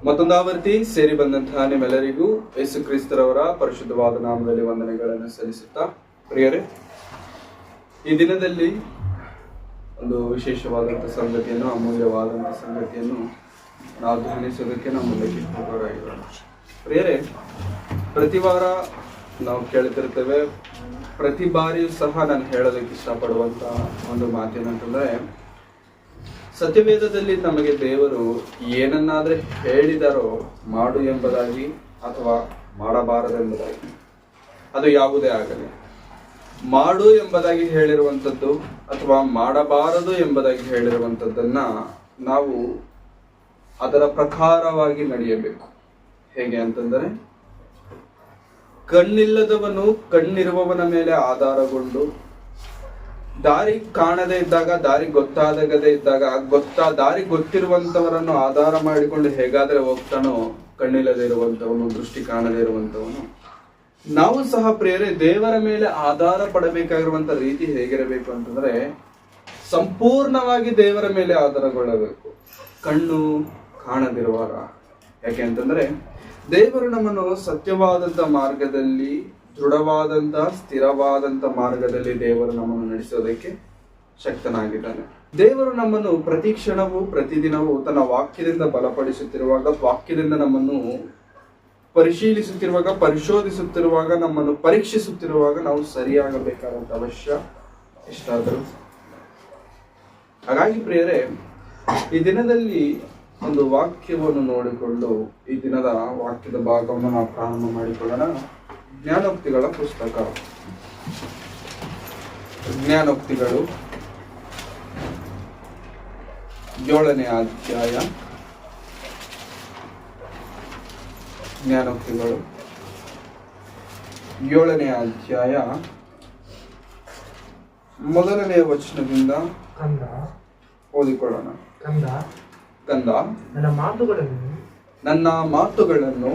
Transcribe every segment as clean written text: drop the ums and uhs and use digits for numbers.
ಮತ್ತೊಂದು ಆವರ್ತಿ ಸೇರಿ ಬಂದಂತಹ ನಿಮ್ಮೆಲ್ಲರಿಗೂ ಯೇಸು ಕ್ರಿಸ್ತರವರ ಪರಿಶುದ್ಧವಾದ ನಾಮದಲ್ಲಿ ವಂದನೆಗಳನ್ನು ಸಲ್ಲಿಸುತ್ತಾ, ಪ್ರಿಯರೇ, ಈ ದಿನದಲ್ಲಿ ಒಂದು ವಿಶೇಷವಾದಂತಹ ಸಂಗತಿಯನ್ನು, ಅಮೂಲ್ಯವಾದಂತಹ ಸಂಗತಿಯನ್ನು ನಾವು ಧ್ಯಾನಿಸೋದಕ್ಕೆ ನಾವು ಮುಂದಕ್ಕೆ ಹೋಗೋರಾಗಿರೋಣ. ಪ್ರಿಯರೇ, ಪ್ರತಿ ವಾರ ನಾವು ಕೇಳ್ತಿರ್ತೇವೆ, ಪ್ರತಿ ಬಾರಿಯೂ ಸಹ ನಾನು ಹೇಳೋದಕ್ಕೆ ಇಷ್ಟಪಡುವಂತ ಒಂದು ಮಾತೇನಂತಂದ್ರೆ, ಸತ್ಯವೇದದಲ್ಲಿ ನಮಗೆ ದೇವರು ಏನನ್ನಾದ್ರೆ ಹೇಳಿದಾರೋ ಮಾಡು ಎಂಬುದಾಗಿ ಅಥವಾ ಮಾಡಬಾರದೆಂಬುದಾಗಿ, ಅದು ಯಾವುದೇ ಆಗಲಿ, ಮಾಡು ಎಂಬುದಾಗಿ ಹೇಳಿರುವಂಥದ್ದು ಅಥವಾ ಮಾಡಬಾರದು ಎಂಬುದಾಗಿ ಹೇಳಿರುವಂಥದ್ದನ್ನ ನಾವು ಅದರ ಪ್ರಕಾರವಾಗಿ ನಡೆಯಬೇಕು. ಹೇಗೆ ಅಂತಂದರೆ, ಕಣ್ಣಿಲ್ಲದವನು ಕಣ್ಣಿರುವವನ ಮೇಲೆ ಆಧಾರಗೊಂಡು, ದಾರಿ ಕಾಣದೇ ಇದ್ದಾಗ, ದಾರಿ ಗೊತ್ತಾಗದೇ ಇದ್ದಾಗ, ದಾರಿ ಗೊತ್ತಿರುವಂತವರನ್ನು ಆಧಾರ ಮಾಡಿಕೊಂಡು ಹೇಗಾದ್ರೆ ಹೋಗ್ತಾನೋ, ಕಣ್ಣಿಲ್ಲದೆ ಇರುವಂತವನು, ದೃಷ್ಟಿ ಕಾಣದೇ ಇರುವಂತವನು, ನಾವು ಸಹ ಪ್ರಿಯರೇ ದೇವರ ಮೇಲೆ ಆಧಾರ ಪಡಬೇಕಾಗಿರುವಂತ ರೀತಿ ಹೇಗಿರಬೇಕು ಅಂತಂದ್ರೆ, ಸಂಪೂರ್ಣವಾಗಿ ದೇವರ ಮೇಲೆ ಆಧಾರಗೊಳ್ಳಬೇಕು, ಕಣ್ಣು ಕಾಣದಿರುವಾಗ. ಯಾಕೆ ಅಂತಂದ್ರೆ, ದೇವರು ನಮ್ಮನ್ನು ಸತ್ಯವಾದಂತ ಮಾರ್ಗದಲ್ಲಿ, ದೃಢವಾದಂತ ಸ್ಥಿರವಾದಂತ ಮಾರ್ಗದಲ್ಲಿ ದೇವರು ನಮ್ಮನ್ನು ನಡೆಸೋದಕ್ಕೆ ಶಕ್ತನಾಗಿದ್ದಾನೆ. ದೇವರು ನಮ್ಮನ್ನು ಪ್ರತಿ ಕ್ಷಣವೂ ಪ್ರತಿದಿನವೂ ತನ್ನ ವಾಕ್ಯದಿಂದ ಬಲಪಡಿಸುತ್ತಿರುವಾಗ, ವಾಕ್ಯದಿಂದ ನಮ್ಮನ್ನು ಪರಿಶೀಲಿಸುತ್ತಿರುವಾಗ, ಪರಿಶೋಧಿಸುತ್ತಿರುವಾಗ, ನಮ್ಮನ್ನು ಪರೀಕ್ಷಿಸುತ್ತಿರುವಾಗ ನಾವು ಸರಿಯಾಗಬೇಕಾದಂತ ಅವಶ್ಯ ಎಷ್ಟಾದರೂ. ಹಾಗಾಗಿ ಪ್ರಿಯರೇ, ಈ ದಿನದಲ್ಲಿ ಒಂದು ವಾಕ್ಯವನ್ನು ನೋಡಿಕೊಂಡು ಈ ದಿನದ ವಾಕ್ಯದ ಭಾಗವನ್ನು ನಾವು ಪ್ರಾರಂಭ ಮಾಡಿಕೊಳ್ಳೋಣ. ಜ್ಞಾನೋಕ್ತಿಗಳ ಪುಸ್ತಕ, ಜ್ಞಾನೋಕ್ತಿಗಳು 7ನೇ ಅಧ್ಯಾಯ. ಜ್ಞಾನೋಕ್ತಿಗಳು 7ನೇ ಅಧ್ಯಾಯ 1ನೇ ವಚನದಿಂದ ಓದಿಕೊಳ್ಳೋಣ. ಕಂದ, ನನ್ನ ಮಾತುಗಳನ್ನು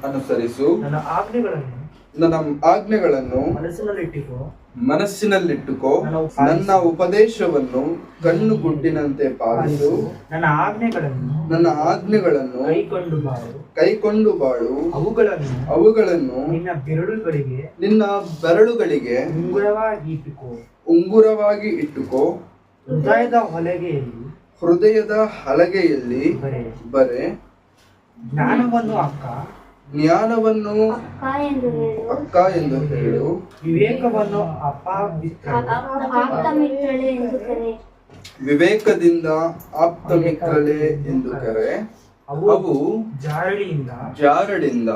ಅನುಸರಿಸು, ನನ್ನ ಆಜ್ಞೆಗಳನ್ನು ಮನಸ್ಸಿನಲ್ಲಿಟ್ಟುಕೋ, ನನ್ನ ಉಪದೇಶವನ್ನು ಕಣ್ಣುಗುಡ್ಡಿನಂತೆ ಪಾಲಿಸು, ನನ್ನ ಆಜ್ಞೆಗಳನ್ನು ಕೈಕೊಂಡು ಬಾಳು, ಅವುಗಳನ್ನು ನಿನ್ನ ಬೆರಳುಗಳಿಗೆ ಉಂಗುರವಾಗಿ ಇಟ್ಟುಕೋ, ಹೃದಯದ ಹಲಗೆಯಲ್ಲಿ ಬರೆ. ಜ್ಞಾನವನ್ನು ಅಕ್ಕ ಎಂದು ಹೇಳು, ವಿವೇಕದಿಂದ ಆಪ್ತ ಮಿತ್ರಳೆ ಎಂದು ಕರೆ. ಅವು ಜಾರಡಿಂದ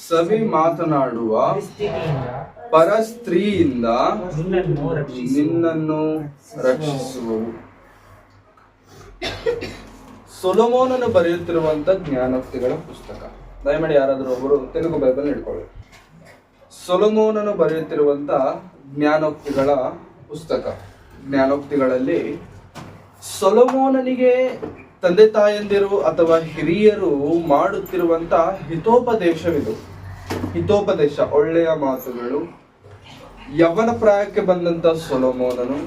ಸವಿ ಮಾತನಾಡುವ ಪರಸ್ತ್ರೀಯಿಂದ ನಿನ್ನನ್ನು ರಕ್ಷಿಸುವವು. ಸೊಲೊಮೋನನು ಬರೆಯುತ್ತಿರುವಂತ ಜ್ಞಾನೋಕ್ತಿಗಳ ಪುಸ್ತಕ. ದಯಮಾಡಿ ಯಾರಾದರೂ ಒಬ್ಬರು ತೆಲುಗು ಬೈಬಲ್ ಇಟ್ಕೊಳ್ಳಿ. ಸೊಲೊಮೋನನು ಬರೆಯುತ್ತಿರುವಂತ ಜ್ಞಾನೋಕ್ತಿಗಳ ಪುಸ್ತಕ. ಜ್ಞಾನೋಕ್ತಿಗಳಲ್ಲಿ ಸೊಲೊಮೋನನಿಗೆ ತಂದೆ ತಾಯಂದಿರು ಅಥವಾ ಹಿರಿಯರು ಮಾಡುತ್ತಿರುವಂತ ಹಿತೋಪದೇಶವಿದು. ಹಿತೋಪದೇಶ, ಒಳ್ಳೆಯ ಮಾತುಗಳು. ಯವನ ಪ್ರಾಯಕ್ಕೆ ಬಂದಂತ ಸೊಲೊಮೋನನು,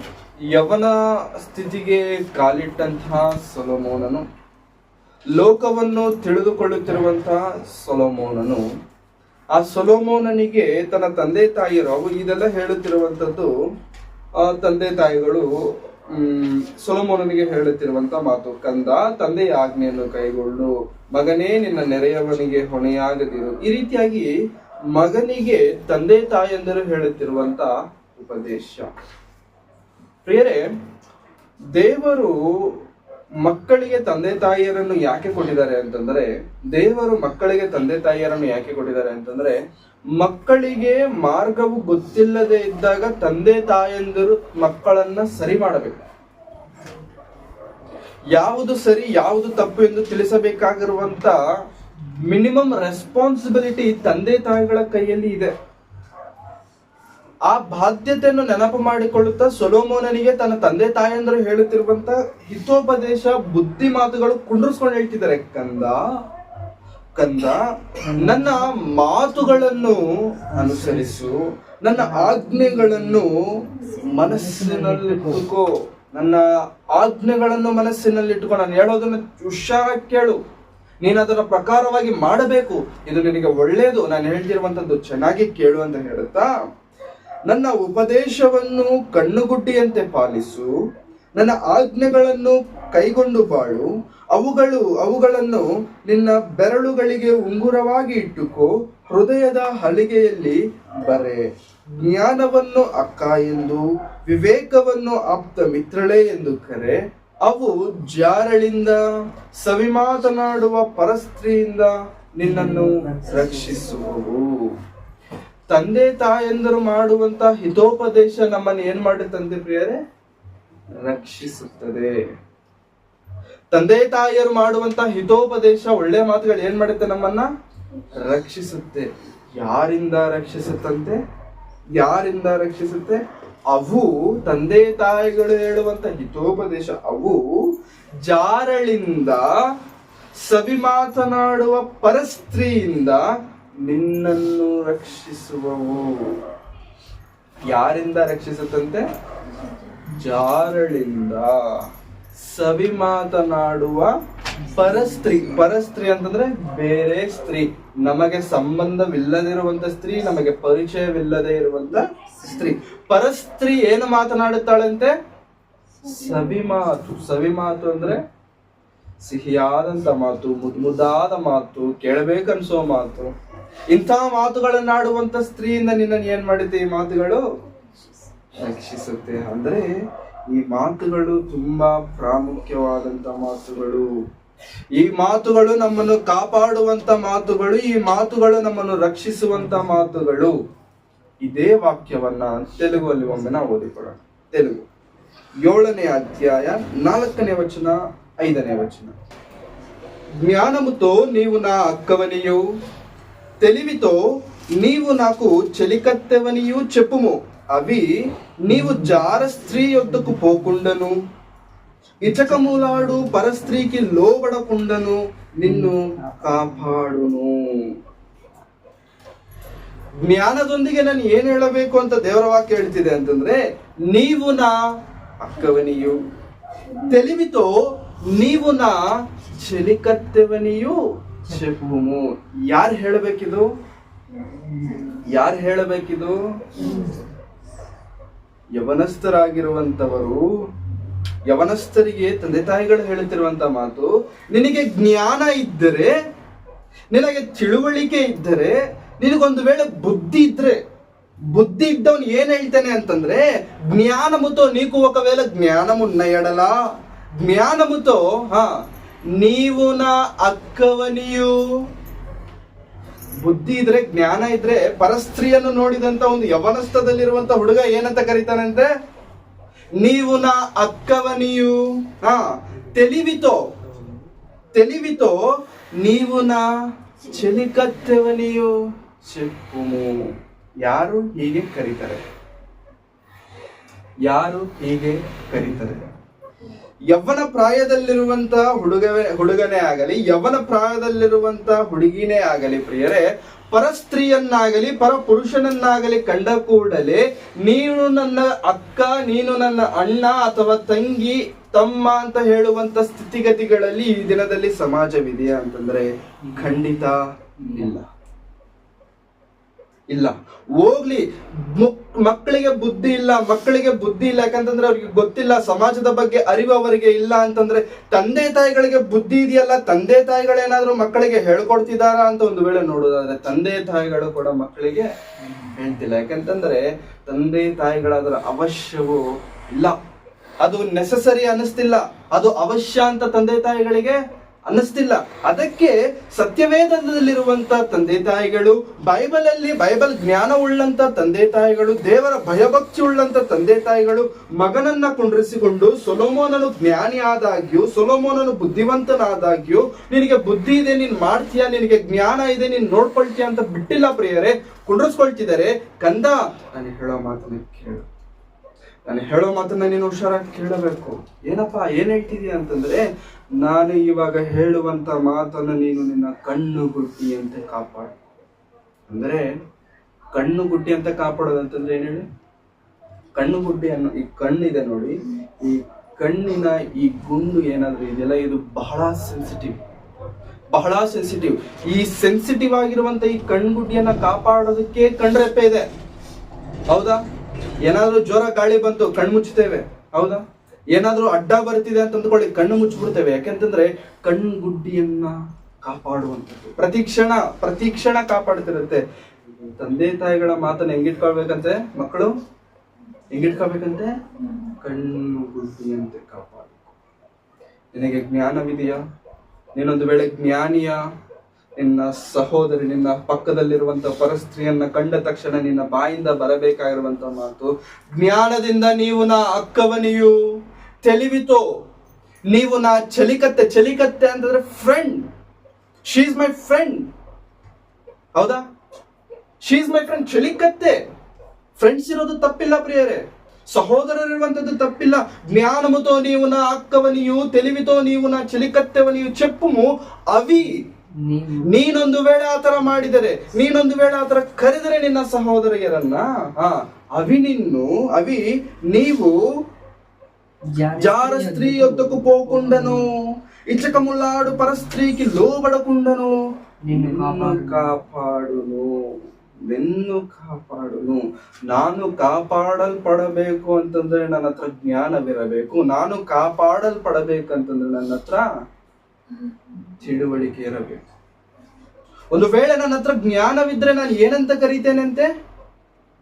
ಯವನ ಸ್ಥಿತಿಗೆ ಕಾಲಿಟ್ಟಂತಹ ಸೊಲೊಮೋನನು, ಲೋಕವನ್ನು ತಿಳಿದುಕೊಳ್ಳುತ್ತಿರುವಂತಹ ಸೊಲೊಮೋನನು, ಆ ಸೊಲೊಮೋನನಿಗೆ ತನ್ನ ತಂದೆ ತಾಯಿಯರು, ಅವು ಇದೆಲ್ಲ ಹೇಳುತ್ತಿರುವಂತದ್ದು ತಂದೆ ತಾಯಿಗಳು ಸೊಲೊಮೋನನಿಗೆ ಹೇಳುತ್ತಿರುವಂತ ಮಾತು. ಕಂದ, ತಂದೆಯ ಆಜ್ಞೆಯನ್ನು ಕೈಗೊಳ್ಳು, ಮಗನೇ ನಿನ್ನ ನೆರೆಯವನಿಗೆ ಹೊಣೆಯಾಗದಿರು. ಈ ರೀತಿಯಾಗಿ ಮಗನಿಗೆ ತಂದೆ ತಾಯಂದರು ಹೇಳುತ್ತಿರುವಂತ ಉಪದೇಶ. ಪ್ರಿಯರೇ, ದೇವರು ಮಕ್ಕಳಿಗೆ ತಂದೆ ತಾಯಿಯರನ್ನು ಯಾಕೆ ಕೊಟ್ಟಿದ್ದಾರೆ ಅಂತಂದ್ರೆ, ಮಕ್ಕಳಿಗೆ ಮಾರ್ಗವು ಗೊತ್ತಿಲ್ಲದೆ ಇದ್ದಾಗ ತಂದೆ ತಾಯಂದಿರು ಮಕ್ಕಳನ್ನ ಸರಿ ಮಾಡಬೇಕು. ಯಾವುದು ಸರಿ ಯಾವುದು ತಪ್ಪು ಎಂದು ತಿಳಿಸಬೇಕಾಗಿರುವಂತ ಮಿನಿಮಮ್ ರೆಸ್ಪಾನ್ಸಿಬಿಲಿಟಿ ತಂದೆ ತಾಯಿಗಳ ಕೈಯಲ್ಲಿ ಇದೆ. ಆ ಬಾಧ್ಯತೆಯನ್ನು ನೆನಪು ಮಾಡಿಕೊಳ್ಳುತ್ತಾ ಸೊಲೊಮೋನನಿಗೆ ತನ್ನ ತಂದೆ ತಾಯಂದರು ಹೇಳುತ್ತಿರುವಂತ ಹಿತೋಪದೇಶ, ಬುದ್ಧಿ ಮಾತುಗಳು ಕುಂಡ್ರಿಸ್ಕೊಂಡು ಹೇಳ್ತಿದ್ದಾರೆ. ಕಂದ, ನನ್ನ ಮಾತುಗಳನ್ನು ಅನುಸರಿಸು, ನನ್ನ ಆಜ್ಞೆಗಳನ್ನು ಮನಸ್ಸಿನಲ್ಲಿಟ್ಟುಕೋ. ನನ್ನ ಆಜ್ಞೆಗಳನ್ನು ಮನಸ್ಸಿನಲ್ಲಿಟ್ಟುಕೊಂಡು ನಾನು ಹೇಳೋದನ್ನು ಹುಷಾರಾಗಿ ಕೇಳು, ನೀನು ಅದರ ಪ್ರಕಾರವಾಗಿ ಮಾಡಬೇಕು, ಇದು ನಿನಗೆ ಒಳ್ಳೆಯದು, ನಾನು ಹೇಳ್ತಿರುವಂತದ್ದು ಚೆನ್ನಾಗಿ ಕೇಳು ಅಂತ ಹೇಳುತ್ತಾ, ನನ್ನ ಉಪದೇಶವನ್ನು ಕಣ್ಣುಗುಡ್ಡಿಯಂತೆ ಪಾಲಿಸು, ನನ್ನ ಆಜ್ಞೆಗಳನ್ನು ಕೈಗೊಂಡು ಬಾಳು, ಅವುಗಳನ್ನು ನಿನ್ನ ಬೆರಳುಗಳಿಗೆ ಉಂಗುರವಾಗಿ ಇಟ್ಟುಕೋ, ಹೃದಯದ ಹಲಿಗೆಯಲ್ಲಿ ಬರೆ. ಜ್ಞಾನವನ್ನು ಅಕ್ಕ ಎಂದು, ವಿವೇಕವನ್ನು ಆಪ್ತ ಮಿತ್ರಳೇ ಎಂದು ಕರೆ. ಅವು ಜಾರಳಿಂದ, ಸವಿ ಮಾತನಾಡುವ ಪರಸ್ತ್ರೀಯಿಂದ ನಿನ್ನನ್ನು ರಕ್ಷಿಸುವವು. ತಂದೆ ತಾಯಂದರು ಮಾಡುವಂತ ಹಿತೋಪದೇಶ ನಮ್ಮನ್ನು ಏನ್ ಮಾಡುತ್ತಂತೆ ಪ್ರಿಯರೇ? ರಕ್ಷಿಸುತ್ತದೆ. ತಂದೆ ತಾಯಿಯರು ಮಾಡುವಂತ ಹಿತೋಪದೇಶ, ಒಳ್ಳೆ ಮಾತುಗಳು ಏನ್ ಮಾಡುತ್ತೆ? ನಮ್ಮನ್ನ ರಕ್ಷಿಸುತ್ತೆ. ಯಾರಿಂದ ರಕ್ಷಿಸುತ್ತಂತೆ? ಯಾರಿಂದ ರಕ್ಷಿಸುತ್ತೆ? ಅವು ತಂದೆ ತಾಯಿಗಳು ಹೇಳುವಂತ ಹಿತೋಪದೇಶ, ಅವು ಜಾರಳಿಂದ, ಸವಿ ಮಾತನಾಡುವ ಪರಸ್ತ್ರೀಯಿಂದ ನಿನ್ನನ್ನು ರಕ್ಷಿಸುವವು. ಯಾರಿಂದ ರಕ್ಷಿಸುತ್ತಂತೆ? ಜಾರಳಿಂದ, ಸವಿ ಮಾತನಾಡುವ ಪರಸ್ತ್ರೀ. ಪರಸ್ತ್ರೀ ಅಂತಂದ್ರೆ ಬೇರೆ ಸ್ತ್ರೀ, ನಮಗೆ ಸಂಬಂಧವಿಲ್ಲದಿರುವಂತ ಸ್ತ್ರೀ, ನಮಗೆ ಪರಿಚಯವಿಲ್ಲದೆ ಇರುವಂತ ಸ್ತ್ರೀ. ಪರಸ್ತ್ರೀ ಏನು ಮಾತನಾಡುತ್ತಾಳಂತೆ? ಸವಿ ಮಾತು. ಸವಿ ಮಾತು ಅಂದ್ರೆ ಸಿಹಿಯಾದಂತ ಮಾತು, ಮುದ್ದಾದ ಮಾತು, ಕೇಳಬೇಕನ್ಸೋ ಮಾತು. ಇಂಥ ಮಾತುಗಳನ್ನಾಡುವಂತ ಸ್ತ್ರೀಯಿಂದ ನಿನ್ನನ್ನು ಏನ್ ಮಾಡುತ್ತೆ? ಈ ಮಾತುಗಳು ರಕ್ಷಿಸುತ್ತೆ. ಅಂದ್ರೆ ಈ ಮಾತುಗಳು ತುಂಬಾ ಪ್ರಾಮುಖ್ಯವಾದಂತ ಮಾತುಗಳು. ಈ ಮಾತುಗಳು ನಮ್ಮನ್ನು ಕಾಪಾಡುವಂತ ಮಾತುಗಳು, ಈ ಮಾತುಗಳು ನಮ್ಮನ್ನು ರಕ್ಷಿಸುವಂತ ಮಾತುಗಳು. ಇದೇ ವಾಕ್ಯವನ್ನ ತೆಲುಗುವಲ್ಲಿ ಒಮ್ಮೆ ನಾವು ಓದಿಕೊಳ್ಳೋಣ. ತೆಲುಗು 7ನೇ ಅಧ್ಯಾಯ 4ನೇ ವಚನ 5ನೇ ವಚನ. జ్ఞానముతో నీవు నా అక్కవనియు, తెలివితో నీవు నాకు చెలికత్తెవనియు చెప్పుము. అవి నీవు జార స్త్రీ యొద్దకు పోకుండను, ఇచకములాడు పరస్త్రీకి లోబడకుండను నిన్ను ಕಾಪಾಡುನು. ಜ್ಞಾನದೊಂದಿಗೆ ನಾನು ಏನ್ ಹೇಳಬೇಕು ಅಂತ ದೇವರ ವಾಕ್ಯ ಹೇಳ್ತಿದೆ ಅಂತಂದ್ರೆ, ನೀವು ನಾ ಅಕ್ಕವನಿಯು, తెలివితో ನೀವು ನಾ చెలికత్తెవನಿಯು చెప్పుము. ಯಾರು ಹೇಳಬೇಕಿದು? ಯಾರು ಹೇಳಬೇಕಿದು? ಯವನಸ್ಥರಾಗಿರುವಂತವರು, ಯವನಸ್ಥರಿಗೆ ತಂದೆ ತಾಯಿಗಳು ಹೇಳುತ್ತಿರುವಂತ ಮಾತು. ನಿನಗೆ ಜ್ಞಾನ ಇದ್ದರೆ, ನಿನಗೆ ತಿಳುವಳಿಕೆ ಇದ್ದರೆ, ನಿನಗೊಂದು ವೇಳೆ ಬುದ್ಧಿ ಇದ್ರೆ, బుద్ధి ఇద్దవని ఏం ಹೇಳ್ತಾನೆ ಅಂತಂದ್ರೆ, జ్ఞానముతో నీకు ఒకవేళ జ్ఞానమున్న ఎడల, జ్ఞానముతో నీవు నా ಅಕ್ಕವನಿಯು. ಬುದ್ಧಿ ಇದ್ರೆ, ಜ್ಞಾನ ಇದ್ರೆ, ಪರಸ್ತ್ರೀಯನ್ನು ನೋಡಿದಂತ ಒಂದು ಯವನಸ್ಥದಲ್ಲಿರುವಂತ ಹುಡುಗ ಏನಂತ ಕರೀತಾನಂತೆ? ನೀವು ನಾ ಅಕ್ಕವನಿಯು. తెలివితో, తెలివితో ನೀವು ನಾ చెలికత్తెవనియు చెప్పుము. ಯಾರು ಹೀಗೆ ಕರೀತಾರೆ? ಯಾರು ಹೀಗೆ ಕರೀತಾರೆ? ಯವ್ವನ ಪ್ರಾಯದಲ್ಲಿರುವಂತ ಹುಡುಗನೇ ಆಗಲಿ, ಯವ್ವನ ಪ್ರಾಯದಲ್ಲಿರುವಂತ ಹುಡುಗಿನೇ ಆಗಲಿ ಪ್ರಿಯರೇ, ಪರಸ್ತ್ರೀಯನ್ನಾಗಲಿ ಪರ ಪುರುಷನನ್ನಾಗಲಿ ಕಂಡ ಕೂಡಲೇ ನೀನು ನನ್ನ ಅಕ್ಕ, ನೀನು ನನ್ನ ಅಣ್ಣ ಅಥವಾ ತಂಗಿ, ತಮ್ಮ ಅಂತ ಹೇಳುವಂತ ಸ್ಥಿತಿಗತಿಗಳಲ್ಲಿ ಈ ದಿನದಲ್ಲಿ ಸಮಾಜವಿದೆಯಾ ಅಂತಂದ್ರೆ ಖಂಡಿತ ಇಲ್ಲ. ಇಲ್ಲ. ಹೋಗ್ಲಿ, ಮಕ್ಕಳಿಗೆ ಬುದ್ಧಿ ಇಲ್ಲ, ಮಕ್ಕಳಿಗೆ ಬುದ್ಧಿ ಇಲ್ಲ ಯಾಕಂತಂದ್ರೆ ಅವ್ರಿಗೆ ಗೊತ್ತಿಲ್ಲ, ಸಮಾಜದ ಬಗ್ಗೆ ಅರಿವು ಅವರಿಗೆ ಇಲ್ಲ ಅಂತಂದ್ರೆ, ತಂದೆ ತಾಯಿಗಳಿಗೆ ಬುದ್ಧಿ ಇದೆಯಲ್ಲ, ತಂದೆ ತಾಯಿಗಳೇನಾದ್ರೂ ಮಕ್ಕಳಿಗೆ ಹೇಳ್ಕೊಡ್ತಿದಾರ ಅಂತ ಒಂದು ವೇಳೆ ನೋಡೋದಾದ್ರೆ, ತಂದೆ ತಾಯಿಗಳು ಕೂಡ ಮಕ್ಕಳಿಗೆ ಹೇಳ್ತಿಲ್ಲ. ಯಾಕಂತಂದ್ರೆ ತಂದೆ ತಾಯಿಗಳಾದ್ರ ಅವಶ್ಯವೂ ಇಲ್ಲ, ಅದು ನೆಸಸರಿ ಅನ್ನಿಸ್ತಿಲ್ಲ, ಅದು ಅವಶ್ಯ ಅಂತ ತಂದೆ ತಾಯಿಗಳಿಗೆ ಅನ್ನಿಸ್ತಿಲ್ಲ. ಅದಕ್ಕೆ ಸತ್ಯವೇದದಲ್ಲಿರುವಂತ ತಂದೆ ತಾಯಿಗಳು, ಬೈಬಲ್ ಜ್ಞಾನ ಉಳ್ಳಂತ ತಂದೆ ತಾಯಿಗಳು, ದೇವರ ಭಯಭಕ್ತಿ ಉಳ್ಳಂತ ತಂದೆ ತಾಯಿಗಳು ಮಗನನ್ನ ಕುಂಡ್ರಿಸಿಕೊಂಡು, ಸೊಲೊಮೋನನು ಜ್ಞಾನಿ ಆದಾಗ್ಯೂ, ಸೊಲೊಮೋನನು ಬುದ್ಧಿವಂತನಾದಾಗ್ಯೂ, ನಿನಗೆ ಬುದ್ಧಿ ಇದೆ, ನೀನ್ ಮಾಡ್ತೀಯ, ನಿನಗೆ ಜ್ಞಾನ ಇದೆ, ನೀನ್ ನೋಡ್ಕೊಳ್ತೀಯ ಅಂತ ಬಿಟ್ಟಿಲ್ಲ ಪ್ರಿಯರೇ, ಕುಂಡ್ರಿಸ್ಕೊಳ್ತಿದ್ದಾರೆ. ಕಂದ, ನಾನು ಹೇಳೋ ಮಾತನ್ನ ಕೇಳು, ನಾನು ಹೇಳೋ ಮಾತನ್ನ ನೀನು ಹುಷಾರಾಗಿ ಕೇಳಬೇಕು. ಏನಪ್ಪಾ, ಏನ್ ಹೇಳ್ತಿದೀಯ ಅಂತಂದ್ರೆ, ನಾನು ಇವಾಗ ಹೇಳುವಂತ ಮಾತನ್ನ ನೀನು ನಿನ್ನ ಕಣ್ಣು ಗುಡ್ಡಿಯಂತೆ ಕಾಪಾಡು. ಅಂದ್ರೆ ಕಣ್ಣು ಗುಡ್ಡಿ ಅಂತ ಕಾಪಾಡೋದಂತಂದ್ರೆ ಏನ್ ಹೇಳಿ? ಕಣ್ಣು ಗುಡ್ಡಿ ಅನ್ನೋ ಈ ಕಣ್ಣಿದೆ ನೋಡಿ, ಈ ಕಣ್ಣಿನ ಈ ಗುಂಡು ಏನಾದ್ರೂ ಇದೆಯಲ್ಲ, ಇದು ಬಹಳ ಸೆನ್ಸಿಟಿವ್. ಈ ಸೆನ್ಸಿಟಿವ್ ಆಗಿರುವಂತ ಈ ಕಣ್ಗುಡ್ಡಿಯನ್ನ ಕಾಪಾಡೋದಕ್ಕೆ ಕಣ್ರೆಪ್ಪೆ ಇದೆ, ಹೌದಾ? ಏನಾದ್ರೂ ಜ್ವರ ಗಾಳಿ ಬಂತು ಕಣ್ಣು ಮುಚ್ಚುತ್ತೇವೆ, ಹೌದಾ? ಏನಾದ್ರೂ ಅಡ್ಡ ಬರ್ತಿದೆ ಅಂತ ಅಂದ್ಕೊಳ್ಳಿ ಕಣ್ಣು ಮುಚ್ಚಿಬಿಡ್ತೇವೆ. ಯಾಕೆಂತಂದ್ರೆ ಕಣ್ಗುಡ್ಡಿಯನ್ನ ಕಾಪಾಡುವಂಥದ್ದು ಪ್ರತಿ ಕ್ಷಣ ಕಾಪಾಡ್ತಿರುತ್ತೆ. ತಂದೆ ತಾಯಿಗಳ ಮಾತನ್ನ ಹೆಂಗಿಟ್ಕೊಳ್ಬೇಕಂತೆ ಮಕ್ಕಳು? ಹೆಂಗಿಟ್ಕೊಳ್ಬೇಕಂತೆ? ಕಣ್ಣು ಗುಡ್ಡಿಯಂತೆ ಕಾಪಾಡಬೇಕು. ನಿನಗೆ ಜ್ಞಾನವಿದೆಯಾ? ನೀನೊಂದು ವೇಳೆ ಜ್ಞಾನಿಯ, ನಿನ್ನ ಸಹೋದರಿ, ನಿನ್ನ ಪಕ್ಕದಲ್ಲಿರುವಂತ ಪರಸ್ತ್ರೀಯನ್ನ ಕಂಡ ತಕ್ಷಣ ನಿನ್ನ ಬಾಯಿಂದ ಬರಬೇಕಾಗಿರುವಂತ ಮಾತು, ಜ್ಞಾನದಿಂದ ನೀವು ನಾ ಅಕ್ಕವನಿಯು ತಿಳಿವಿತೋ, ನೀವು ನಾ ಚಲಿಕತ್ತೆ ಅಂತಂದ್ರೆ friend. She is my friend, ಹೌದಾ? She is my friend. ಚಲಿಕತ್ತೆ, ಫ್ರೆಂಡ್ಸ್ ಇರೋದು ತಪ್ಪಿಲ್ಲ ಪ್ರಿಯರೇ, ಸಹೋದರರಿರುವಂತದ್ದು ತಪ್ಪಿಲ್ಲ. ಜ್ಞಾನముతో నీవు నా అక్కవనియు, తెలివితో నీవు నా చెలికత్తెవనియు చెప్పుము. ಅವಿ ನೀನೊಂದು ವೇಳೆ ಆತರ ಮಾಡಿದರೆ, ನೀನೊಂದು ವೇಳೆ ಆತರ ಕರೆದರೆ ನಿನ್ನ ಸಹೋದರಿಯರನ್ನ, ಅವಿ నీవు జార స్త్రీ యొద్దకు పోకుండను, ఇచ్చకములాడు పరస్త్రీకి లోబడకుండను, ನಿನ್ನು ಕಾಪಾಡುನು. ನಾನು ಕಾಪಾಡಲ್ಪಡಬೇಕು ಅಂತಂದ್ರೆ ನನ್ನ ಹತ್ರ ಜ್ಞಾನವಿರಬೇಕು. ನಾನು ಕಾಪಾಡಲ್ಪಡಬೇಕಂತಂದ್ರೆ ನನ್ನ ಹತ್ರ ತಿಳುವಳಿಕೆ ಇರಬೇಕು. ಒಂದು ವೇಳೆ ನನ್ನ ಹತ್ರ ಜ್ಞಾನವಿದ್ರೆ ನಾನು ಏನಂತ ಕರೀತೇನೆ ಅಂತೆ?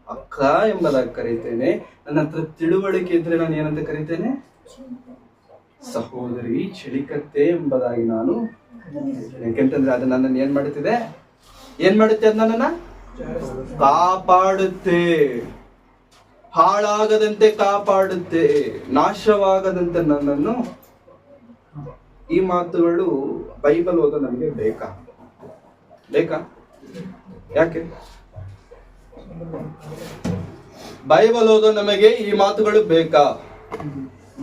ಅಕ್ಕ ಎಂಬುದಾಗಿ ಕರೀತೇನೆ. ನನ್ನ ಹತ್ರ ತಿಳುವಳಿಕೆ ಇದ್ರೆ ನಾನು ಏನಂತ ಕರೀತೇನೆ? ಸಹೋದರಿ, ಚಳಿಕತ್ತೆ ಎಂಬುದಾಗಿ ನಾನು. ಯಾಕೆಂತಂದ್ರೆ ಅದು ನನ್ನನ್ನು ಏನ್ ಮಾಡುತ್ತೆ? ಅದು ನನ್ನನ್ನ ಕಾಪಾಡುತ್ತೆ, ಹಾಳಾಗದಂತೆ ಕಾಪಾಡುತ್ತೆ, ನಾಶವಾಗದಂತೆ ನನ್ನನ್ನು. ಈ ಮಾತುಗಳು ಬೈಬಲ್ ಓದೋ ನಮಗೆ ಬೇಕಾ? ಯಾಕೆ ಬೈಬಲ್ ಓದೋ ನಮಗೆ ಈ ಮಾತುಗಳು ಬೇಕಾ?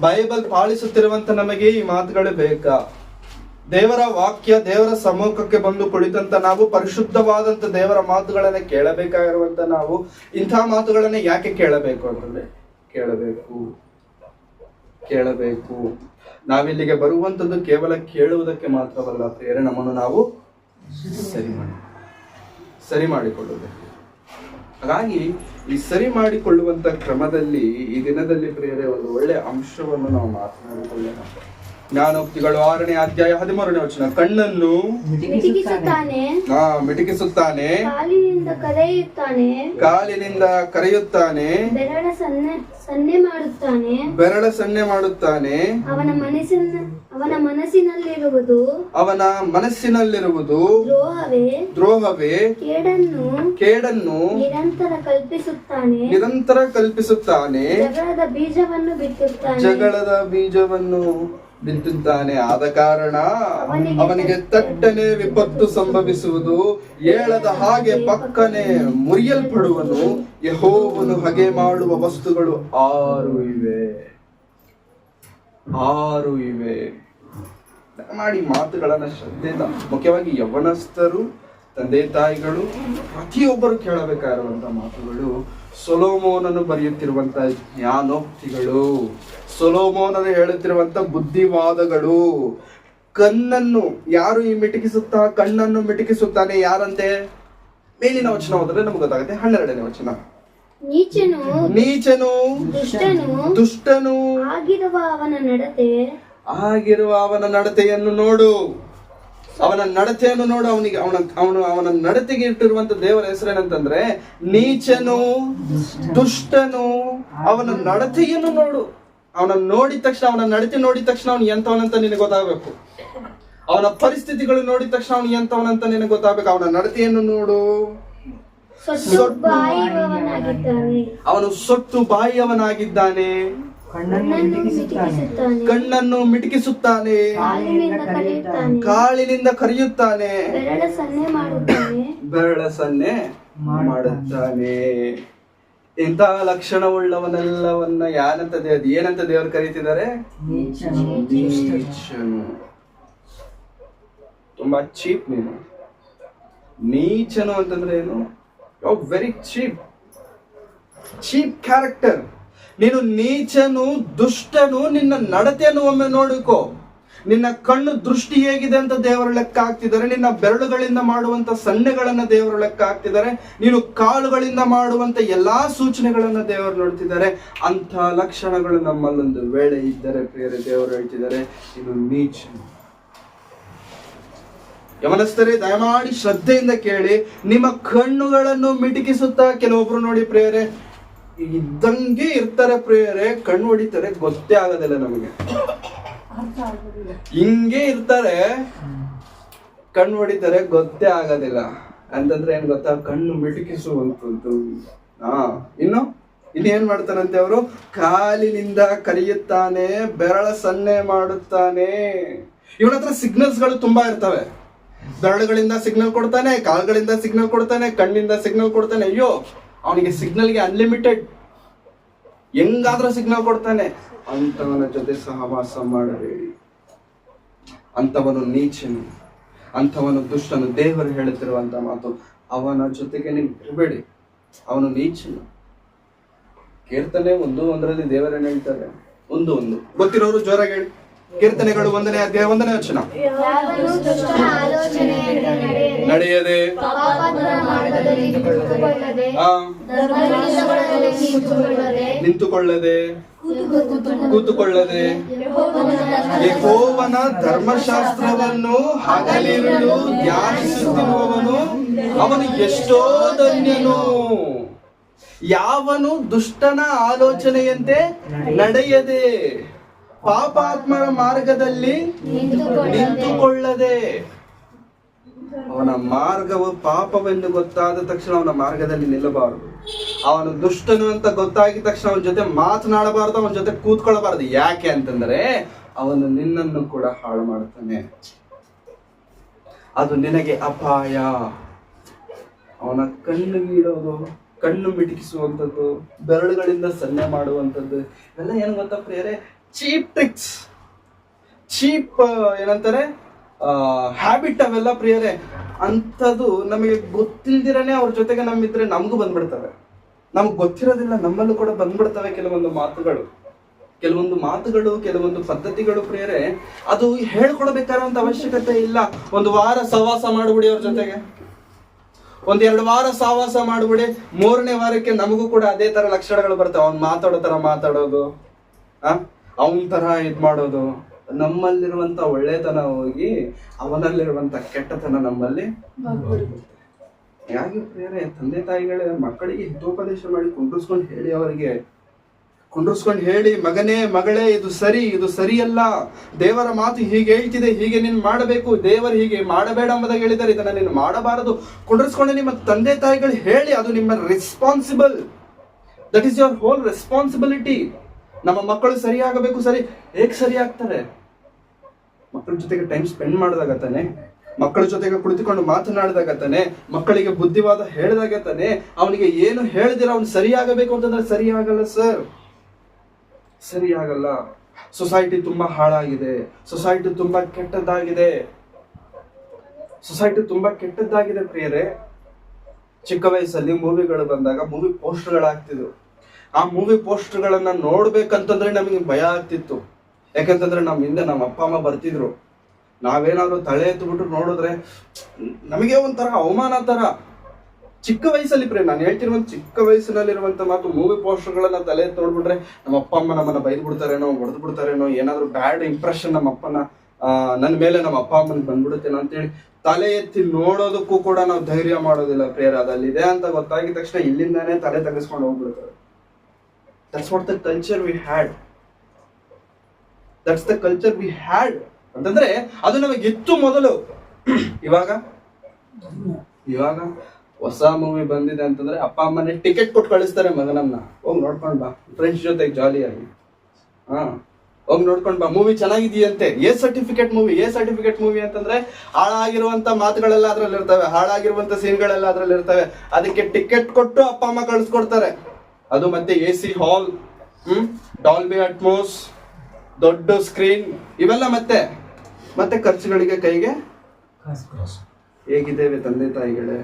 ಬೈಬಲ್ ಪಾಲಿಸುತ್ತಿರುವಂತ ನಮಗೆ ಈ ಮಾತುಗಳು ಬೇಕಾ? ದೇವರ ವಾಕ್ಯ, ದೇವರ ಸಮ್ಮುಖಕ್ಕೆ ಬಂದು ಕುಳಿತಂತ ನಾವು, ಪರಿಶುದ್ಧವಾದಂತ ದೇವರ ಮಾತುಗಳನ್ನ ಕೇಳಬೇಕಾಗಿರುವಂತ ನಾವು ಇಂಥ ಮಾತುಗಳನ್ನ ಯಾಕೆ ಕೇಳಬೇಕು ಅಂತಂದ್ರೆ, ಕೇಳಬೇಕು. ನಾವಿಲ್ಲಿಗೆ ಬರುವಂತದ್ದು ಕೇವಲ ಕೇಳುವುದಕ್ಕೆ ಮಾತ್ರವಲ್ಲ ಪ್ರಿಯರೇ, ನಮ್ಮನ್ನು ನಾವು ಸರಿ ಮಾಡಿಕೊಳ್ಳಬೇಕು. ಹಾಗಾಗಿ ಈ ಸರಿ ಮಾಡಿಕೊಳ್ಳುವಂತ ಕ್ರಮದಲ್ಲಿ ಈ ದಿನದಲ್ಲಿ ಪ್ರಿಯರೇ ಒಂದು ಒಳ್ಳೆ ಅಂಶವನ್ನು ನಾವು ಮಾತನಾಡಿಕೊಳ್ಳೋಣ. ಜ್ಞಾನೋಕ್ತಿಗಳು 6ನೇ ಅಧ್ಯಾಯ 13ನೇ ವಚನ. ಕಣ್ಣನ್ನು ಮಿಟಕಿಸುತ್ತಾನೆ, ಕಾಲಿನಿಂದ ಕರೆಯುತ್ತಾನೆ, ಬೆರಳ ಸನ್ನೆ ಮಾಡುತ್ತಾನೆ. ಅವನ ಮನಸ್ಸಿನಲ್ಲಿರುವುದು ದ್ರೋಹವೇ, ಕೇಡನ್ನು ನಿರಂತರ ಕಲ್ಪಿಸುತ್ತಾನೆ, ಜಗಳದ ಬೀಜವನ್ನು ಬಿತ್ತುತ್ತಾನೆ. ಆದ ಕಾರಣ ಅವನಿಗೆ ತಟ್ಟನೆ ವಿಪತ್ತು ಸಂಭವಿಸುವುದು, ಏಳದ ಹಾಗೆ ಪಕ್ಕನೆ ಮುರಿಯಲ್ಪಡುವನು. ಯೆಹೋವನು ಹಗೆ ಮಾಡುವ ವಸ್ತುಗಳು 6 ಇವೆ. ಮಾಡಿ ಮಾತುಗಳನ್ನ ಶ್ರದ್ಧೆಯಿಂದ, ಮುಖ್ಯವಾಗಿ ಯೌವನಸ್ಥರು, ತಂದೆ ತಾಯಿಗಳು, ಪ್ರತಿಯೊಬ್ಬರು ಕೇಳಬೇಕಾಗಿರುವಂತ ಮಾತುಗಳು. ಸೊಲೊಮೋನನು ಬರೆಯುತ್ತಿರುವಂತ ಜ್ಞಾನೋಕ್ತಿಗಳು, ಸೊಲೊಮೋನನು ಹೇಳುತ್ತಿರುವಂತ ಬುದ್ಧಿವಾದಗಳು. ಕಣ್ಣನ್ನು ಯಾರು ಕಣ್ಣನ್ನು ಮಿಟಕಿಸುತ್ತಾನೆ? ಯಾರಂತೆ? ಮೇಲಿನ ವಚನ ಹೋದ್ರೆ ನಮ್ಗೆ ಗೊತ್ತಾಗುತ್ತೆ. 12ನೇ ವಚನ. ನೀಚನು ದುಷ್ಟನು ಆಗಿರುವ ಅವನ ನಡತೆಯನ್ನು ನೋಡು. ಅವನ ನಡತೆಗೆ ಇಟ್ಟಿರುವಂತ ದೇವರ ಹೆಸರೇನಂತಂದ್ರೆ ನೀಚನು, ದುಷ್ಟನು. ಅವನ ನಡತೆಯನ್ನು ನೋಡು. ಅವನ ನೋಡಿದ ತಕ್ಷಣ, ಅವನ ನಡತೆ ನೋಡಿದ ತಕ್ಷಣ ಅವನು ಎಂತವನಂತ ನಿನಗೆ ಗೊತ್ತಾಗಬೇಕು. ಅವನ ಪರಿಸ್ಥಿತಿಗಳು ನೋಡಿದ ತಕ್ಷಣ ಅವನು ಎಂತವನಂತ ನಿನಗೆ ಗೊತ್ತಾಗಬೇಕು. ಅವನ ನಡತೆಯನ್ನು ನೋಡು. ಅವನು ಸೊಟ್ಟು ಬಾಯಿಯವನಾಗಿದ್ದಾನೆ, ಕಣ್ಣನ್ನು ಮಿಟಕಿಸುತ್ತಾನೆ, ಕಾಲಿನಿಂದ ಕರೆಯುತ್ತಾನೆ, ಬೆರಳ ಸನ್ನೆ ಮಾಡುತ್ತಾನೆ. ಇಂಥ ಲಕ್ಷಣವುಳ್ಳವನೆಲ್ಲವನ್ನ ಏನಂತ ದೇವರು ಕರೀತಿದ್ದಾರೆ? ನೀಚನು. ತುಂಬಾ ಚೀಪ್. ನೀಚನು ಅಂತಂದ್ರೆ ಏನು? Very cheap character. ನೀನು ನೀಚನು, ದುಷ್ಟನು, ನಿನ್ನ ನಡತೆಯನ್ನು ಒಮ್ಮೆ ನೋಡಿಕೋ. ನಿನ್ನ ಕಣ್ಣು ದೃಷ್ಟಿ ಹೇಗಿದೆ ಅಂತ ದೇವರ ಲೆಕ್ಕ ಹಾಕ್ತಿದ್ದಾರೆ. ನಿನ್ನ ಬೆರಳುಗಳಿಂದ ಮಾಡುವಂತ ಸನ್ನೆಗಳನ್ನ ದೇವರ ಲೆಕ್ಕ ಹಾಕ್ತಿದ್ದಾರೆ. ನೀನು ಕಾಲುಗಳಿಂದ ಮಾಡುವಂತ ಎಲ್ಲಾ ಸೂಚನೆಗಳನ್ನ ದೇವರು ನೋಡ್ತಿದ್ದಾರೆ. ಅಂತ ಲಕ್ಷಣಗಳು ನಮ್ಮಲ್ಲೊಂದು ವೇಳೆ ಇದ್ದರೆ ಪ್ರಿಯರೇ, ದೇವರು ಹೇಳ್ತಿದ್ದಾರೆ ಇದು ನೀಚನು. ಯಮನಸ್ಥರೇ, ದಯಮಾಡಿ ಶ್ರದ್ಧೆಯಿಂದ ಕೇಳಿ. ನಿಮ್ಮ ಕಣ್ಣುಗಳನ್ನು ಮಿಟುಕಿಸುತ್ತಾ ಕೆಲವೊಬ್ರು ನೋಡಿ ಪ್ರಿಯರೇ, ಇದ್ದಂಗೆ ಇರ್ತಾರೆ ಪ್ರಿಯರೇ, ಕಣ್ಣು ಹೊಡಿತಾರೆ, ಗೊತ್ತೇ ಆಗೋದಿಲ್ಲ ನಮಗೆ. ಹಿಂಗೆ ಇರ್ತಾರೆ, ಕಣ್ಣು ಹೊಡಿತಾರೆ, ಗೊತ್ತೇ ಆಗೋದಿಲ್ಲ. ಅಂತಂದ್ರೆ ಏನ್ ಗೊತ್ತಾ, ಕಣ್ಣು ಮಿಟುಕಿಸುವಂತದ್ದು. ಇನ್ನೇನ್ ಮಾಡ್ತಾನಂತೆ ಅವರು, ಕಾಲಿನಿಂದ ಕಲಿಯುತ್ತಾನೆ, ಬೆರಳ ಸನ್ನೆ ಮಾಡುತ್ತಾನೆ. ಇವನ ಹತ್ರ ಸಿಗ್ನಲ್ಸ್ ಗಳು ತುಂಬಾ ಇರ್ತವೆ. ಬೆರಳುಗಳಿಂದ ಸಿಗ್ನಲ್ ಕೊಡ್ತಾನೆ, ಕಾಲ್ಗಳಿಂದ ಸಿಗ್ನಲ್ ಕೊಡ್ತಾನೆ, ಕಣ್ಣಿಂದ ಸಿಗ್ನಲ್ ಕೊಡ್ತಾನೆ. ಅಯ್ಯೋ, ಅವನಿಗೆ ಸಿಗ್ನಲ್ಗೆ ಅನ್ಲಿಮಿಟೆಡ್, ಹೆಂಗಾದ್ರೂ ಸಿಗ್ನಲ್ ಕೊಡ್ತಾನೆ. ಅಂತವನ ಜೊತೆ ಸಹವಾಸ ಮಾಡಬೇಡಿ. ಅಂತವನು ನೀಚನು, ಅಂತವನು ದುಷ್ಟನು. ದೇವರು ಹೇಳುತ್ತಿರುವಂತ ಮಾತು, ಅವನ ಜೊತೆಗೆ ನೀವು ಇರಬೇಡಿ, ಅವನು ನೀಚನು. ಕೀರ್ತನೆ 1:1 ದೇವರನ್ನ ಹೇಳ್ತಾರೆ. 1:1 ಗೊತ್ತಿರೋರು ಜೋರಾಗಿ ಹೇಳಿ. ಕೀರ್ತನೆಗಳು 1ನೇ ಅಧ್ಯಾಯ 1ನೇ ವಚನ. ನಡೆಯದೆ, ನಿಂತುಕೊಳ್ಳದೆ, ಕೂತುಕೊಳ್ಳದೆ, ಯೆಹೋವನ ಧರ್ಮಶಾಸ್ತ್ರವನ್ನು ಹಗಲಿರುಳು ಧ್ಯಾನಿಸುತ್ತಿರುವವನು ಅವನು ಎಷ್ಟೋ ಧನ್ಯನು. ಯಾವನು ದುಷ್ಟನ ಆಲೋಚನೆಯಂತೆ ನಡೆಯದೆ, ಪಾಪಾತ್ಮರ ಮಾರ್ಗದಲ್ಲಿ ನಿಂತುಕೊಳ್ಳದೆ. ಅವನ ಮಾರ್ಗವು ಪಾಪವೆಂದು ಗೊತ್ತಾದ ತಕ್ಷಣ ಅವನ ಮಾರ್ಗದಲ್ಲಿ ನಿಲ್ಲಬಾರದು. ಅವನು ದುಷ್ಟನು ಅಂತ ಗೊತ್ತಾಗಿದ ತಕ್ಷಣ ಅವನ ಜೊತೆ ಮಾತನಾಡಬಾರದು, ಅವನ ಜೊತೆ ಕೂತ್ಕೊಳ್ಬಾರದು. ಯಾಕೆ ಅಂತಂದ್ರೆ ಅವನು ನಿನ್ನನ್ನು ಕೂಡ ಹಾಳು ಮಾಡ್ತಾನೆ. ಅದು ನಿನಗೆ ಅಪಾಯ. ಅವನ ಕಣ್ಣುಗೀಡೋದು, ಕಣ್ಣು ಮಿಟುಕಿಸುವಂಥದ್ದು, ಬೆರಳುಗಳಿಂದ ಸನ್ನೆ ಮಾಡುವಂಥದ್ದು, ಇವೆಲ್ಲ ಏನು ಗೊತ್ತಾ ಪ್ರಿಯರೇ, ಚೀಪ್ ಟ್ರಿಕ್ಸ್, ಚೀಪ್ ಏನಂತಾರೆ ಹ್ಯಾಬಿಟ್ ಅವೆಲ್ಲ ಪ್ರಿಯರೇ. ಅಂಥದ್ದು ನಮಗೆ ಗೊತ್ತಿಲ್ದಿರನೇ ಅವ್ರ ಜೊತೆಗೆ ನಮ್ಮಿದ್ರೆ ನಮಗೂ ಬಂದ್ಬಿಡ್ತವೆ. ನಮ್ಗೆ ಗೊತ್ತಿರೋದಿಲ್ಲ, ನಮ್ಮಲ್ಲೂ ಕೂಡ ಬಂದ್ಬಿಡ್ತವೆ ಕೆಲವೊಂದು ಮಾತುಗಳು, ಕೆಲವೊಂದು ಪದ್ಧತಿಗಳು ಪ್ರಿಯರೇ. ಅದು ಹೇಳ್ಕೊಡ್ಬೇಕಾದಂತ ಅವಶ್ಯಕತೆ ಇಲ್ಲ. ಒಂದು ವಾರ ಸಹವಾಸ ಮಾಡ್ಬಿಡಿ ಅವ್ರ ಜೊತೆಗೆ, 1-2 ವಾರ ಸಹವಾಸ ಮಾಡ್ಬಿಡಿ. 3ನೇ ವಾರಕ್ಕೆ ನಮಗೂ ಕೂಡ ಅದೇ ತರ ಲಕ್ಷಣಗಳು ಬರ್ತವೆ. ಅವ್ನು ಮಾತಾಡೋ ತರ ಮಾತಾಡೋದು, ಅವನ ತರ ಇದ್ ಮಾಡೋದು. ನಮ್ಮಲ್ಲಿರುವಂತ ಒಳ್ಳೆತನ ಹೋಗಿ ಅವನಲ್ಲಿರುವಂತ ಕೆಟ್ಟತನ ನಮ್ಮಲ್ಲಿ. ಯಾಕೆ ಪ್ರಿಯರೇ, ತಂದೆ ತಾಯಿಗಳೇ ಮಕ್ಕಳಿಗೆ ಹಿತೋಪದೇಶ ಮಾಡಿ ಕುಂಡ್ರಿಸ್ಕೊಂಡು ಹೇಳಿ, ಮಗನೇ ಮಗಳೇ, ಇದು ಸರಿ, ಇದು ಸರಿಯಲ್ಲ, ದೇವರ ಮಾತು ಹೀಗೆ ಹೇಳ್ತಿದೆ, ಹೀಗೆ ನೀನು ಮಾಡಬೇಕು, ದೇವರು ಹೀಗೆ ಮಾಡಬೇಡ ಎಂಬುದಾಗಿ ಹೇಳಿದ್ದಾರೆ, ಇದನ್ನ ನೀನು ಮಾಡಬಾರದು. ಕುಂಡ್ರಿಸ್ಕೊಂಡು ನಿಮ್ಮ ತಂದೆ ತಾಯಿಗಳು ಹೇಳಿ. ಅದು ನಿಮ್ಮ responsible. That is your hole responsibility. ನಮ್ಮ ಮಕ್ಕಳು ಸರಿಯಾಗಬೇಕು. ಹೇಗೆ ಸರಿ ಆಗ್ತಾರೆ? ಮಕ್ಕಳ ಜೊತೆಗೆ ಟೈಮ್ ಸ್ಪೆಂಡ್ ಮಾಡಿದಾಗ ತಾನೆ, ಮಕ್ಕಳ ಜೊತೆಗೆ ಕುಳಿತುಕೊಂಡು ಮಾತನಾಡಿದಾಗ ತಾನೆ, ಮಕ್ಕಳಿಗೆ ಬುದ್ಧಿವಾದ ಹೇಳಿದಾಗ ತಾನೆ. ಅವನಿಗೆ ಏನು ಹೇಳಿದಿರ ಅವ್ನು ಸರಿಯಾಗಬೇಕು ಅಂತಂದ್ರೆ ಸರಿಯಾಗಲ್ಲ ಸರ್, ಸರಿಯಾಗಲ್ಲ. ಸೊಸೈಟಿ ತುಂಬಾ ಹಾಳಾಗಿದೆ, ಸೊಸೈಟಿ ತುಂಬಾ ಕೆಟ್ಟದ್ದಾಗಿದೆ ಪ್ರಿಯರೇ. ಚಿಕ್ಕ ವಯಸ್ಸಲ್ಲಿ ಮೂವಿಗಳು ಬಂದಾಗ ಮೂವಿ ಪೋಸ್ಟರ್ಗಳಾಗ್ತಿದ್ವು. ಆ ಮೂವಿ ಪೋಸ್ಟರ್ಗಳನ್ನ ನೋಡ್ಬೇಕಂತಂದ್ರೆ ನಮಗೆ ಭಯ ಆಗ್ತಿತ್ತು. ಯಾಕಂತಂದ್ರೆ ನಮ್ಮ ಹಿಂದೆ ನಮ್ಮ ಅಪ್ಪ ಅಮ್ಮ ಬರ್ತಿದ್ರು. ನಾವೇನಾದ್ರು ತಲೆ ಎತ್ತುಬಿಟ್ಟು ನೋಡಿದ್ರೆ ನಮಗೆ ಒಂಥರ ಅವಮಾನ ತರ. ಚಿಕ್ಕ ವಯಸ್ಸಲ್ಲಿ ನಾನು ಹೇಳ್ತಿರುವಂತ ಚಿಕ್ಕ ವಯಸ್ಸಿನಲ್ಲಿರುವಂತ ಮಾತು, ಮೂವಿ ಪೋಸ್ಟರ್ಗಳನ್ನ ತಲೆ ಎತ್ತು ನೋಡ್ಬಿಟ್ರೆ ನಮ್ಮ ಅಪ್ಪ ಅಮ್ಮ ನಮ್ಮನ್ನ ಬೈದ್ ಬಿಡ್ತಾರೇನೋ, ಹೊಡೆದು ಬಿಡ್ತಾರೇನೋ, ಏನಾದ್ರು ಬ್ಯಾಡ್ ಇಂಪ್ರೆಷನ್ ನಮ್ಮ ಅಪ್ಪನ ನನ್ನ ಮೇಲೆ ನಮ್ಮ ಅಪ್ಪ ಅಮ್ಮನಿಗೆ ಬಂದ್ಬಿಡುತ್ತೇನೋ ಅಂತೇಳಿ ತಲೆ ಎತ್ತಿ ನೋಡೋದಕ್ಕೂ ಕೂಡ ನಾವು ಧೈರ್ಯ ಮಾಡೋದಿಲ್ಲ ಪ್ರೇರ. ಅದಲ್ಲಿದೆ ಅಂತ ಗೊತ್ತಾಗಿದ ತಕ್ಷಣ ಇಲ್ಲಿಂದಾನೇ ತಲೆ ತೆಗೆಸ್ಕೊಂಡು ಹೋಗ್ಬಿಡ್ತಾರೆ. That's what the culture we had. That's the culture we had. ಅಂತಂದ್ರೆ ಅದು ನಮಗಿತ್ತು ಮೊದಲು. ಇವಾಗ ಹೊಸ ಮೂವಿ ಬಂದಿದೆ ಅಂತಂದ್ರೆ ಅಪ್ಪ ಅಮ್ಮನೇ ಟಿಕೆಟ್ ಕೊಟ್ಟು ಕಳಿಸ್ತಾರೆ ಮಗನನ್ನ, ಹೋಗಿ ನೋಡ್ಕೊಂಡ್ ಬಾ ಫ್ರೆಂಡ್ಸ್ ಜೊತೆಗೆ ಜಾಲಿಯಾಗಿ. ಹೋಗಿ ನೋಡ್ಕೊಂಡ್ ಬಾ, ಮೂವಿ ಚೆನ್ನಾಗಿದೆಯಂತೆ. ಎ ಸರ್ಟಿಫಿಕೇಟ್ ಮೂವಿ ಅಂತಂದ್ರೆ ಹಾಳಾಗಿರುವಂತ ಮಾತುಗಳೆಲ್ಲ ಅದ್ರಲ್ಲಿ ಇರ್ತವೆ, ಹಾಳಾಗಿರುವಂತ ಸೀನ್ಗಳೆಲ್ಲ ಅದ್ರಲ್ಲಿ ಇರ್ತವೆ. ಅದಕ್ಕೆ ಟಿಕೆಟ್ ಕೊಟ್ಟು ಅಪ್ಪ ಅಮ್ಮ ಕಳಿಸ್ಕೊಡ್ತಾರೆ. ಅದು ಮತ್ತೆ AC ಹಾಲ್, ಡಾಲ್ಬಿ ಅಟ್ಮೋಸ್, ದೊಡ್ಡ ಸ್ಕ್ರೀನ್, ಇವೆಲ್ಲ ಮತ್ತೆ ಖರ್ಚುಗಳಿಗೆ ಕೈಗೆ. ಹೇಗಿದ್ದೇವೆ ತಂದೆ ತಾಯಿಗಳೇ?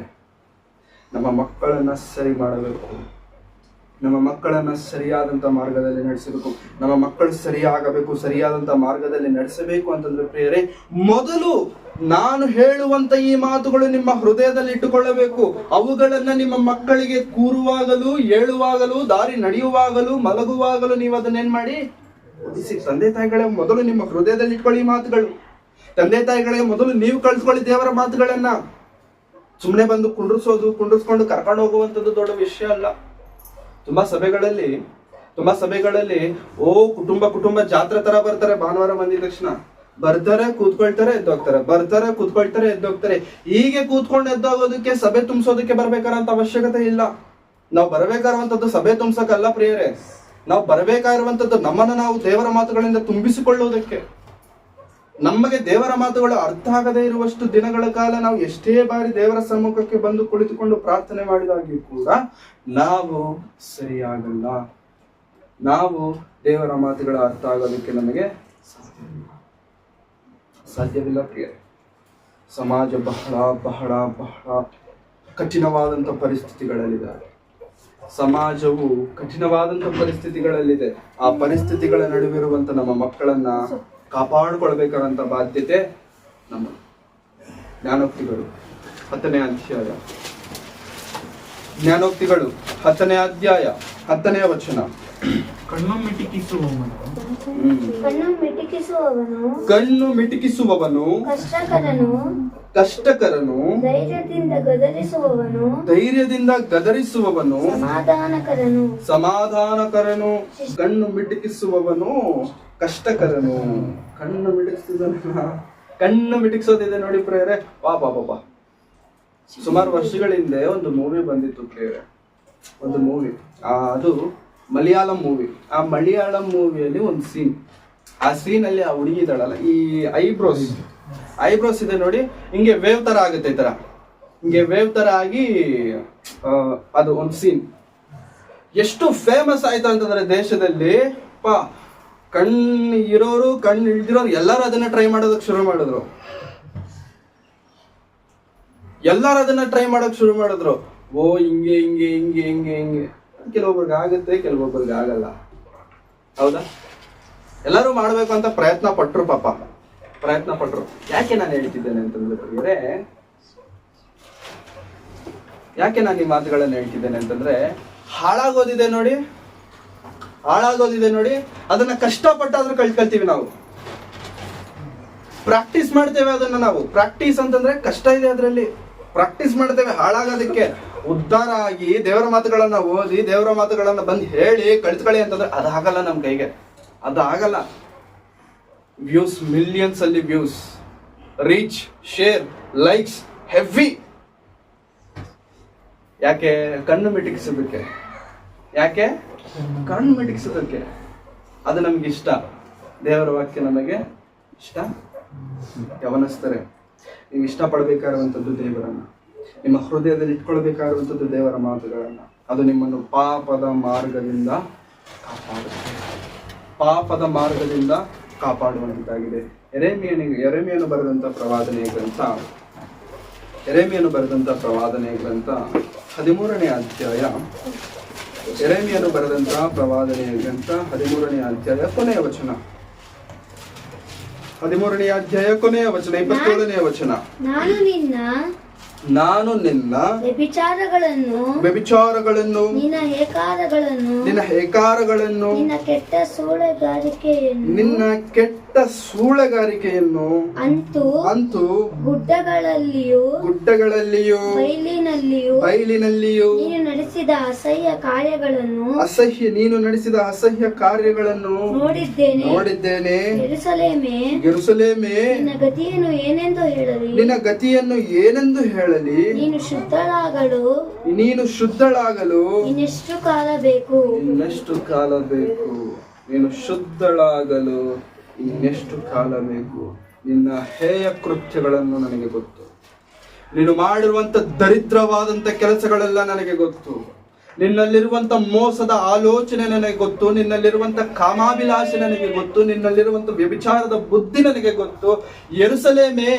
ನಮ್ಮ ಮಕ್ಕಳನ್ನ ಸರಿ ಮಾಡಬೇಕು. ನಮ್ಮ ಮಕ್ಕಳನ್ನ ಸರಿಯಾದಂತ ಮಾರ್ಗದಲ್ಲಿ ನಡೆಸಬೇಕು. ನಮ್ಮ ಮಕ್ಕಳು ಸರಿಯಾಗಬೇಕು, ಸರಿಯಾದಂತ ಮಾರ್ಗದಲ್ಲಿ ನಡೆಸಬೇಕು ಅಂತಂದ್ರೆ ಪ್ರಿಯರೇ, ಮೊದಲು ನಾನು ಹೇಳುವಂತ ಈ ಮಾತುಗಳು ನಿಮ್ಮ ಹೃದಯದಲ್ಲಿ ಇಟ್ಟುಕೊಳ್ಳಬೇಕು. ಅವುಗಳನ್ನ ನಿಮ್ಮ ಮಕ್ಕಳಿಗೆ ಕೂರುವಾಗಲೂ, ಏಳುವಾಗಲೂ, ದಾರಿ ನಡೆಯುವಾಗಲೂ, ಮಲಗುವಾಗಲೂ ನೀವು ಅದನ್ನೇನ್ ಮಾಡಿ ಓದಿಸಿ. ತಂದೆ ತಾಯಿಗಳೇ ಮೊದಲು ನಿಮ್ಮ ಹೃದಯದಲ್ಲಿ ಇಟ್ಕೊಳ್ಳಿ ಈ ಮಾತುಗಳು. ತಂದೆ ತಾಯಿಗಳಿಗೆ ಮೊದಲು ನೀವು ಕಳ್ಸ್ಕೊಳ್ಳಿ ದೇವರ ಮಾತುಗಳನ್ನ. ಸುಮ್ಮನೆ ಬಂದು ಕುಂಡ್ರಿಸ್ಕೊಂಡು ಕರ್ಕೊಂಡು ಹೋಗುವಂಥದ್ದು ದೊಡ್ಡ ವಿಷಯ ಅಲ್ಲ. ತುಂಬಾ ಸಭೆಗಳಲ್ಲಿ ಕುಟುಂಬ ಜಾತ್ರೆ ತರ ಬರ್ತಾರೆ. ಭಾನುವಾರ ಬಂದಿದ ತಕ್ಷಣ ಬರ್ತಾರೆ, ಕೂತ್ಕೊಳ್ತಾರೆ, ಎದ್ದೋಗ್ತಾರೆ. ಹೀಗೆ ಕೂತ್ಕೊಂಡು ಎದ್ದೋಗೋದಕ್ಕೆ, ಸಭೆ ತುಂಬಿಸೋದಕ್ಕೆ ಬರ್ಬೇಕಾರಂತ ಅವಶ್ಯಕತೆ ಇಲ್ಲ. ನಾವು ಬರಬೇಕಾಗಿರುವಂತದ್ದು ಸಭೆ ತುಂಬಿಸಕ್ಕಲ್ಲ ಪ್ರಿಯರೇ. ನಾವು ಬರಬೇಕಾಗಿರುವಂತದ್ದು ನಮ್ಮನ್ನ ನಾವು ದೇವರ ಮಾತುಗಳಿಂದ ತುಂಬಿಸಿಕೊಳ್ಳುವುದಕ್ಕೆ. ನಮಗೆ ದೇವರ ಮಾತುಗಳು ಅರ್ಥ ಆಗದೇ ಇರುವಷ್ಟು ದಿನಗಳ ಕಾಲ ನಾವು ಎಷ್ಟೇ ಬಾರಿ ದೇವರ ಸಮ್ಮುಖಕ್ಕೆ ಬಂದು ಕುಳಿತುಕೊಂಡು ಪ್ರಾರ್ಥನೆ ಮಾಡಿದಾಗ್ಯೂ ಕೂಡ ನಾವು ಸರಿಯಾಗಲ್ಲ. ನಾವು ದೇವರ ಮಾತುಗಳ ಅರ್ಥ ಆಗೋದಕ್ಕೆ ನಮಗೆ ಸಾಧ್ಯವಿಲ್ಲ ಪ್ರಿಯರೇ. ಸಮಾಜ ಬಹಳ ಬಹಳ ಬಹಳ ಕಠಿಣವಾದಂಥ ಪರಿಸ್ಥಿತಿಗಳಲ್ಲಿದೆ. ಸಮಾಜವು ಕಠಿಣವಾದಂಥ ಪರಿಸ್ಥಿತಿಗಳಲ್ಲಿದೆ. ಆ ಪರಿಸ್ಥಿತಿಗಳ ನಡುವಿರುವಂತ ನಮ್ಮ ಮಕ್ಕಳನ್ನ ಕಾಪಾಡಿಕೊಳ್ಬೇಕಾದಂತ ಬಾಧ್ಯತೆ ನಮ್ಮ. ಜ್ಞಾನೋಕ್ತಿಗಳು 10ನೇ ಅಧ್ಯಾಯ, ಜ್ಞಾನೋಕ್ತಿಗಳು 10ನೇ ಅಧ್ಯಾಯ 10ನೇ ವಚನ. ಕಣ್ಣು ಮಿಟಿಕಿಸುವವನು ಕಷ್ಟಕರನು, ಧೈರ್ಯದಿಂದ ಗದರಿಸುವವನು ಸಮಾಧಾನಕರನು. ಕಣ್ಣು ಮಿಟಿಕಿಸುವವನು ಕಷ್ಟಕರನು. ಕಣ್ಣು ಮಿಟಿಕ್ಸೋದಿದೆ ನೋಡಿ ಪ್ರೇರೆ. ಪಾಪ ಸುಮಾರು ವರ್ಷಗಳ ಹಿಂದೆ ಒಂದು ಮೂವಿ ಬಂದಿತ್ತು ಪ್ರೇರೆ. ಒಂದು ಮೂವಿ, ಅದು ಮಲಯಾಳಂ ಮೂವಿ. ಆ ಮಲಯಾಳಂ ಮೂವಿಯಲ್ಲಿ ಒಂದು ಸೀನ್, ಆ ಸೀನ್ ಅಲ್ಲಿ ಆ ಹುಡುಗಿ ಇದ್ದಾಳಲ್ಲ, ಈ ಐಬ್ರೋಸ್ ಇದೆ ನೋಡಿ, ಹಿಂಗೆ ವೇವ್ ತರ ಆಗುತ್ತೆ. ಈ ತರ ಹಿಂಗೆ ವೇವ್ ತರ ಆಗಿ ಅದು ಒಂದು ಸೀನ್ ಎಷ್ಟು ಫೇಮಸ್ ಆಯ್ತು ಅಂತಂದ್ರೆ ದೇಶದಲ್ಲಿ. ಕಣ್ಣು ಇರೋರು, ಕಣ್ಣು ಇಲ್ದಿರೋರು ಎಲ್ಲರೂ ಅದನ್ನ ಟ್ರೈ ಮಾಡೋದಕ್ಕೆ ಶುರು ಮಾಡಿದ್ರು. ಹಿಂಗೆ ಕೆಲವೊಬ್ರಿಗೆ ಆಗುತ್ತೆ, ಕೆಲವೊಬ್ರಿಗೆ ಆಗಲ್ಲ. ಹೌದಾ? ಎಲ್ಲರೂ ಮಾಡ್ಬೇಕು ಅಂತ ಪ್ರಯತ್ನ ಪಟ್ರು. ಯಾಕೆ ನಾನು ಹೇಳ್ತಿದ್ದೇನೆ ಅಂತಂದ್ರೆ, ಯಾಕೆ ನಾನು ಈ ಮಾತುಗಳನ್ನು ಹೇಳ್ತಿದ್ದೇನೆ ಅಂತಂದ್ರೆ, ಹಾಳಾಗೋದಿದೆ ನೋಡಿ, ಅದನ್ನ ಕಷ್ಟಪಟ್ಟಾದ್ರೂ ಕಳ್ಕೊಳ್ತೀವಿ ನಾವು. ಪ್ರಾಕ್ಟೀಸ್ ಮಾಡ್ತೇವೆ ಅದನ್ನ ನಾವು. ಪ್ರಾಕ್ಟೀಸ್ ಅಂತಂದ್ರೆ ಕಷ್ಟ ಇದೆ, ಅದರಲ್ಲಿ ಪ್ರಾಕ್ಟೀಸ್ ಮಾಡ್ತೇವೆ ಹಾಳಾಗೋದಕ್ಕೆ. ಉದ್ಧಾರ ಆಗಿ ದೇವರ ಮಾತುಗಳನ್ನ ಓದಿ, ದೇವರ ಮಾತುಗಳನ್ನ ಬಂದು ಹೇಳಿ ಕಳ್ತ್ಕೊಳ್ಳಿ ಅಂತಂದ್ರೆ ಅದಾಗಲ್ಲ ನಮ್ ಕೈಗೆ. ಅದಾಗಲ್ಲ. ವ್ಯೂಸ್, ಮಿಲಿಯನ್ಸ್ ಅಲ್ಲಿ views, reach, share, likes, heavy. ಯಾಕೆ? ಕಣ್ಣು ಮಿಟಿಕಿಸೋದಕ್ಕೆ. ಅದು ನಮ್ಗೆ ಇಷ್ಟ. ದೇವರ ವಾಕ್ಯ ನಮಗೆ ಇಷ್ಟ. ಗಮನಿಸ್ತಾರೆ, ನೀವು ಇಷ್ಟಪಡಬೇಕಾಗಿರುವಂಥದ್ದು ದೇವರನ್ನ, ನಿಮ್ಮ ಹೃದಯದಲ್ಲಿ ಇಟ್ಕೊಳ್ಬೇಕಾಗಿರುವಂಥದ್ದು ದೇವರ ಮಾತುಗಳನ್ನ. ಅದು ನಿಮ್ಮನ್ನು ಪಾಪದ ಮಾರ್ಗದಿಂದ ಕಾಪಾಡುವಂತಾಗಿದೆ. ಎರೆಮಿಯನು ಬರೆದಂತ ಪ್ರವಾದನೆ ಗ್ರಂಥ 13ನೇ ಅಧ್ಯಾಯ. ಎರೆಮಿಯನು ಬರೆದಂತಹ ಪ್ರವಾದನೆಯ ಗ್ರಂಥ 13ನೇ ಅಧ್ಯಾಯ ಕೊನೆಯ ವಚನ. 13ನೇ ಅಧ್ಯಾಯ ಕೊನೆಯ ವಚನ, 27ನೇ ವಚನ. ನಾನು ನಿನ್ನ ವ್ಯಭಿಚಾರಗಳನ್ನು, ನಿನ್ನ ಹೇಕಾರಗಳನ್ನು, ನಿನ್ನ ಕೆಟ್ಟ ಸೂಳೆಗಾರಿಕೆಯನ್ನು ಅಂತೂ ಗುಡ್ಡಗಳಲ್ಲಿಯೂ ಬಯಲಿನಲ್ಲಿಯೂ ನೀನು ನಡೆಸಿದ ಅಸಹ್ಯ ಕಾರ್ಯಗಳನ್ನು ನೋಡಿದ್ದೇನೆ. ಯೆರೂಸಲೇಮೇ, ನಿನ್ನ ಗತಿಯನ್ನು ಏನೆಂದು ಹೇಳಲಿ? ನೀನು ಶುದ್ಧಳಾಗಲು ಇನ್ನೆಷ್ಟು ಕಾಲ ಬೇಕು? ನಿನ್ನ ಹೇಯ ಕೃತ್ಯಗಳನ್ನು ನನಗೆ ಗೊತ್ತು. ನೀನು ಮಾಡಿರುವಂತ ದರಿದ್ರವಾದಂತ ಕೆಲಸಗಳೆಲ್ಲ ನನಗೆ ಗೊತ್ತು. ನಿನ್ನಲ್ಲಿರುವಂತ ಮೋಸದ ಆಲೋಚನೆ ನನಗೆ ಗೊತ್ತು. ನಿನ್ನಲ್ಲಿರುವಂತ ಕಾಮಾಭಿಲಾಷೆ ನನಗೆ ಗೊತ್ತು. ನಿನ್ನಲ್ಲಿರುವಂತ ವ್ಯಭಿಚಾರದ ಬುದ್ಧಿ ನನಗೆ ಗೊತ್ತು. ಯೆರೂಸಲೇಮೇ,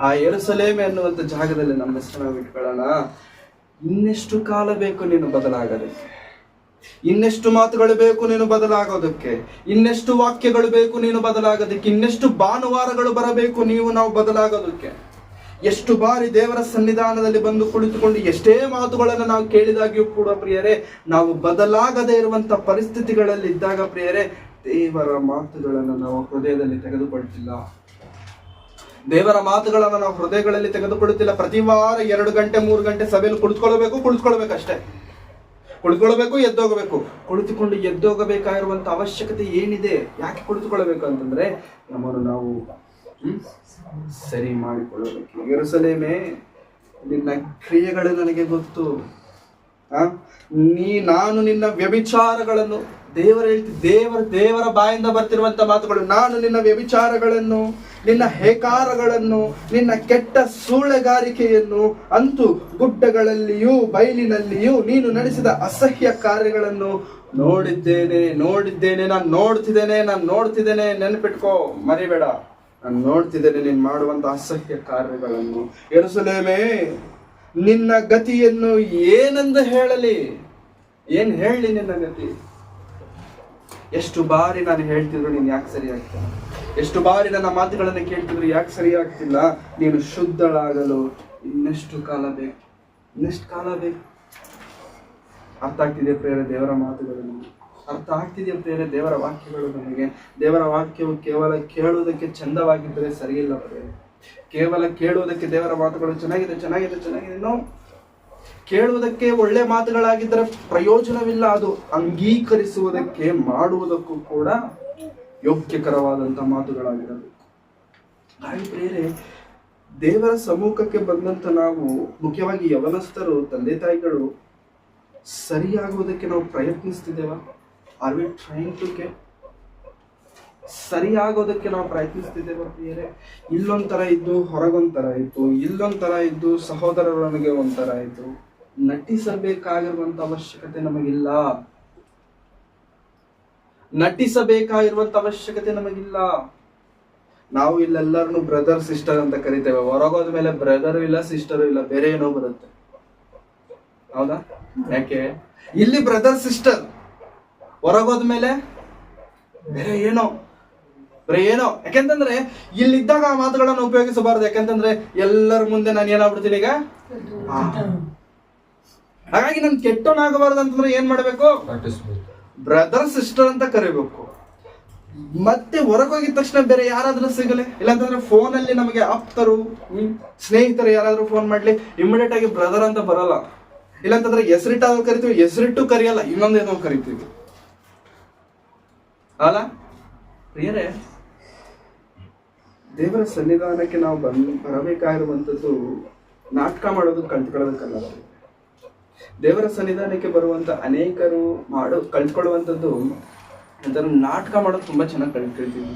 ಆ ಯೆರೂಸಲೇಮೆ ಅನ್ನುವಂಥ ಜಾಗದಲ್ಲಿ ನಮ್ಮ ಹೆಸರನ್ನು ಇಟ್ಕೊಳ್ಳೋಣ. ಇನ್ನೆಷ್ಟು ಕಾಲ ಬೇಕು ನೀನು ಬದಲಾಗೋದಕ್ಕೆ? ಇನ್ನೆಷ್ಟು ಮಾತುಗಳು ಬೇಕು ನೀನು ಬದಲಾಗೋದಕ್ಕೆ, ಇನ್ನೆಷ್ಟು ವಾಕ್ಯಗಳು ಬೇಕು ನೀನು ಬದಲಾಗೋದಕ್ಕೆ, ಇನ್ನೆಷ್ಟು ಭಾನುವಾರಗಳು ಬರಬೇಕು ನಾವು ಬದಲಾಗೋದಕ್ಕೆ. ಎಷ್ಟು ಬಾರಿ ದೇವರ ಸನ್ನಿಧಾನದಲ್ಲಿ ಬಂದು ಕುಳಿತುಕೊಂಡು ಎಷ್ಟೇ ಮಾತುಗಳನ್ನು ನಾವು ಕೇಳಿದಾಗ್ಯೂ ಕೂಡ ಪ್ರಿಯರೇ, ನಾವು ಬದಲಾಗದೇ ಇರುವಂತ ಪರಿಸ್ಥಿತಿಗಳಲ್ಲಿ ಇದ್ದಾಗ ಪ್ರಿಯರೇ, ದೇವರ ಮಾತುಗಳನ್ನು ನಾವು ಹೃದಯದಲ್ಲಿ ತೆಗೆದುಕೊಳ್ತಿಲ್ಲ. ದೇವರ ಮಾತುಗಳನ್ನು ನಾವು ಹೃದಯಗಳಲ್ಲಿ ತೆಗೆದುಕೊಳ್ಳುತ್ತಿಲ್ಲ. ಪ್ರತಿ ವಾರ 2 ಗಂಟೆ 3 ಗಂಟೆ ಸಭೆಯಲ್ಲಿ ಕುಳಿತುಕೊಳ್ಬೇಕಷ್ಟೇ. ಕುಳಿತುಕೊಳ್ಬೇಕು, ಎದ್ದೋಗಬೇಕು. ಕುಳಿತುಕೊಂಡು ಎದ್ದೋಗಬೇಕಾಗಿರುವಂತ ಅವಶ್ಯಕತೆ ಏನಿದೆ? ಯಾಕೆ ಕುಳಿತುಕೊಳ್ಬೇಕು ಅಂತಂದ್ರೆ, ನಮ್ಮನ್ನು ನಾವು ಸರಿ ಮಾಡಿಕೊಳ್ಳಬೇಕು. ಯೆರೂಸಲೇಮೇ, ನಿನ್ನ ಕ್ರಿಯೆಗಳು ನನಗೆ ಗೊತ್ತು. ನಾನು ನಿನ್ನ ವ್ಯಭಿಚಾರಗಳನ್ನು, ದೇವರ ಬಾಯಿಂದ ಬರ್ತಿರುವಂತ ಮಾತುಗಳು, ನಾನು ನಿನ್ನ ವ್ಯಭಿಚಾರಗಳನ್ನು, ನಿನ್ನ ಹೇಕಾರಗಳನ್ನು, ನಿನ್ನ ಕೆಟ್ಟ ಸೂಳೆಗಾರಿಕೆಯನ್ನು, ಅಂತೂ ಗುಡ್ಡಗಳಲ್ಲಿಯೂ ಬಯಲಿನಲ್ಲಿಯೂ ನೀನು ನಡೆಸಿದ ಅಸಹ್ಯ ಕಾರ್ಯಗಳನ್ನು ನೋಡಿದ್ದೇನೆ. ನಾನು ನೋಡ್ತಿದ್ದೇನೆ. ನೆನಪಿಟ್ಕೋ, ಮರಿಬೇಡ. ನಾನು ನೋಡ್ತಿದ್ದೇನೆ ನೀನು ಮಾಡುವಂತ ಅಸಹ್ಯ ಕಾರ್ಯಗಳನ್ನು. ಯೆರೂಸಲೇಮೇ, ನಿನ್ನ ಗತಿಯನ್ನು ಏನೆಂದು ಹೇಳಲಿ? ಏನ್ ಹೇಳಲಿ ನಿನ್ನ ಗತಿ? ಎಷ್ಟು ಬಾರಿ ನಾನು ಹೇಳ್ತಿದ್ರು ನೀನು ಯಾಕೆ ಸರಿ ಆಗ್ತಿಲ್ಲ? ಎಷ್ಟು ಬಾರಿ ನನ್ನ ಮಾತುಗಳನ್ನು ಕೇಳ್ತಿದ್ರು ಯಾಕೆ ಸರಿ ಆಗ್ತಿಲ್ಲ? ನೀನು ಶುದ್ಧಳಾಗಲು ಇನ್ನೆಷ್ಟು ಕಾಲ ಬೇಕು? ಅರ್ಥ ಆಗ್ತಿದೆಯಾ ಪ್ರೇರೆ ದೇವರ ಮಾತುಗಳು? ಅರ್ಥ ಆಗ್ತಿದೆಯಾ ಪ್ರೇರೆ ದೇವರ ವಾಕ್ಯಗಳು? ನಮಗೆ ದೇವರ ವಾಕ್ಯವು ಕೇವಲ ಕೇಳುವುದಕ್ಕೆ ಚಂದವಾಗಿದ್ದರೆ ಸರಿಯಿಲ್ಲ ಪ್ರೇರೆ. ಕೇವಲ ಕೇಳುವುದಕ್ಕೆ ದೇವರ ಮಾತುಗಳು ಚೆನ್ನಾಗಿದೆ ನೋ, ಕೇಳುವುದಕ್ಕೆ ಒಳ್ಳೆ ಮಾತುಗಳಾಗಿದ್ದರೆ ಪ್ರಯೋಜನವಿಲ್ಲ. ಅದು ಅಂಗೀಕರಿಸುವುದಕ್ಕೆ, ಮಾಡುವುದಕ್ಕೂ ಕೂಡ ಯೋಗ್ಯಕರವಾದಂತ ಮಾತುಗಳಾಗಿರಬೇಕು. ಹಾಗೆ ಪ್ರೇರೆ, ದೇವರ ಸಮ್ಮುಖಕ್ಕೆ ಬಂದಂತ ನಾವು, ಮುಖ್ಯವಾಗಿ ಯವನಸ್ಥರು, ತಂದೆ ತಾಯಿಗಳು, ಸರಿಯಾಗುವುದಕ್ಕೆ ನಾವು ಪ್ರಯತ್ನಿಸ್ತಿದ್ದೇವಾ? Are we trying to get? ಸರಿಯಾಗೋದಕ್ಕೆ ನಾವು ಪ್ರಯತ್ನಿಸ್ತಿದ್ದೇವೆ ಪ್ರಿಯರೇ? ಇಲ್ಲೊಂಥರ ಇದ್ದು ಹೊರಗೊಂಥರ ಇತ್ತು, ಇಲ್ಲೊಂಥರ ಇದ್ದು ಸಹೋದರರೊಳಗೆ ಒಂಥರ ಇತ್ತು. ನಟಿಸಬೇಕಾಗಿರುವಂತ ಅವಶ್ಯಕತೆ ನಮಗಿಲ್ಲ. ನಾವು ಇಲ್ಲೆಲ್ಲರನ್ನು ಬ್ರದರ್ ಸಿಸ್ಟರ್ ಅಂತ ಕರಿತೇವೆ. ಹೊರಗೋದ ಮೇಲೆ ಬ್ರದರ್ ಇಲ್ಲ, ಸಿಸ್ಟರ್ ಇಲ್ಲ, ಬೇರೆ ಏನೋ ಬರುತ್ತೆ. ಹೌದಾ? ಯಾಕೆ? ಇಲ್ಲಿ ಬ್ರದರ್ ಸಿಸ್ಟರ್, ಹೊರಗೋದ್ಮೇಲೆ ಬೇರೆ ಏನೋ. ಯಾಕೆಂತಂದ್ರೆ ಇಲ್ಲಿದ್ದಾಗ ಆ ಮಾತುಗಳನ್ನು ಉಪಯೋಗಿಸಬಾರದು. ಯಾಕೆಂತಂದ್ರೆ ಎಲ್ಲರ ಮುಂದೆ ನಾನು ಏನಾಗ್ಬಿಡ್ತೀನಿ ಈಗ. ಹಾಗಾಗಿ ನಾನು ಕೆಟ್ಟವನಾಗಬಾರದು ಅಂತಂದ್ರೆ ಏನ್ ಮಾಡ್ಬೇಕು? ಬ್ರದರ್ ಸಿಸ್ಟರ್ ಅಂತ ಕರಿಬೇಕು. ಮತ್ತೆ ಹೊರಗೋಗಿದ ತಕ್ಷಣ ಬೇರೆ ಯಾರಾದ್ರೂ ಸಿಗಲಿ, ಇಲ್ಲಾಂತಂದ್ರೆ ಫೋನ್ ಅಲ್ಲಿ ನಮಗೆ ಆಪ್ತರು, ಸ್ನೇಹಿತರು ಯಾರಾದ್ರೂ ಫೋನ್ ಮಾಡ್ಲಿ, ಇಮಿಡಿಯೇಟ್ ಆಗಿ ಬ್ರದರ್ ಅಂತ ಬರಲ್ಲ. ಇಲ್ಲಾಂತಂದ್ರೆ ಹೆಸರಿಟ್ಟಾದ್ರೂ ಕರಿತೀವಿ, ಹೆಸರಿಟ್ಟು ಕರಿಯಲ್ಲ, ಇನ್ನೊಂದೇನೋ ಕರಿತೀವಿ. ಅಲ್ಲ ಪ್ರಿಯರೇ, ದೇವರ ಸನ್ನಿಧಾನಕ್ಕೆ ನಾವು ಬರಬೇಕಾಗಿರುವಂಥದ್ದು ನಾಟಕ ಮಾಡೋದು ಕಲ್ತ್ಕೊಳ್ಳೋದಕ್ಕಲ್ಲ. ದೇವರ ಸನ್ನಿಧಾನಕ್ಕೆ ಬರುವಂತ ಅನೇಕರು ಕಲ್ತ್ಕೊಳ್ಳುವಂಥದ್ದು ಒಂಥರ ನಾಟಕ ಮಾಡೋದು ತುಂಬಾ ಚೆನ್ನಾಗಿ ಕಲ್ತ್ಕೊಳ್ತೀವಿ.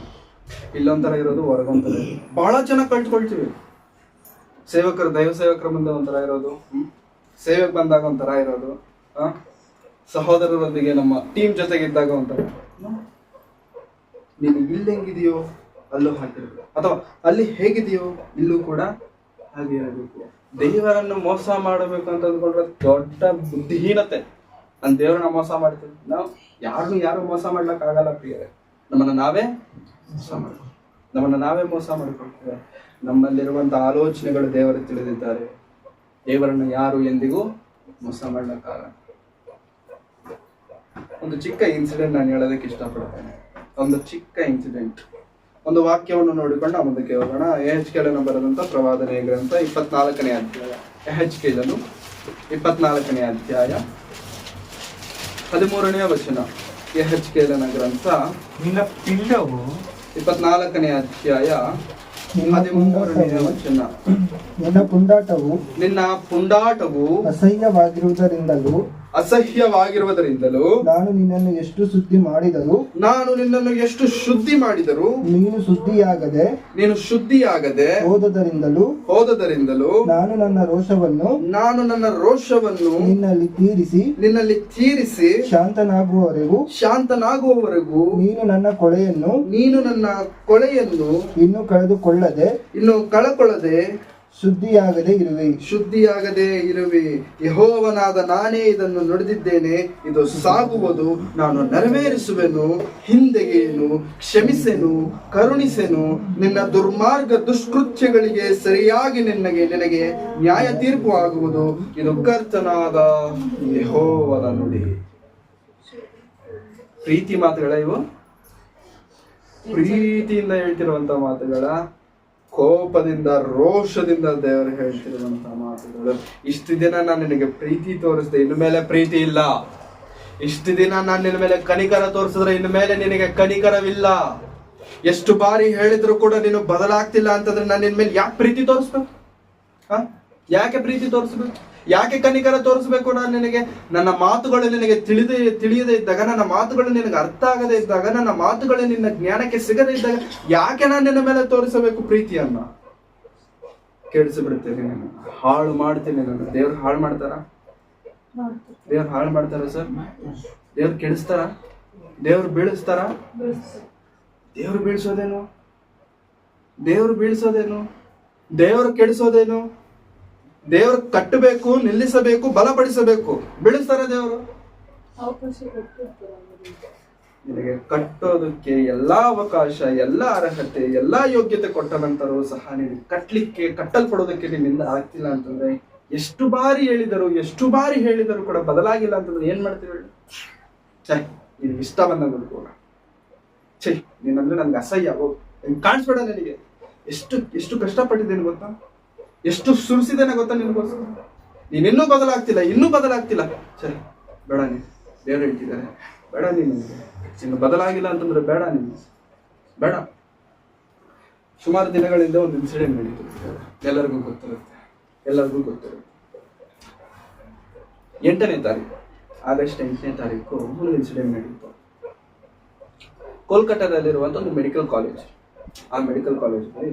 ಇಲ್ಲೊಂಥರ ಇರೋದು, ಹೊರಗೊಂಥರ ಇರೋದು ಬಹಳ ಚೆನ್ನಾಗಿ ಕಲ್ತ್ಕೊಳ್ತೀವಿ. ದೈವ ಸೇವಕರ ಮುಂದೆ ಒಂಥರ ಇರೋದು, ಸೇವೆಗೆ ಬಂದಾಗ ಒಂಥರ ಇರೋದು, ಸಹೋದರರೊಂದಿಗೆ ನಮ್ಮ ಟೀಮ್ ಜೊತೆಗಿದ್ದಾಗ ಒಂಥರ. ನೀನು ಇಲ್ಲಿ ಹೆಂಗಿದೆಯೋ ಅಲ್ಲೂ ಹಾಕಿರ್ಬೇಕು, ಅಥವಾ ಅಲ್ಲಿ ಹೇಗಿದೆಯೋ ಇಲ್ಲೂ ಕೂಡ ಹಾಗೆ ಇರಬೇಕು. ದೇವರನ್ನು ಮೋಸ ಮಾಡಬೇಕು ಅಂತ ಅಂದ್ಕೊಂಡ್ರೆ ದೊಡ್ಡ ಬುದ್ಧಿಹೀನತೆ. ನಾನು ದೇವರನ್ನ ಮೋಸ ಮಾಡ್ತೀವಿ. ನಾವು ಯಾರು ಮೋಸ ಮಾಡ್ಲಕ್ ಆಗಲ್ಲ ಪ್ರಿಯರೇ. ನಮ್ಮನ್ನ ನಾವೇ ಮೋಸ ಮಾಡ್ಕೊಳ್ತೇವೆ. ನಮ್ಮಲ್ಲಿರುವಂತ ಆಲೋಚನೆಗಳು ದೇವರು ತಿಳಿದಿದ್ದಾರೆ. ದೇವರನ್ನು ಯಾರು ಎಂದಿಗೂ ಮೋಸ ಮಾಡ್ಲಕ್ಕಾಗಲ್ಲ. ಒಂದು ಚಿಕ್ಕ ಇನ್ಸಿಡೆಂಟ್ ನಾನು ಹೇಳೋದಕ್ಕೆ ಇಷ್ಟಪಡ್ತೇನೆ. ಒಂದು ಚಿಕ್ಕ ಇನ್ಸಿಡೆಂಟ್, ಒಂದು ವಾಕ್ಯವನ್ನು ನೋಡಿಕೊಂಡು ನಾವು ಮುಂದಕ್ಕೆ ಹೋಗೋಣ. ಎಹೆಜ್ಕೇಲನು ಬರೆದಂತ ಪ್ರವಾದನೆಯ ಗ್ರಂಥ 24ನೇ ಅಧ್ಯಾಯ. ಎಹೆಜ್ಕೇಲನು 24ನೇ ಅಧ್ಯಾಯ 13ನೇ ವಚನ. ಎಹೆಜ್ಕೇಲನ ಗ್ರಂಥ ನಿನ್ನ ಪಿಂಡವು 24ನೇ ಅಧ್ಯಾಯ 13ನೇ ವಚನ. ನಿನ್ನ ಪುಂಡಾಟವು ಅಸಹ್ಯವಾಗಿರುವುದರಿಂದಲೂ ನಾನು ನಿನ್ನನ್ನು ಎಷ್ಟು ಶುದ್ಧಿ ಮಾಡಿದರೂ ನೀನು ಶುದ್ಧಿಯಾಗದೆ ಹೋದದರಿಂದಲೂ ನಾನು ನನ್ನ ರೋಷವನ್ನು ನಿನ್ನಲ್ಲಿ ತೀರಿಸಿ ಶಾಂತನಾಗುವವರೆಗೂ ನೀನು ನನ್ನ ಕೊಳೆಯನ್ನು ಇನ್ನು ಕಳಕೊಳ್ಳದೆ ಶುದ್ಧಿಯಾಗದೆ ಇರುವೆ. ಯೆಹೋವನಾದ ನಾನೇ ಇದನ್ನು ನುಡಿದಿದ್ದೇನೆ, ಇದು ಸಾಗುವುದು, ನಾನು ನೆರವೇರಿಸುವೆನು, ಹಿಂದೆಗೆಯೇನು, ಕ್ಷಮಿಸೆನು, ಕರುಣಿಸೆನು. ನಿನ್ನ ದುರ್ಮಾರ್ಗ ದುಷ್ಕೃತ್ಯಗಳಿಗೆ ಸರಿಯಾಗಿ ನಿನಗೆ ನ್ಯಾಯ ತೀರ್ಪು ಆಗುವುದು. ಇದು ಕರ್ತನಾದ ಯೆಹೋವನ ನುಡಿ. ಪ್ರೀತಿ ಮಾತುಗಳ ಇವು, ಪ್ರೀತಿಯಿಂದ ಹೇಳ್ತಿರುವಂತ ಮಾತುಗಳ, ಕೋಪದಿಂದ ರೋಷದಿಂದ ದೇವರು ಹೇಳ್ತಿರುವಂತ ಮಾತುಗಳು. ಇಷ್ಟು ದಿನ ನಾನು ನಿನಗೆ ಪ್ರೀತಿ ತೋರಿಸಿದೆ, ಇನ್ನು ಮೇಲೆ ಪ್ರೀತಿ ಇಲ್ಲ. ಇಷ್ಟು ದಿನ ನಾನು ನಿನ್ನ ಮೇಲೆ ಕನಿಕರ ತೋರಿಸಿದ್ರೆ ಇನ್ನು ಮೇಲೆ ನಿನಗೆ ಕನಿಕರವಿಲ್ಲ. ಎಷ್ಟು ಬಾರಿ ಹೇಳಿದ್ರು ಕೂಡ ನೀನು ಬದಲಾಗ್ತಿಲ್ಲ ಅಂತಂದ್ರೆ ನಾನು ನಿನ್ನ ಮೇಲೆ ಯಾಕೆ ಪ್ರೀತಿ ತೋರಿಸ್ಬೇಕು? ಯಾಕೆ ಪ್ರೀತಿ ತೋರಿಸ್ಬೇಕು? ಯಾಕೆ ಕನಿಕರ ತೋರಿಸ್ಬೇಕು? ನಾನು ನಿನಗೆ ನನ್ನ ಮಾತುಗಳು ನಿನಗೆ ತಿಳಿಯದೇ ಇದ್ದಾಗ, ನನ್ನ ಮಾತುಗಳು ನಿನಗೆ ಅರ್ಥ ಆಗದೇ ಇದ್ದಾಗ, ನನ್ನ ಮಾತುಗಳು ನಿನ್ನ ಜ್ಞಾನಕ್ಕೆ ಸಿಗದೇ ಇದ್ದಾಗ ಯಾಕೆ ನಾನು ನಿನ್ನ ಮೇಲೆ ತೋರಿಸಬೇಕು ಪ್ರೀತಿಯನ್ನ? ಕೆಡಿಸಿಬಿಡ್ತೇನೆ, ಹಾಳು ಮಾಡ್ತೇನೆ ನಾನು. ದೇವ್ರು ಹಾಳು ಮಾಡ್ತಾರ? ದೇವ್ರು ಹಾಳು ಮಾಡ್ತಾರ ಸರ್? ದೇವ್ರು ಕೆಡಿಸ್ತಾರ? ದೇವ್ರು ಬೀಳಿಸ್ತಾರ? ದೇವ್ರು ಬೀಳ್ಸೋದೇನು? ದೇವ್ರು ಬೀಳ್ಸೋದೇನು? ದೇವ್ರು ಕೆಡಿಸೋದೇನು? ದೇವ್ರು ಕಟ್ಟಬೇಕು, ನಿಲ್ಲಿಸಬೇಕು, ಬಲಪಡಿಸಬೇಕು. ಬೀಳಿಸ್ತಾರ ದೇವರು? ನಿನಗೆ ಕಟ್ಟೋದಕ್ಕೆ ಎಲ್ಲಾ ಅವಕಾಶ, ಎಲ್ಲಾ ಅರ್ಹತೆ, ಎಲ್ಲಾ ಯೋಗ್ಯತೆ ಕೊಟ್ಟ ನಂತರವೂ ಸಹ ನೀನು ಕಟ್ಟಲ್ಪಡೋದಕ್ಕೆ ನಿನ್ನಿಂದ ಆಗ್ತಿಲ್ಲ ಅಂತಂದ್ರೆ, ಎಷ್ಟು ಬಾರಿ ಹೇಳಿದರು ಕೂಡ ಬದಲಾಗಿಲ್ಲ ಅಂತಂದ್ರೆ ಏನ್ ಮಾಡ್ತೀವಿ ಹೇಳಿ? ನಿನ್ಗೆ ಇಷ್ಟ ಬಂದಾಗ ಬದುಕೋಣ. ನೀನಂದ್ರೆ ನನ್ಗೆ ಅಸಹ್ಯ, ಕಾಣಿಸ್ಬೇಡ ನನಗೆ. ಎಷ್ಟು ಕಷ್ಟಪಟ್ಟಿದ್ದೇನೆ ಗೊತ್ತಾ? ಎಷ್ಟು ಸುರಿಸಿದ್ದೇನೆ ಗೊತ್ತಾ ನಿನ್ಗೋಸ್ಕರ? ನೀನಿನ್ನೂ ಬದಲಾಗ್ತಿಲ್ಲ. ಸರಿ, ಬೇಡ. ನೀನು ದೇವ್ರು ಹೇಳ್ತಿದ್ದಾರೆ, ಬೇಡ, ನೀನು ಬದಲಾಗಿಲ್ಲ ಅಂತಂದ್ರೆ ಬೇಡ. ಸುಮಾರು ದಿನಗಳಿಂದ ಒಂದು ಇನ್ಸಿಡೆಂಟ್ ನಡೀತು, ಎಲ್ಲರಿಗೂ ಗೊತ್ತಿರುತ್ತೆ. 8ನೇ ತಾರೀಕು, ಆಗಸ್ಟ್ 8ನೇ ತಾರೀಕು ಒಂದು ಇನ್ಸಿಡೆಂಟ್ ನಡೀತು. ಕೋಲ್ಕತ್ತಾದಲ್ಲಿರುವಂತ ಒಂದು ಮೆಡಿಕಲ್ ಕಾಲೇಜ್. ಆ ಮೆಡಿಕಲ್ ಕಾಲೇಜಲ್ಲಿ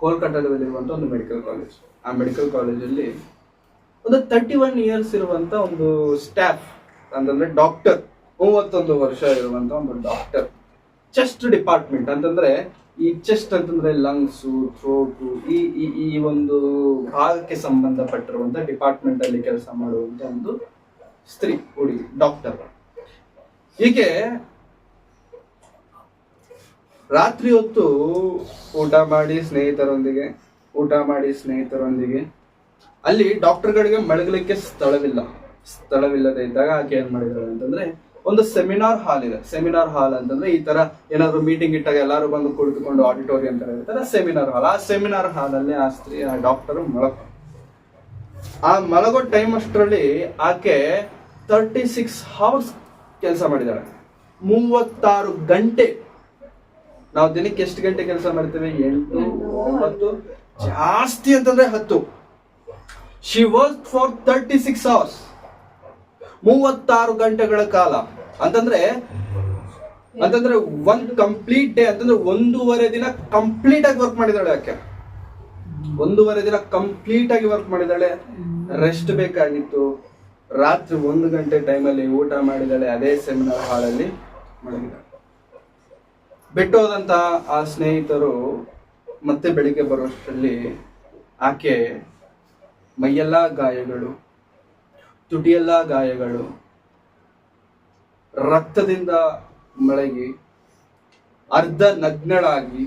ಕೋಲ್ಕತ್ತಾದಲ್ಲಿರುವಂತ ಒಂದು ಮೆಡಿಕಲ್ ಕಾಲೇಜ್. ಆ ಮೆಡಿಕಲ್ ಕಾಲೇಜಲ್ಲಿ ಒಂದು 31 ಇಯರ್ಸ್ ಇರುವಂತ ಒಂದು ಸ್ಟಾಫ್, ಅಂತಂದ್ರೆ ಡಾಕ್ಟರ್, 31 ವರ್ಷ ಇರುವಂತ ಒಂದು ಡಾಕ್ಟರ್. ಚೆಸ್ಟ್ ಡಿಪಾರ್ಟ್ಮೆಂಟ್ ಅಂತಂದ್ರೆ, ಈ ಚೆಸ್ಟ್ ಅಂತಂದ್ರೆ ಲಂಗ್ಸು, ಥ್ರೋಟು, ಈ ಒಂದು ಭಾಗಕ್ಕೆ ಸಂಬಂಧಪಟ್ಟಿರುವಂತ ಡಿಪಾರ್ಟ್ಮೆಂಟ್ ಅಲ್ಲಿ ಕೆಲಸ ಮಾಡುವಂತ ಒಂದು ಸ್ತ್ರೀ, ಹುಡುಗಿ, ಡಾಕ್ಟರ್. ಹೀಗೆ ರಾತ್ರಿ ಹೊತ್ತು ಊಟ ಮಾಡಿ ಸ್ನೇಹಿತರೊಂದಿಗೆ ಅಲ್ಲಿ ಡಾಕ್ಟರ್ಗಳಿಗೆ ಮಲಗಲಿಕ್ಕೆ ಸ್ಥಳವಿಲ್ಲದೆ ಇದ್ದಾಗ ಆಕೆ ಏನ್ ಮಾಡಿದಾಳೆ ಅಂತಂದ್ರೆ, ಒಂದು ಸೆಮಿನಾರ್ ಹಾಲ್ ಇದೆ. ಸೆಮಿನಾರ್ ಹಾಲ್ ಅಂತಂದ್ರೆ ಈ ತರ ಏನಾದ್ರು ಮೀಟಿಂಗ್ ಇಟ್ಟಾಗ ಎಲ್ಲಾರು ಬಂದು ಕುಳಿತುಕೊಂಡು ಆಡಿಟೋರಿಯಂ ತರ ಇರ್ತಾರೆ, ಸೆಮಿನಾರ್ ಹಾಲ್. ಆ ಸೆಮಿನಾರ್ ಹಾಲ್ ಅಲ್ಲಿ ಆ ಸ್ತ್ರೀ, ಆ ಡಾಕ್ಟರ್ ಮಲಗೋ ಟೈಮ್ ಅಷ್ಟರಲ್ಲಿ ಆಕೆ 36 ಅವರ್ಸ್ ಕೆಲಸ ಮಾಡಿದಾಳೆ. 36 ಗಂಟೆ. ನಾವು ದಿನಕ್ಕೆ ಎಷ್ಟು ಗಂಟೆ ಕೆಲಸ ಮಾಡ್ತೇವೆ? 8, 9, ಜಾಸ್ತಿ ಅಂತಂದ್ರೆ 10. ಶಿ ವರ್ಕ್ ಫಾರ್ 36 ಅವರ್ಸ್, 36 ಗಂಟೆಗಳ ಕಾಲ. ಅಂತಂದ್ರೆ ಒಂದ್ ಕಂಪ್ಲೀಟ್ ಡೇ ಅಂತಂದ್ರೆ 1.5 ದಿನ ಕಂಪ್ಲೀಟ್ ಆಗಿ ವರ್ಕ್ ಮಾಡಿದಾಳೆ ಆಕೆ. 1.5 ದಿನ ಕಂಪ್ಲೀಟ್ ಆಗಿ ವರ್ಕ್ ಮಾಡಿದಾಳೆ. ರೆಸ್ಟ್ ಬೇಕಾಗಿತ್ತು. ರಾತ್ರಿ 1 ಗಂಟೆ ಟೈಮಲ್ಲಿ ಊಟ ಮಾಡಿದಾಳೆ. ಅದೇ ಸೆಮಿನಾರ್ ಹಾಲಲ್ಲಿ ಮಾಡಿದಾಳೆ. ಬಿಟ್ಟೋದಂತ ಆ ಸ್ನೇಹಿತರು ಮತ್ತೆ ಬೆಳಿಗ್ಗೆ ಬರುವಷ್ಟರಲ್ಲಿ ಆಕೆ ಮೈಯೆಲ್ಲ ಗಾಯಗಳು, ತುಟಿಯೆಲ್ಲ ಗಾಯಗಳು, ರಕ್ತದಿಂದ ಮಳಗಿ ಅರ್ಧ ನಗ್ನಳಾಗಿ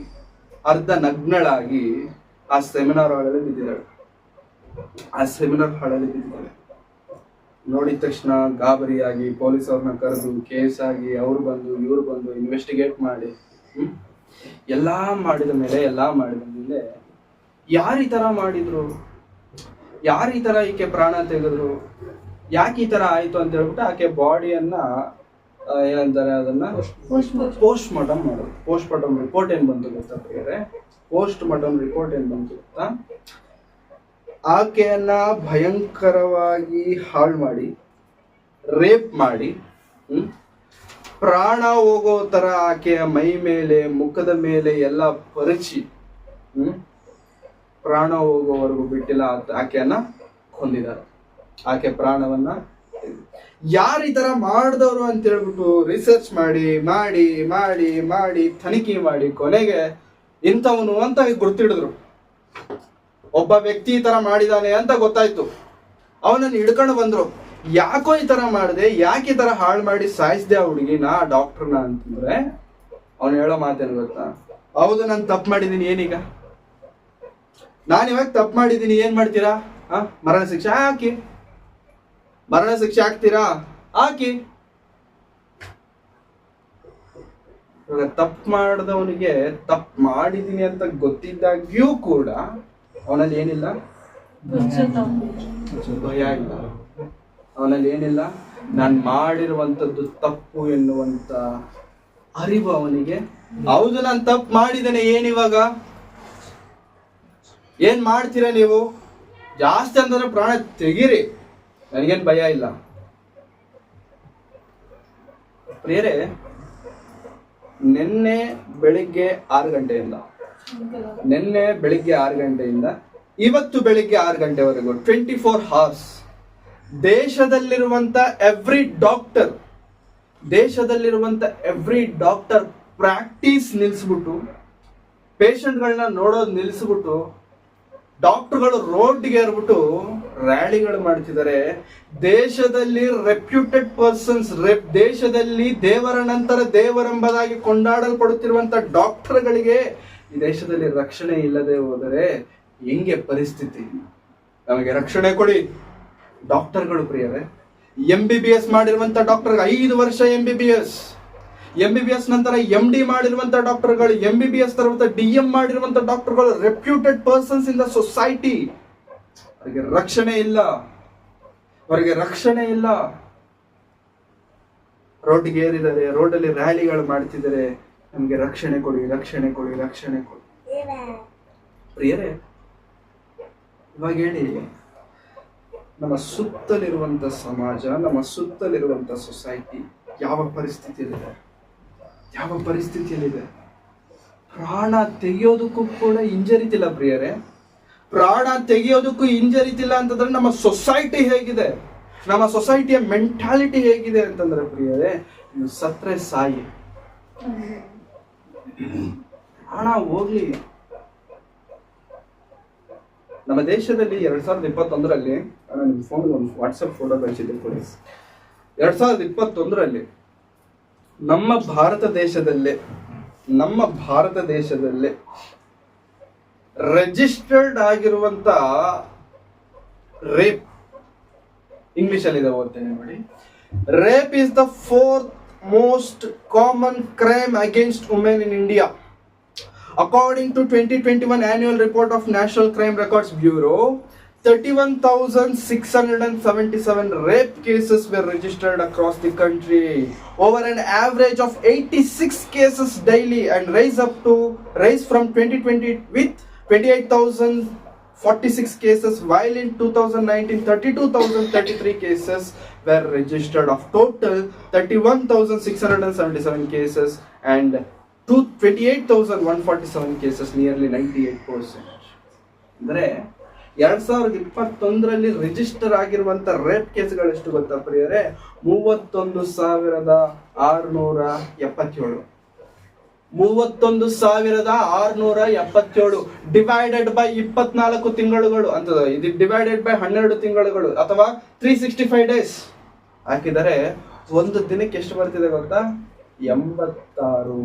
ಆ ಸೆಮಿನಾರ್ ಹಾಲಲ್ಲಿ ಬಿದ್ದಿದ್ದಾಳೆ. ನೋಡಿದ ತಕ್ಷಣ ಗಾಬರಿಯಾಗಿ ಪೊಲೀಸ್ ಅವ್ರನ್ನ ಕರೆದು ಕೇಸ್ ಆಗಿ ಅವ್ರು ಬಂದು ಇವ್ರು ಬಂದು ಇನ್ವೆಸ್ಟಿಗೇಟ್ ಮಾಡಿ ಎಲ್ಲಾ ಮಾಡಿದ ಮೇಲೆ ಯಾರು ಈ ತರ ಮಾಡಿದ್ರು, ಯಾರು ಈ ತರ ಈಕೆ ಪ್ರಾಣ ತೆಗೆದ್ರು, ಯಾಕೆ ಈ ತರ ಆಯ್ತು ಅಂತ ಹೇಳ್ಬಿಟ್ಟು ಆಕೆ ಬಾಡಿಯನ್ನ ಏನಂತಾರೆ ಅದನ್ನ ಪೋಸ್ಟ್ ಮಾರ್ಟಮ್ ಮಾಡೋದು. ಪೋಸ್ಟ್ ಮಾರ್ಟಮ್ ರಿಪೋರ್ಟ್ ಏನ್ ಬಂತು ಗೊತ್ತಾ? ಪೋಸ್ಟ್ ಮಾರ್ಟಮ್ ರಿಪೋರ್ಟ್ ಏನ್ ಬಂತು ಗೊತ್ತಾ? ಆಕೆಯನ್ನ ಭಯಂಕರವಾಗಿ ಹಾಳು ಮಾಡಿ, ರೇಪ್ ಮಾಡಿ, ಪ್ರಾಣ ಹೋಗೋ ತರ ಆಕೆಯ ಮೈ ಮೇಲೆ, ಮುಖದ ಮೇಲೆ ಎಲ್ಲ ಪರಿಚಿ, ಪ್ರಾಣ ಹೋಗೋವರೆಗೂ ಬಿಟ್ಟಿಲ್ಲ, ಆಕೆಯನ್ನ ಕೊಂದಿದ್ದಾರೆ. ಆಕೆ ಪ್ರಾಣವನ್ನ ಯಾರು ಈ ತರ ಮಾಡಿದವರು ಅಂತ ಹೇಳ್ಬಿಟ್ಟು ರಿಸರ್ಚ್ ಮಾಡಿ ಮಾಡಿ ಮಾಡಿ ಮಾಡಿ ತನಿಖೆ ಮಾಡಿ ಕೊನೆಗೆ ಇಂಥವನು ಅಂತ ಗುರ್ತಿಡಿದ್ರು. ಒಬ್ಬ ವ್ಯಕ್ತಿ ಈ ತರ ಮಾಡಿದಾನೆ ಅಂತ ಗೊತ್ತಾಯ್ತು. ಅವನನ್ನು ಹಿಡ್ಕೊಂಡು ಬಂದ್ರು. ಯಾಕೋ ಈ ತರ ಮಾಡಿದೆ, ಯಾಕೆ ಈ ತರ ಹಾಳು ಮಾಡಿ ಸಾಯಿಸ್ದೆ ಆ ಹುಡುಗಿನ, ಡಾಕ್ಟರ್ನ ಅಂತಂದ್ರೆ ಅವನು ಹೇಳೋ ಮಾತೇನು ಗೊತ್ತಾ? ಹೌದು, ನಾನು ತಪ್ಪು ಮಾಡಿದ್ದೀನಿ, ಏನೀಗ ನಾನು ಇವಾಗ ತಪ್ಪು ಮಾಡಿದ್ದೀನಿ, ಏನ್ ಮಾಡ್ತೀರಾ? ಮರಣ ಶಿಕ್ಷೆ ಹಾಕಿ. ಮರಣ ಶಿಕ್ಷೆ ಹಾಕ್ತೀರಾ? ಹಾಕಿ. ಇವಾಗ ತಪ್ಪು ಮಾಡಿದವನಿಗೆ ತಪ್ಪು ಮಾಡಿದೀನಿ ಅಂತ ಗೊತ್ತಿದ್ದಾಗ್ಯೂ ಕೂಡ ಅವನಲ್ಲಿ ಏನಿಲ್ಲ, ಭಯ ಇಲ್ಲ. ಅವನಲ್ಲಿ ಏನಿಲ್ಲ, ನಾನು ಮಾಡಿರುವಂತದ್ದು ತಪ್ಪು ಎನ್ನುವಂತ ಅರಿವು ಅವನಿಗೆ. ಹೌದು, ನಾನು ತಪ್ಪು ಮಾಡಿದ್ದೇನೆ, ಏನಿವಾಗ ಏನ್ ಮಾಡ್ತೀರಾ ನೀವು? ಜಾಸ್ತಿ ಅಂತಂದ್ರೆ ಪ್ರಾಣ ತೆಗೀರಿ, ನನಗೇನ್ ಭಯ ಇಲ್ಲ. ಪ್ರಿಯರೇ, ನಿನ್ನೆ ಬೆಳಿಗ್ಗೆ 6 ಗಂಟೆಯಿಂದ ಇವತ್ತು ಬೆಳಿಗ್ಗೆ 6 ಗಂಟೆವರೆಗೂ 24 hours ದೇಶದಲ್ಲಿರುವಂತ ಎವ್ರಿ ಡಾಕ್ಟರ್ ಪ್ರಾಕ್ಟೀಸ್ ನಿಲ್ಸ್ಬಿಟ್ಟು, ಪೇಷಂಟ್ಗಳನ್ನ ನೋಡೋದು ನಿಲ್ಸ್ಬಿಟ್ಟು, ಡಾಕ್ಟರ್ಗಳು ರೋಡ್ಗೆ ಏರ್ಬಿಟ್ಟು ರ್ಯಾಲಿಗಳು ಮಾಡ್ತಿದ್ದಾರೆ. ದೇಶದಲ್ಲಿ ರೆಪ್ಯೂಟೆಡ್ ಪರ್ಸನ್ಸ್, ದೇಶದಲ್ಲಿ ದೇವರ ನಂತರ ದೇವರೆಂಬುದಾಗಿ ಕೊಂಡಾಡಲ್ಪಡುತ್ತಿರುವಂತ ಡಾಕ್ಟರ್ಗಳಿಗೆ ಈ ದೇಶದಲ್ಲಿ ರಕ್ಷಣೆ ಇಲ್ಲದೆ ಹೋದರೆ ಹೆಂಗೆ ಪರಿಸ್ಥಿತಿ? ನಮಗೆ ರಕ್ಷಣೆ ಕೊಡಿ ಡಾಕ್ಟರ್ಗಳು. ಪ್ರಿಯರೇ, MBBS ಮಾಡಿರುವಂತ ಡಾಕ್ಟರ್ 5 ವರ್ಷ MBBS ನಂತರ MD ಮಾಡಿರುವಂತ ಡಾಕ್ಟರ್ಗಳು, MBBS ತರುವಂತ DM ಮಾಡಿರುವಂತ ಡಾಕ್ಟರ್ಗಳು, reputed persons in the society, ಅವರಿಗೆ ರಕ್ಷಣೆ ಇಲ್ಲ. ರೋಡ್ಗೆ ಏರಿದ್ದಾರೆ, ರೋಡಲ್ಲಿ ರ್ಯಾಲಿಗಳು ಮಾಡ್ತಿದ್ದಾರೆ, ನಮ್ಗೆ ರಕ್ಷಣೆ ಕೊಡಿ. ಪ್ರಿಯರೇ, ಇವಾಗ ಹೇಳಿ, ನಮ್ಮ ಸುತ್ತಲಿರುವಂತ ಸಮಾಜ, ನಮ್ಮ ಸುತ್ತಲಿರುವಂತ ಸೊಸೈಟಿ ಯಾವ ಪರಿಸ್ಥಿತಿಯಲ್ಲಿದೆ? ಪ್ರಾಣ ತೆಗೆಯೋದಕ್ಕೂ ಕೂಡ ಹಿಂಜರಿತಿಲ್ಲ ಪ್ರಿಯರೇ. ಪ್ರಾಣ ತೆಗೆಯೋದಕ್ಕೂ ಹಿಂಜರಿತಿಲ್ಲ ಅಂತಂದ್ರೆ ನಮ್ಮ ಸೊಸೈಟಿ ಹೇಗಿದೆ, ನಮ್ಮ ಸೊಸೈಟಿಯ ಮೆಂಟಾಲಿಟಿ ಹೇಗಿದೆ ಅಂತಂದ್ರೆ ಪ್ರಿಯರೇ, ನೀವು ಸತ್ರೆ ಸಾಯಿ, ಪ್ರಾಣ ಹೋಗ್ಲಿ. ನಮ್ಮ ದೇಶದಲ್ಲಿ 2021ರಲ್ಲಿ ನಿಮ್ಮ ಫೋನ್ ಒಂದು ವಾಟ್ಸಪ್ ಫೋಟೋ ಕಳಿಸಿದ್ದೆ ಕೊಡಿ. 2021ರಲ್ಲಿ ನಮ್ಮ ಭಾರತ ದೇಶದಲ್ಲೇ ರಿಜಿಸ್ಟರ್ಡ್ ಆಗಿರುವಂತ ರೇಪ್, ಇಂಗ್ಲಿಷ್ ಅಲ್ಲಿ ಇದೆ, ಓದ್ತೇನೆ ನೋಡಿ. Rape is the 4th most common crime against women in India. According to 2021 annual report of National Crime Records Bureau, 31,677 rape cases were registered across the country, over an average of 86 cases daily, and rise from 2020 with 28,046 cases, while in 2019 32,033 cases were registered. Of total 31,677 cases and 28,147 cases, nearly 98%. ಅಂದ್ರೆ 2021ರಲ್ಲಿ register ಆಗಿರುವಂತ rape ಕೇಸ್ಗಳು ಎಷ್ಟು ಗೊತ್ತಾ ಪ್ರಿಯರೇ? 31,677. 31,677 divided by 24 ತಿಂಗಳುಗಳು ಅಂತ, ಇದು divided by 12 ತಿಂಗಳುಗಳು ಅಥವಾ 365 days ಹಾಕಿದರೆ ಒಂದು ದಿನಕ್ಕೆ ಎಷ್ಟು ಬರ್ತಿದೆ ಗೊತ್ತಾ? 86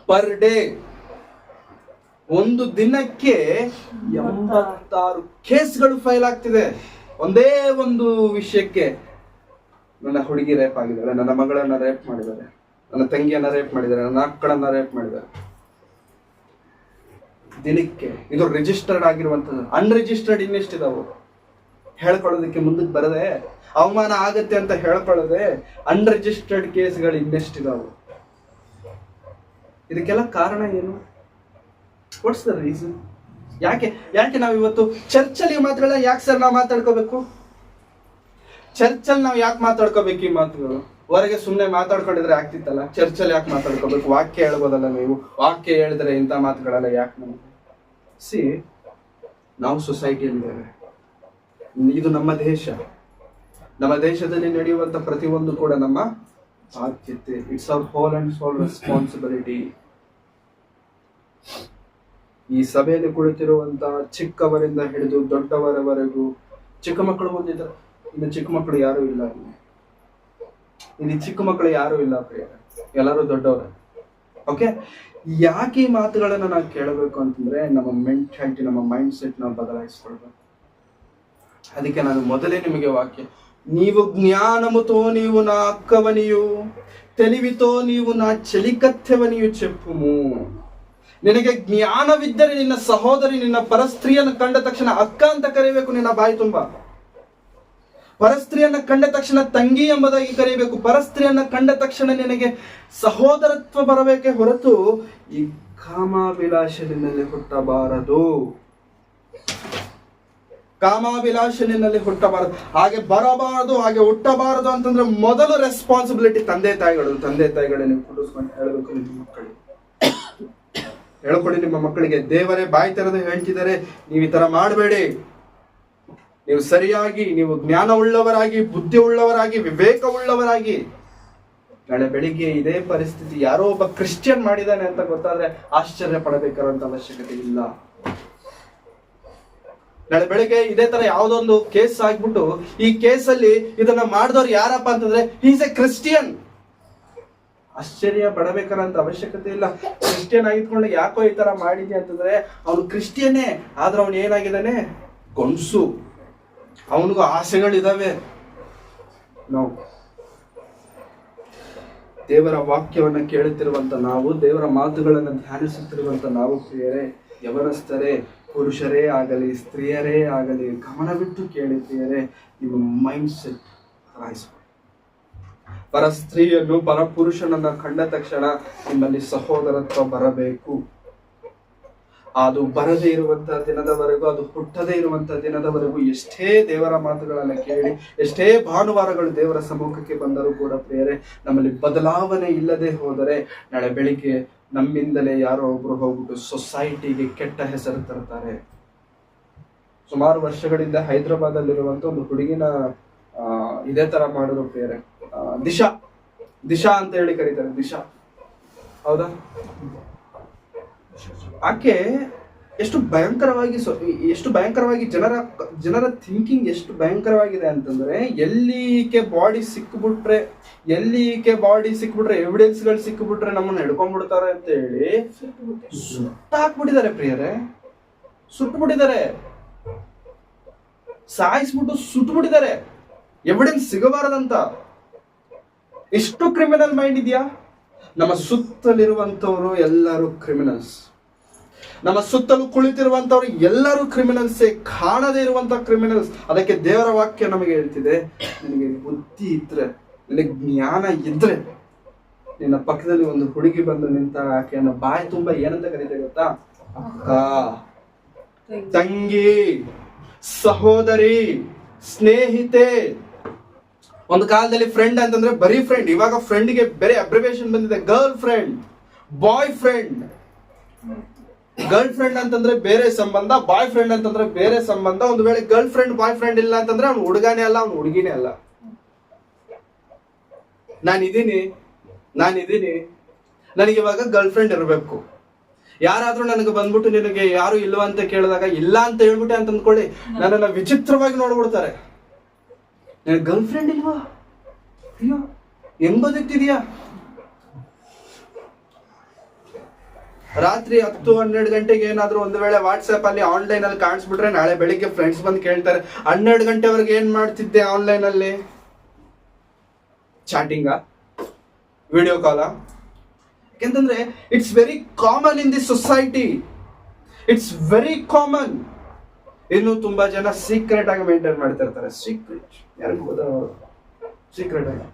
ಪರ್ ಡೇ. ಒಂದು ದಿನಕ್ಕೆ 86 ಕೇಸ್ಗಳು ಫೈಲ್ ಆಗ್ತಿದೆ ಒಂದೇ ಒಂದು ವಿಷಯಕ್ಕೆ. ನನ್ನ ಹುಡುಗಿ ರೇಪ್ ಆಗಿದ್ದಾರೆ, ನನ್ನ ಮಗಳನ್ನ ರೇಪ್ ಮಾಡಿದ್ದಾರೆ, ನನ್ನ ತಂಗಿಯನ್ನ ರೇಪ್ ಮಾಡಿದ್ದಾರೆ, ನನ್ನ ಅಕ್ಕಳನ್ನ ರೇಪ್ ಮಾಡಿದ್ದಾರೆ. ದಿನಕ್ಕೆ ಇದು ರಿಜಿಸ್ಟರ್ಡ್ ಆಗಿರುವಂತದ್ದು. ಅನ್ರಿಜಿಸ್ಟರ್ಡ್ ಇನ್ನೆಷ್ಟಿದಾವು ಹೇಳ್ಕೊಳ್ಳೋದಕ್ಕೆ ಮುಂದಕ್ಕೆ ಬರದೆ, ಅವಮಾನ ಆಗತ್ತೆ ಅಂತ ಹೇಳ್ಕೊಳ್ಳೋದೆ ಅನ್ರಿಜಿಸ್ಟರ್ಡ್ ಕೇಸ್ಗಳು ಇನ್ನೆಷ್ಟಿದಾವು. ಇದಕ್ಕೆಲ್ಲ ಕಾರಣ ಏನು? What's the reason? ಯಾಕೆ ನಾವು ಇವತ್ತು ಚರ್ಚಲ್ಲಿ ಮಾತುಗಳನ್ನ ಯಾಕೆ ಸರ್ ನಾವು ಮಾತಾಡ್ಕೋಬೇಕು? ಚರ್ಚಲ್ಲಿ ನಾವು ಯಾಕೆ ಮಾತಾಡ್ಕೋಬೇಕು ಈ ಮಾತುಗಳು? ಹೊರಗೆ ಸುಮ್ಮನೆ ಮಾತಾಡ್ಕೊಂಡಿದ್ರೆ ಆಗ್ತಿತ್ತಲ್ಲ, ಚರ್ಚಲ್ಲಿ ಯಾಕೆ ಮಾತಾಡ್ಕೋಬೇಕು? ವಾಕ್ಯ ಹೇಳ್ಬೋದಲ್ಲ ನೀವು, ವಾಕ್ಯ ಹೇಳಿದ್ರೆ ಇಂಥ ಮಾತುಗಳೆಲ್ಲ ಯಾಕೆ? ನಮಗೆ ನಾವು ಸೊಸೈಟಿಯಲ್ಲಿದ್ದೇವೆ, ಇದು ನಮ್ಮ ದೇಶ. ನಮ್ಮ ದೇಶದಲ್ಲಿ ನಡೆಯುವಂತ ಪ್ರತಿಯೊಂದು ಕೂಡ ನಮ್ಮ ಬಾಧ್ಯತೆ. It's our whole and sole responsibility. ಈ ಸಭೆಯಲ್ಲಿ ಕುಳಿತಿರುವಂತ ಚಿಕ್ಕವರಿಂದ ಹಿಡಿದು ದೊಡ್ಡವರವರೆಗೂ, ಚಿಕ್ಕ ಮಕ್ಕಳು ಬಂದಿದ್ದಾರೆ, ಇನ್ನು ಚಿಕ್ಕ ಮಕ್ಕಳು ಯಾರು ಇಲ್ಲ, ಇಲ್ಲಿ ಚಿಕ್ಕ ಮಕ್ಕಳು ಯಾರು ಇಲ್ಲ ಪ್ರಿಯ, ಎಲ್ಲರೂ ದೊಡ್ಡವರೇ. ಓಕೆ, ಯಾಕೆ ಈ ಮಾತುಗಳನ್ನ ನಾವು ಕೇಳಬೇಕು ಅಂತಂದ್ರೆ ನಮ್ಮ ಮೆಂಟಾಲಿಟಿ, ನಮ್ಮ ಮೈಂಡ್ ಸೆಟ್ ನಾವು ಬದಲಾಯಿಸ್ಕೊಳ್ಬೇಕು. ಅದಕ್ಕೆ ನಾನು ಮೊದಲೇ ನಿಮಗೆ ವಾಕ್ಯ, ನೀವು ಜ್ಞಾನముతో నీవు నా అక్కవనియు తెలివితో నీవు నా చెలికత్తెవనియు చెప్పుము. ನಿನಗೆ ಜ್ಞಾನವಿದ್ದರೆ ನಿನ್ನ ಸಹೋದರಿ, ನಿನ್ನ ಪರಸ್ತ್ರೀಯನ್ನು ಕಂಡ ತಕ್ಷಣ ಅಕ್ಕ ಅಂತ ಕರೀಬೇಕು ನಿನ್ನ ಬಾಯಿ ತುಂಬಾ. ಪರಸ್ತ್ರೀಯನ್ನ ಕಂಡ ತಕ್ಷಣ ತಂಗಿ ಎಂಬುದಾಗಿ ಕರೀಬೇಕು. ಪರಸ್ತ್ರೀಯನ್ನ ಕಂಡ ತಕ್ಷಣ ನಿನಗೆ ಸಹೋದರತ್ವ ಬರಬೇಕೆ ಹೊರತು ಈ ಕಾಮಾಭಿಲಾಷನಿನಲ್ಲಿ ಹುಟ್ಟಬಾರದು. ಕಾಮಾಭಿಲಾಷನಿನಲ್ಲಿ ಹುಟ್ಟಬಾರದು, ಹಾಗೆ ಬರಬಾರದು, ಹಾಗೆ ಹುಟ್ಟಬಾರದು ಅಂತಂದ್ರೆ ಮೊದಲು ರೆಸ್ಪಾನ್ಸಿಬಿಲಿಟಿ ತಂದೆ ತಾಯಿಗಳೇ ನೀವು ಕುಡಿಸ್ಕೊಂಡು ಹೇಳಬೇಕು ನಿಮ್ಮ ಮಕ್ಕಳಿಗೆ. ಹೇಳ್ಕೊಡಿ ನಿಮ್ಮ ಮಕ್ಕಳಿಗೆ. ದೇವರೇ ಬಾಯಿ ತೆರೆದು ಹೇಳ್ತಿದ್ದಾರೆ, ನೀವು ಈ ತರ ಮಾಡಬೇಡಿ, ನೀವು ಸರಿಯಾಗಿ, ನೀವು ಜ್ಞಾನ ಉಳ್ಳವರಾಗಿ, ಬುದ್ಧಿ ಉಳ್ಳವರಾಗಿ, ವಿವೇಕ ಉಳ್ಳವರಾಗಿ. ನಾಳೆ ಬೆಳಿಗ್ಗೆ ಇದೇ ಪರಿಸ್ಥಿತಿ ಯಾರೋ ಒಬ್ಬ ಕ್ರಿಶ್ಚಿಯನ್ ಮಾಡಿದಾನೆ ಅಂತ ಗೊತ್ತಾದ್ರೆ ಆಶ್ಚರ್ಯ ಪಡಬೇಕಾದಂತ ಅವಶ್ಯಕತೆ ಇಲ್ಲ. ನಾಳೆ ಬೆಳಿಗ್ಗೆ ಇದೇ ತರ ಯಾವ್ದೊಂದು ಕೇಸ್ ಆಗ್ಬಿಟ್ಟು ಈ ಕೇಸಲ್ಲಿ ಇದನ್ನ ಮಾಡಿದವ್ರು ಯಾರಪ್ಪ ಅಂತಂದ್ರೆ ಈಸ್ ಎ ಕ್ರಿಶ್ಚಿಯನ್, ಆಶ್ಚರ್ಯ ಪಡಬೇಕಾದಂತ ಅವಶ್ಯಕತೆ ಇಲ್ಲ. ಕ್ರಿಶ್ಚಿಯನ್ ಆಗಿದ್ಕೊಂಡು ಯಾಕೋ ಈ ತರ ಮಾಡಿದ್ಯ ಅಂತಂದ್ರೆ ಅವನು ಕ್ರಿಶ್ಚಿಯನ್ನೇ, ಆದ್ರೆ ಅವನು ಏನಾಗಿದ್ದಾನೆ, ಗಂಡ್ಸು, ಅವನಿಗೂ ಆಸೆಗಳಿದಾವೆ. ನಾವು ದೇವರ ವಾಕ್ಯವನ್ನ ಕೇಳುತ್ತಿರುವಂತ ನಾವು, ದೇವರ ಮಾತುಗಳನ್ನು ಧ್ಯಾನಿಸುತ್ತಿರುವಂತ ನಾವು ಪ್ರಿಯರೇ, ಯವನಸ್ಥರೇ, ಪುರುಷರೇ ಆಗಲಿ ಸ್ತ್ರೀಯರೇ ಆಗಲಿ ಗಮನವಿಟ್ಟು ಕೇಳಿ ಪ್ರಿಯರೇ, ನಿಮ್ಮ ಮೈಂಡ್ ಸೆಟ್ ಬದಲಾಯಿಸಬೇಕು. ಪರ ಸ್ತ್ರೀಯನ್ನು ಪರ ಪುರುಷನನ್ನ ಕಂಡ ತಕ್ಷಣ ನಿಮ್ಮಲ್ಲಿ ಸಹೋದರತ್ವ ಬರಬೇಕು. ಅದು ಬರದೇ ಇರುವಂತಹ ದಿನದವರೆಗೂ, ಅದು ಹುಟ್ಟದೇ ಇರುವಂತಹ ದಿನದವರೆಗೂ ಎಷ್ಟೇ ದೇವರ ಮಾತುಗಳನ್ನ ಕೇಳಿ, ಎಷ್ಟೇ ಭಾನುವಾರಗಳು ದೇವರ ಸಮ್ಮುಖಕ್ಕೆ ಬಂದರೂ ಕೂಡ ಪ್ರಿಯರೇ, ನಮ್ಮಲ್ಲಿ ಬದಲಾವಣೆ ಇಲ್ಲದೆ ಹೋದರೆ ನಾಳೆ ಬೆಳಿಗ್ಗೆ ನಮ್ಮಿಂದಲೇ ಯಾರೋ ಒಬ್ರು ಹೋಗ್ಬಿಟ್ಟು ಸೊಸೈಟಿಗೆ ಕೆಟ್ಟ ಹೆಸರು ತರ್ತಾರೆ. ಸುಮಾರು ವರ್ಷಗಳಿಂದ ಹೈದರಾಬಾದ್ ಅಲ್ಲಿರುವಂತ ಒಂದು ಹುಡುಗಿನ ಇದೇ ತರ ಮಾಡಿದ್ರು ಪ್ರಿಯರೇ. ದಿಶಾ ಅಂತ ಹೇಳಿ ಕರೀತಾರೆ, ದಿಶಾ, ಹೌದಾ? ಆಕೆ ಎಷ್ಟು ಭಯಂಕರವಾಗಿ ಜನರ ಥಿಂಕಿಂಗ್ ಎಷ್ಟು ಭಯಂಕರವಾಗಿದೆ ಅಂತಂದ್ರೆ, ಎಲ್ಲಿ ಈಕೆ ಬಾಡಿ ಸಿಕ್ಬಿಟ್ರೆ ಎವಿಡೆನ್ಸ್ ಗಳು ಸಿಕ್ಬಿಟ್ರೆ ನಮ್ಮನ್ನ ಹಿಡ್ಕೊಂಡ್ಬಿಡ್ತಾರೆ ಅಂತ ಹೇಳಿ ಸುಟ್ಟಾಕ್ಬಿಟ್ಟಿದ್ದಾರೆ ಪ್ರಿಯರೇ. ಸುಟ್ಬಿಟ್ಟಿದ್ದಾರೆ, ಸಾಯಿಸ್ಬಿಟ್ಟು ಸುಟ್ಬಿಟ್ಟಿದ್ದಾರೆ, ಎವಿಡೆನ್ಸ್ ಸಿಗಬಾರದಂತ. ಎಷ್ಟು ಕ್ರಿಮಿನಲ್ ಮೈಂಡ್ ಇದೆಯಾ? ನಮ್ಮ ಸುತ್ತಲಿರುವಂತವರು ಎಲ್ಲರೂ ಕ್ರಿಮಿನಲ್ಸ್. ನಮ್ಮ ಸುತ್ತಲೂ ಕುಳಿತಿರುವಂತವ್ರು ಎಲ್ಲರೂ ಕ್ರಿಮಿನಲ್ಸೇ, ಕಾಣದೇ ಇರುವಂತ ಕ್ರಿಮಿನಲ್ಸ್. ಅದಕ್ಕೆ ದೇವರ ವಾಕ್ಯ ನಮಗೆ ಹೇಳ್ತಿದೆ, ನಿನಗೆ ಬುದ್ಧಿ ಇದ್ರೆ, ನಿನಗೆ ಜ್ಞಾನ ಇದ್ರೆ, ನಿನ್ನ ಪಕ್ಕದಲ್ಲಿ ಒಂದು ಹುಡುಗಿ ಬಂದು ನಿಂತ ಆಕೆಯನ್ನು ಬಾಯಿ ತುಂಬಾ ಏನಂತ ಕರೀತೇವೆ ಗೊತ್ತಾ? ಅಕ್ಕ, ತಂಗಿ, ಸಹೋದರಿ, ಸ್ನೇಹಿತೆ. ಒಂದು ಕಾಲದಲ್ಲಿ ಫ್ರೆಂಡ್ ಅಂತಂದ್ರೆ ಬರೀ ಫ್ರೆಂಡ್, ಇವಾಗ ಫ್ರೆಂಡ್ಗೆ ಬೇರೆ ಅಬ್ರಿವೇಶನ್ ಬಂದಿದೆ. Girl friend, boy friend. Girl friend ಅಂತಂದ್ರೆ ಬೇರೆ ಸಂಬಂಧ, ಬಾಯ್ ಫ್ರೆಂಡ್ ಅಂತಂದ್ರೆ ಬೇರೆ ಸಂಬಂಧ. ಒಂದು ವೇಳೆ ಗರ್ಲ್ ಫ್ರೆಂಡ್ ಬಾಯ್ ಫ್ರೆಂಡ್ ಇಲ್ಲ ಅಂತಂದ್ರೆ ಅವ್ನು ಹುಡುಗನೇ ಅಲ್ಲ, ಅವ್ನು ಹುಡುಗಿನೇ ಅಲ್ಲ. ನಾನಿದ್ದೀನಿ, ನನಗೆ ಇವಾಗ ಗರ್ಲ್ ಫ್ರೆಂಡ್ ಇರಬೇಕು. ಯಾರಾದ್ರೂ ನನಗೆ ಬಂದ್ಬಿಟ್ಟು ನಿನಗೆ ಯಾರು ಇಲ್ವಾ ಅಂತ ಕೇಳಿದಾಗ ಇಲ್ಲ ಅಂತ ಹೇಳ್ಬಿಟ್ಟೆ ಅಂತ ಅಂದ್ಕೊಳ್ಳಿ, ನನ್ನನ್ನ ವಿಚಿತ್ರವಾಗಿ ನೋಡ್ಬಿಡ್ತಾರೆ. ನಿನಗೆ ಗರ್ಲ್ ಫ್ರೆಂಡ್ ಇಲ್ವಾ? ಅಯ್ಯೋ, ಹೆಂಗ್ ಬದುಕ್ತಿದ್ಯಾ? ರಾತ್ರಿ 10-12 ಗಂಟೆಗೆ ಏನಾದ್ರು ಒಂದು ವೇಳೆ ವಾಟ್ಸ್ಆಪ್ ಅಲ್ಲಿ ಆನ್ಲೈನ್ ಅಲ್ಲಿ ಕಾಣಿಸ್ಬಿಟ್ರೆ ನಾಳೆ ಬೆಳಿಗ್ಗೆ ಫ್ರೆಂಡ್ಸ್ ಬಂದು ಕೇಳ್ತಾರೆ, 12 ಗಂಟೆವರೆಗೆ ಏನ್ ಮಾಡ್ತಿದ್ದೆ ಆನ್ಲೈನ್ ಅಲ್ಲಿ? ಚಾಟಿಂಗಾ, ವಿಡಿಯೋ ಕಾಲಾ? ಯಾಕೆಂತಂದ್ರೆ it's very common in the society, it's very common. ಇನ್ನು ತುಂಬಾ ಜನ ಸೀಕ್ರೆಟ್ ಆಗಿ ಮೇಂಟೈನ್ ಮಾಡ್ತಿರ್ತಾರೆ. ಸೀಕ್ರೆಟ್ ಯಾರಿಗೂ ಗೊತ್ತಾಗಬಾರ್ದು, ಸೀಕ್ರೆಟ್ ಆಗಿ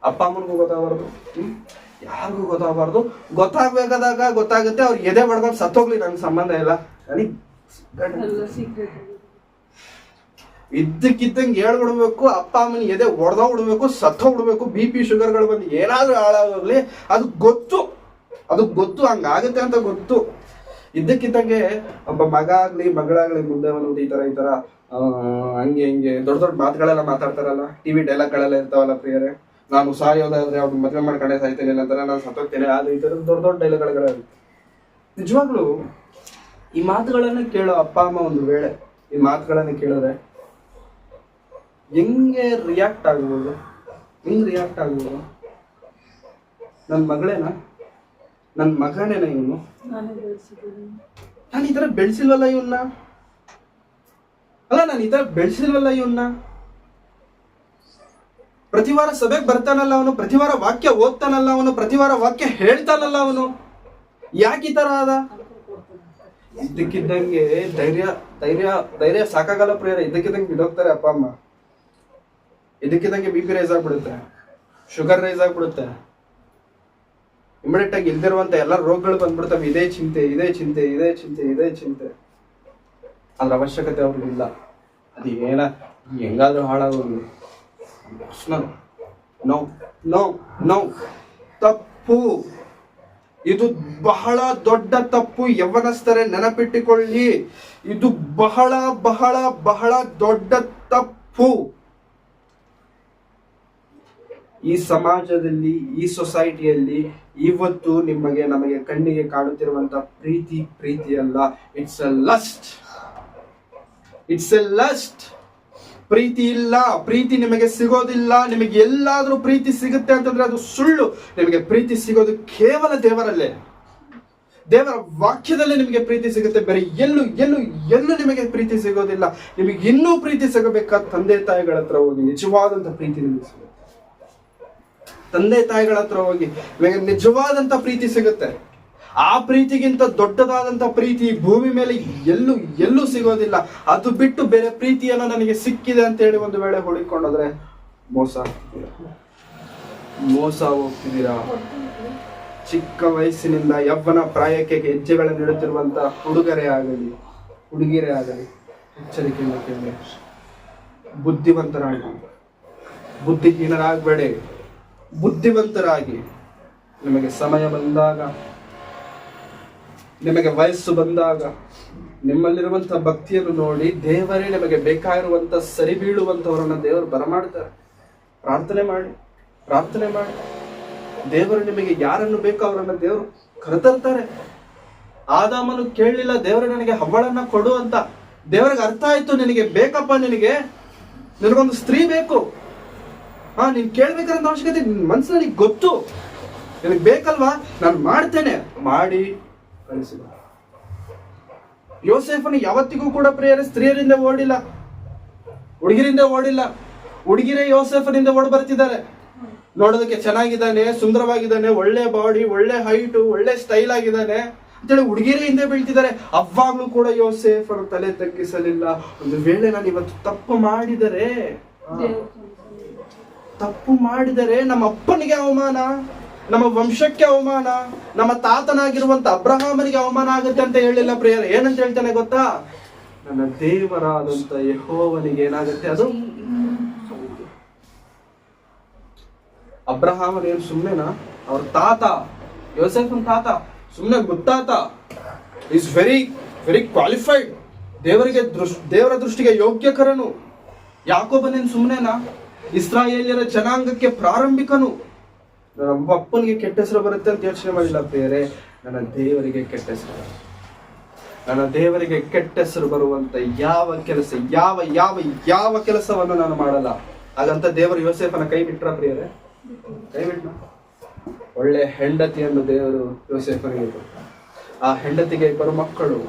ಅಪ್ಪ ಅಮ್ಮನಿಗೂ ಗೊತ್ತಾಗಬಾರ್ದು, ಯಾರಿಗೂ ಗೊತ್ತಾಗಬಾರ್ದು. ಗೊತ್ತಾಗ್ಬೇಕಾದಾಗ ಗೊತ್ತಾಗುತ್ತೆ, ಅವ್ರು ಎದೆ ಬಡ್ಕೊಂಡು ಸತ್ತೋಗ್ಲಿ, ನನ್ಗೆ ಸಂಬಂಧ ಇಲ್ಲ. ಇದ್ದಕ್ಕಿದ್ದಂಗೆ ಹೇಳ್ಬಿಡ್ಬೇಕು, ಅಪ್ಪ ಅಮ್ಮನ ಎದೆ ಹೊಡೆದೋಗ್ಬಿಡ್ಬೇಕು, ಸತ್ತೋಗ್ಬಿಡ್ಬೇಕು. BP ಶುಗರ್ಗಳು ಬಂದು ಏನಾದ್ರೂ ಹಾಳಾಗೋಗ್ಲಿ, ಅದು ಗೊತ್ತು ಹಂಗಾಗುತ್ತೆ ಅಂತ ಗೊತ್ತು. ಇದ್ದಕ್ಕಿದ್ದಂಗೆ ಒಬ್ಬ ಮಗ ಆಗ್ಲಿ ಮಗಳಾಗ್ಲಿ ಮುಂದೆ ಬಂದ್ಬಿಟ್ಟು ಈ ತರ ಹಂಗೆ ಹಿಂಗೆ ದೊಡ್ಡ ಮಾತುಗಳೆಲ್ಲ ಮಾತಾಡ್ತಾರಲ್ಲ, ಟಿವಿ ಡೈಲಾಗ್ಗಳೆಲ್ಲ ಇರ್ತಾವಲ್ಲ ಪ್ರಿಯರೇ. ನಾನು ಸಾಯೋದಾದ್ರೆ ಅವ್ರು ಮದುವೆ ಮಾಡ್ಕೊಂಡೆ ಸಾಯ್ತೇನೆ, ನಂತರ ನಾನು ಸತ್ತೋಗ್ತೇನೆ, ಅದು ಈ ತರ ದೊಡ್ಡ ಡೈಲಾಗ್ಗಳು. ನಿಜವಾಗ್ಲೂ ಈ ಮಾತುಗಳನ್ನು ಕೇಳೋ ಅಪ್ಪ ಅಮ್ಮ ಒಂದು ವೇಳೆ ಈ ಮಾತುಗಳನ್ನು ಕೇಳಿದ್ರೆ ಹೆಂಗೆ ರಿಯಾಕ್ಟ್ ಆಗ್ಬೋದು? ಹೆಂಗ್ ರಿಯಾಕ್ಟ್ ಆಗ್ಬೋದು? ನನ್ನ ಮಗಳೇನಾ, ನನ್ನ ಮಗನೇನ ಇವನು? ನಾನು ಈ ತರ ಬೆಳೆಸಿಲ್ವಲ್ಲ ಇವನ್ನ, ಅಲ್ಲ ನಾನು ಈ ತರ ಬೆಳೆಸಿಲ್ವಲ್ಲ ಇವನ್ನ. ಪ್ರತಿ ವಾರ ಸಭೆಗೆ ಬರ್ತಾನಲ್ಲ ಅವನು, ಪ್ರತಿ ವಾರ ವಾಕ್ಯ ಓದ್ತಾನಲ್ಲ ಅವನು, ಪ್ರತಿ ವಾರ ವಾಕ್ಯ ಹೇಳ್ತಾನಲ್ಲ ಅವನು, ಯಾಕೆ ಈ ತರ ಆದ? ಇದ್ದಕ್ಕಿದ್ದಂಗೆ ಧೈರ್ಯ ಧೈರ್ಯ ಧೈರ್ಯ ಸಾಕಾಗಲ್ಲ ಪ್ರಿಯರೇ. ಇದ್ದಕ್ಕಿದ್ದಂಗೆ ಬಿಡೋಗ್ತಾರೆ ಅಪ್ಪ ಅಮ್ಮ. ಇದ್ದಕ್ಕಿದ್ದಂಗೆ ಬಿ ಪಿ ರೈಸ್ ಆಗ್ಬಿಡುತ್ತೆ, ಶುಗರ್ ರೈಸ್ ಆಗ್ಬಿಡುತ್ತೆ, ಇಮಿಡಿಯೇಟ್ ಆಗಿ ಇಲ್ದಿರುವಂತ ಎಲ್ಲ ರೋಗಗಳು ಬಂದ್ಬಿಡ್ತವೆ. ಇದೇ ಚಿಂತೆ ಇದೇ ಚಿಂತೆ ಇದೇ ಚಿಂತೆ ಇದೇ ಚಿಂತೆ. ಅದ್ರ ಅವಶ್ಯಕತೆ ಅವ್ರಿಗಿಲ್ಲ. ಅದು ಏನ ಹೆಂಗಾದ್ರೂ ಹಾಳಾಗೋದು. ನೋ ನೋ ನೋ, ತಪ್ಪು. ಇದು ಬಹಳ ದೊಡ್ಡ ತಪ್ಪು. ಯವ್ವನಸ್ಥರೇ ನೆನಪಿಟ್ಟುಕೊಳ್ಳಿ, ಇದು ಬಹಳ ಬಹಳ ಬಹಳ ದೊಡ್ಡ ತಪ್ಪು. ಈ ಸಮಾಜದಲ್ಲಿ, ಈ ಸೊಸೈಟಿಯಲ್ಲಿ ಇವತ್ತು ನಮಗೆ ಕಣ್ಣಿಗೆ ಕಾಣುತ್ತಿರುವಂತ ಪ್ರೀತಿ ಅಲ್ಲ, it's a lust. It's a lust. ಪ್ರೀತಿ ಇಲ್ಲ, ಪ್ರೀತಿ ನಿಮಗೆ ಸಿಗೋದಿಲ್ಲ. ನಿಮಗೆ ಎಲ್ಲಾದ್ರೂ ಪ್ರೀತಿ ಸಿಗುತ್ತೆ ಅಂತಂದ್ರೆ ಅದು ಸುಳ್ಳು. ನಿಮಗೆ ಪ್ರೀತಿ ಸಿಗೋದು ಕೇವಲ ದೇವರಲ್ಲೇ, ದೇವರ ವಾಕ್ಯದಲ್ಲೇ ನಿಮಗೆ ಪ್ರೀತಿ ಸಿಗುತ್ತೆ. ಬೇರೆ ಎಲ್ಲೂ ಎಲ್ಲೂ ಎಲ್ಲೂ ನಿಮಗೆ ಪ್ರೀತಿ ಸಿಗೋದಿಲ್ಲ. ನಿಮಗೆ ಇನ್ನೂ ಪ್ರೀತಿ ಸಿಗಬೇಕಾದ ತಂದೆ ತಾಯಿಗಳ ಹತ್ರ ಹೋಗಿ ನಿಜವಾದಂತ ಪ್ರೀತಿ ನಿಮಗೆ ಸಿಗುತ್ತೆ. ತಂದೆ ತಾಯಿಗಳ ಹತ್ರ ಹೋಗಿ ನಿಮಗೆ ನಿಜವಾದಂತ ಪ್ರೀತಿ ಸಿಗುತ್ತೆ. ಆ ಪ್ರೀತಿಗಿಂತ ದೊಡ್ಡದಾದಂತ ಪ್ರೀತಿ ಭೂಮಿ ಮೇಲೆ ಎಲ್ಲೂ ಎಲ್ಲೂ ಸಿಗೋದಿಲ್ಲ. ಅದು ಬಿಟ್ಟು ಬೇರೆ ಪ್ರೀತಿಯನ್ನು ನನಗೆ ಸಿಕ್ಕಿದೆ ಅಂತ ಹೇಳಿ ಒಂದು ವೇಳೆ ಹುಡುಕೊಂಡೋದ್ರೆ ಮೋಸ ಹೋಗ್ತಿದ್ದೀರಾ. ಚಿಕ್ಕ ವಯಸ್ಸಿನಿಂದ ಯವ್ವನ ಪ್ರಾಯಕ್ಕೆ ಹೆಜ್ಜೆಗಳನ್ನು ಇಡುತ್ತಿರುವಂತ ಹುಡುಗರೇ ಆಗಲಿ ಹುಡುಗಿರೇ ಆಗಲಿ ಎಚ್ಚರಿಕೆಯಿಂದ ಕೇಳಿ. ಬುದ್ಧಿವಂತರಾಗಿ, ಬುದ್ಧಿಹೀನರಾಗಬೇಡಿ, ಬುದ್ಧಿವಂತರಾಗಿ. ನಿಮಗೆ ಸಮಯ ಬಂದಾಗ, ನಿಮಗೆ ವಯಸ್ಸು ಬಂದಾಗ, ನಿಮ್ಮಲ್ಲಿರುವಂತಹ ಭಕ್ತಿಯನ್ನು ನೋಡಿ ದೇವರೇ ನಿಮಗೆ ಬೇಕಾಗಿರುವಂತ ಸರಿ ಬೀಳುವಂತವರನ್ನ ದೇವರು ಬರಮಾಡ್ತಾರೆ. ಪ್ರಾರ್ಥನೆ ಮಾಡಿ, ಪ್ರಾರ್ಥನೆ ಮಾಡಿ. ದೇವರು ನಿಮಗೆ ಯಾರನ್ನು ಬೇಕೋ ಅವರನ್ನ ದೇವರು ಕರೆತರ್ತಾರೆ. ಆದಾಮನು ಕೇಳಲಿಲ್ಲ ದೇವರು ನನಗೆ ಹವ್ವಳನ್ನ ಕೊಡು ಅಂತ. ದೇವರಿಗೆ ಅರ್ಥ ಆಯ್ತು, ನಿನಗೆ ಬೇಕಪ್ಪ, ನಿನಗೊಂದು ಸ್ತ್ರೀ ಬೇಕು. ನೀನ್ ಕೇಳ್ಬೇಕಾದಂತ ಅವಶ್ಯಕತೆ ನಿನ್ ಮನ್ಸು ನನಗೆ ಗೊತ್ತು, ನಿನಗೆ ಬೇಕಲ್ವಾ, ನಾನು ಮಾಡ್ತೇನೆ. ಮಾಡಿ ಕಳಿಸಿದ. ಯೋಸೇಫನು ಯಾವತ್ತಿಗೂ ಕೂಡ ಪ್ರಿಯರೇ ಸ್ತ್ರೀಯರಿಂದ ಓಡಿಲ್ಲ, ಹುಡುಗಿರಿಂದ ಓಡಿಲ್ಲ. ಹುಡುಗಿರೇ ಯೋಸೇಫನಿಂದ ಓಡ್ ಬರ್ತಿದ್ದಾರೆ. ನೋಡೋದಕ್ಕೆ ಚೆನ್ನಾಗಿದ್ದಾನೆ, ಸುಂದರವಾಗಿದ್ದಾನೆ, ಒಳ್ಳೆ ಬಾಡಿ, ಒಳ್ಳೆ ಹೈಟು, ಒಳ್ಳೆ ಸ್ಟೈಲ್ ಆಗಿದ್ದಾನೆ ಅಂತೇಳಿ ಹುಡುಗಿರೇ ಹಿಂದೆ ಬೀಳ್ತಿದ್ದಾರೆ. ಅವಾಗ್ಲೂ ಕೂಡ ಯೋಸೇಫನು ತಲೆ ತಗ್ಗಿಸಲಿಲ್ಲ. ಒಂದು ವೇಳೆ ನಾನು ಇವತ್ತು ತಪ್ಪು ಮಾಡಿದರೆ ನಮ್ಮ ಅಪ್ಪನಿಗೆ ಅವಮಾನ, ನಮ್ಮ ವಂಶಕ್ಕೆ ಅವಮಾನ, ನಮ್ಮ ತಾತನಾಗಿರುವಂತ ಅಬ್ರಹಾಮನಿಗೆ ಅವಮಾನ ಆಗುತ್ತೆ ಅಂತ ಹೇಳಿಲ್ಲ ಪ್ರಿಯರೇ. ಏನಂತ ಹೇಳ್ತಾನೆ ಗೊತ್ತಾ? ನನ್ನ ದೇವರಾದಂತ ಯೆಹೋವನಿಗೆ ಏನಾಗುತ್ತೆ ಅದು. ಅಬ್ರಹಾಮನೇನು ಸುಮ್ನೆನಾ? ಅವ್ರ ತಾತ, ಯೋಸೇಫನ್ ತಾತ ಸುಮ್ನೆ ಗೊತ್ತಾತ. Is very very qualified. ದೇವರ ದೃಷ್ಟಿಗೆ ಯೋಗ್ಯಕರನು. ಯಾಕೋಬನೇನು ಸುಮ್ನೆನಾ? ಇಸ್ರಾಯೇಲ್ಯರ ಜನಾಂಗಕ್ಕೆ ಪ್ರಾರಂಭಿಕನು. ನನ್ನ ಅಪ್ಪನಿಗೆ ಕೆಟ್ಟ ಹೆಸರು ಬರುತ್ತೆ ಅಂತ ಯೋಚನೆ ಮಾಡಿಲ್ಲ ಪ್ರಿಯರೇ. ನನ್ನ ದೇವರಿಗೆ ಕೆಟ್ಟ ಹೆಸರು, ನನ್ನ ದೇವರಿಗೆ ಕೆಟ್ಟ ಹೆಸರು ಬರುವಂತ ಯಾವ ಕೆಲಸ, ಯಾವ ಯಾವ ಯಾವ ಕೆಲಸವನ್ನು ನಾನು ಮಾಡಲ್ಲ. ಹಾಗಂತ ದೇವರು ಯೋಸೇಫನ ಕೈ ಬಿಟ್ರ ಪ್ರಿಯರೇ? ಕೈ ಬಿಟ್ಟ. ಒಳ್ಳೆ ಹೆಂಡತಿಯನ್ನು ದೇವರು ಯೋಸೇಫನಿಗೆ ಕೊಟ್ಟ. ಆ ಹೆಂಡತಿಗೆ ಇಬ್ಬರು ಮಕ್ಕಳು,